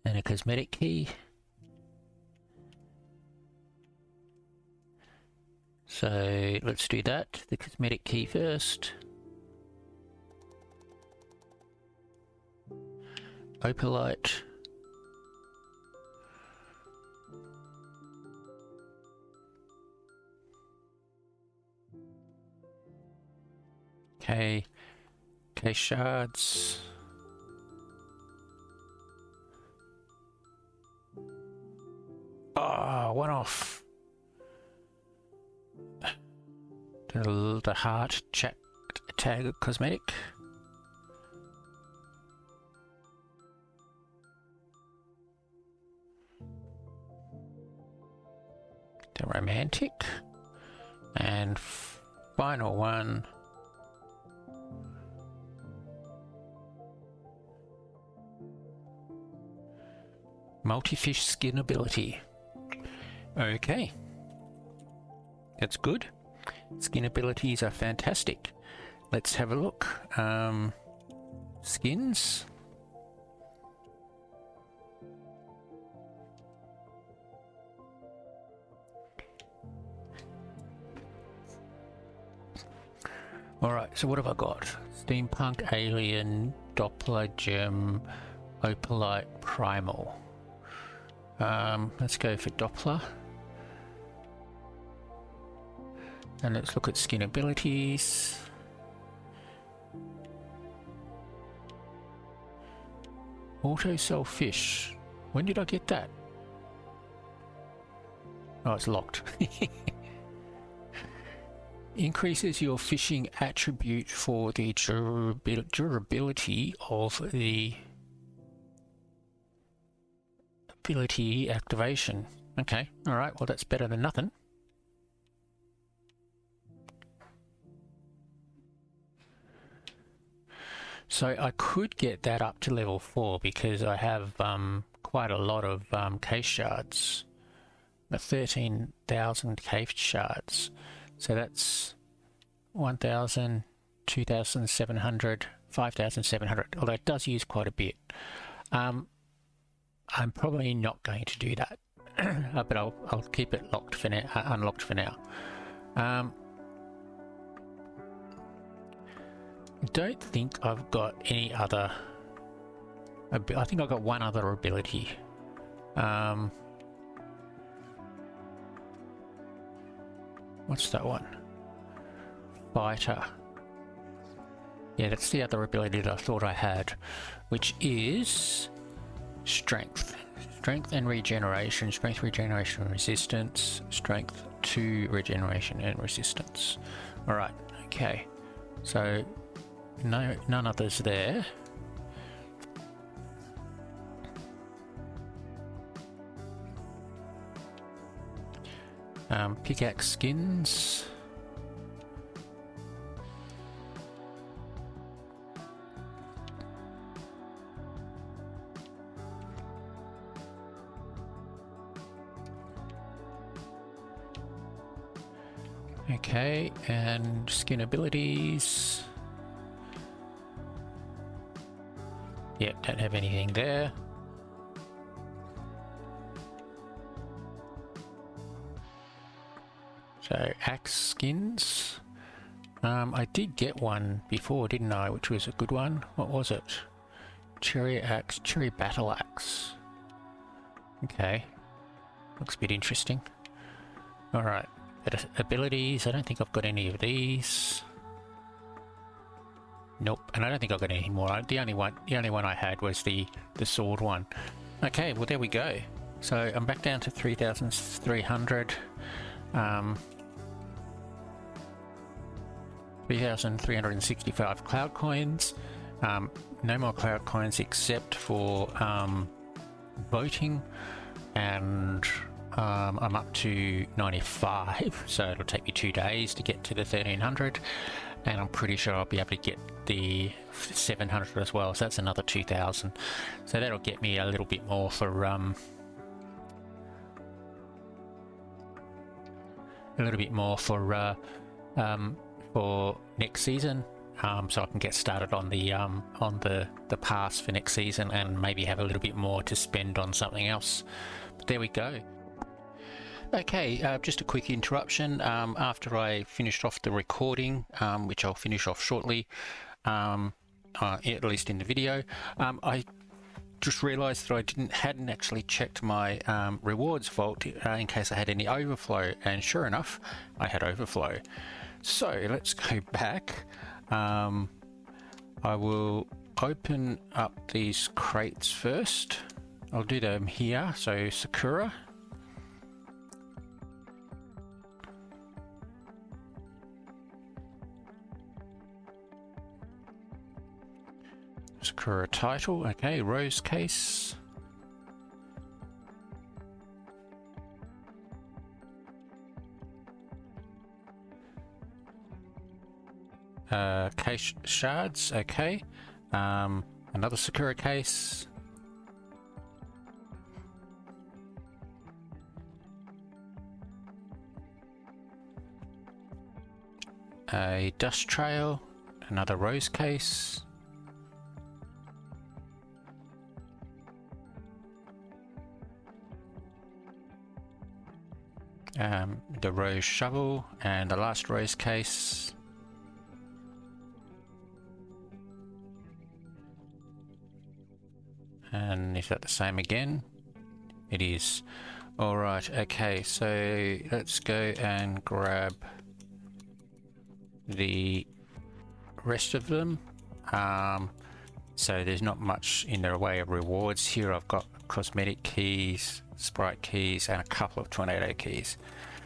and a cosmetic key. So let's do that. The cosmetic key first. Opalite. Okay. Okay, shards. Oh, one off. The heart check tag cosmetic. The romantic. And final one. Multi-fish skin ability. Okay. That's good. Skin abilities are fantastic. Let's have a look. Skins. Alright, so what have I got? Steampunk, Alien, Doppler, Gem, Opalite, Primal. Let's go for Doppler. And let's look at skin abilities. Auto sell fish. When did I get that? Oh, it's locked. Increases your fishing attribute for the durability of the ability activation. Okay, alright, well that's better than nothing. So I could get that up to level 4 because I have quite a lot of case shards. 13,000 case shards. So that's 1,000, 2,700, 5,700, although it does use quite a bit. I'm probably not going to do that, but I'll keep it locked for now, unlocked for now. I don't think I've got any other. I think I've got one other ability. What's that one? Fighter. Yeah, that's the other ability that I thought I had, which is Strength. Strength and regeneration. Strength, regeneration, and resistance. Strength 2, regeneration and resistance. Alright, okay. So, none others there. Pickaxe skins. Okay, and skin abilities. Yep, don't have anything there. So, axe skins. I did get one before, didn't I? Which was a good one. What was it? Cherry axe, cherry battle axe. Okay. Looks a bit interesting. Alright. Abilities. I don't think I've got any of these. Nope. And I don't think I've got anything more. The only one I had was the sword one. Okay, well there we go. So I'm back down to 3,300. 3,365 cloud coins. No more cloud coins except for voting, and I'm up to 95, so it'll take me 2 days to get to the 1,300, and I'm pretty sure I'll be able to get the 700 as well, so that's another 2,000. So that'll get me a little bit more for for next season, so I can get started on the pass for next season and maybe have a little bit more to spend on something else. But there we go. Okay, just a quick interruption. After I finished off the recording, which I'll finish off shortly, at least in the video, I just realised that I hadn't actually checked my rewards vault in case I had any overflow, and sure enough, I had overflow. So let's go back. I will open up these crates first. I'll do them here, so Sakura. Sakura title, okay, rose case. Case shards, okay. Another Sakura case. A dust trail, another rose case. The rose shovel and the last rose case. And is that the same again? It is. Alright, okay, so let's go and grab the rest of them. So there's not much in the way of rewards here. I've got cosmetic keys, sprite keys, and a couple of tornado keys.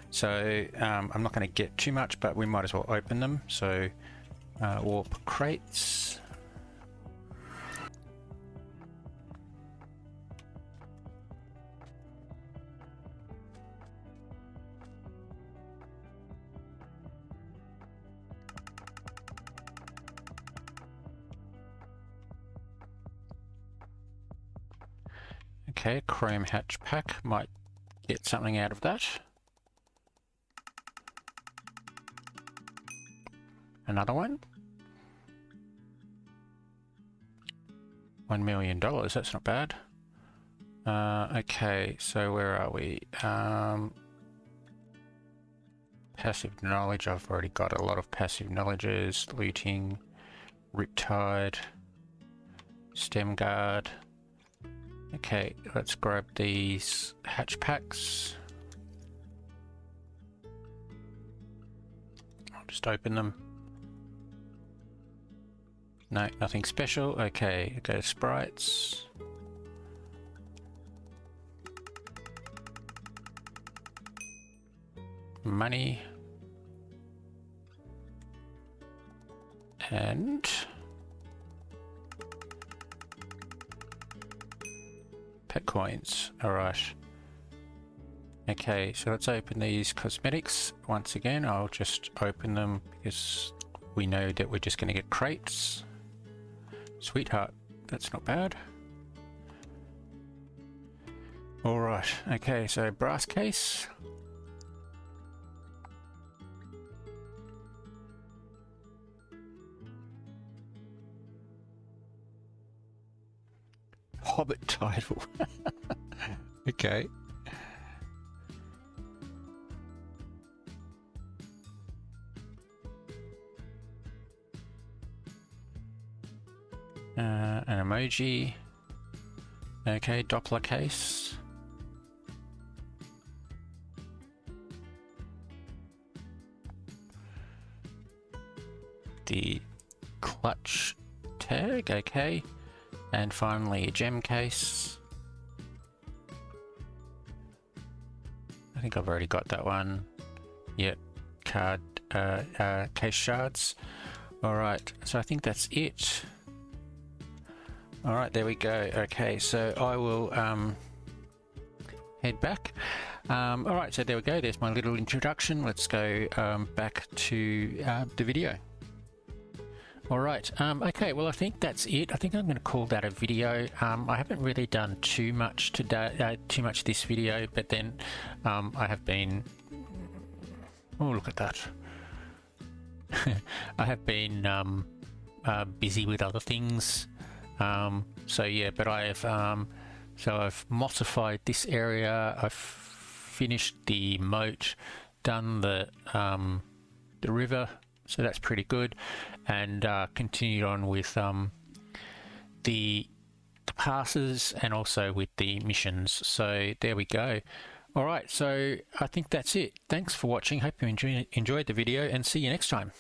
So I'm not going to get too much, but we might as well open them. So warp crates. Okay, chrome hatch pack, might get something out of that. Another one. $1 million, that's not bad. Okay, so where are we? Passive knowledge, I've already got a lot of passive knowledges. Looting, Riptide, Stem Guard. Okay, let's grab these hatch packs. I'll just open them. No, nothing special. Okay, go to sprites. Money. And pet coins. Alright. Okay, so let's open these cosmetics. Once again, I'll just open them because we know that we're just going to get crates. Sweetheart, that's not bad. Alright, okay, so brass case. Hobbit title. Okay. An emoji. Okay, Doppler case. The clutch tag, okay. And finally a gem case. I think I've already got that one. Yep, card, case shards. Alright, so I think that's it. Alright, there we go. Okay, so I will head back. Alright, so there we go. There's my little introduction. Let's go back to the video. Alright, okay, well I think that's it. I think I'm going to call that a video. I haven't really done too much today, this video, but then I have been... Oh, look at that. I have been busy with other things. So yeah, but I've mossified this area. I've finished the moat, done the river, so that's pretty good, and continued on with the passes and also with the missions. So there we go. All right, so I think that's it. Thanks for watching. Hope you enjoyed the video, and see you next time.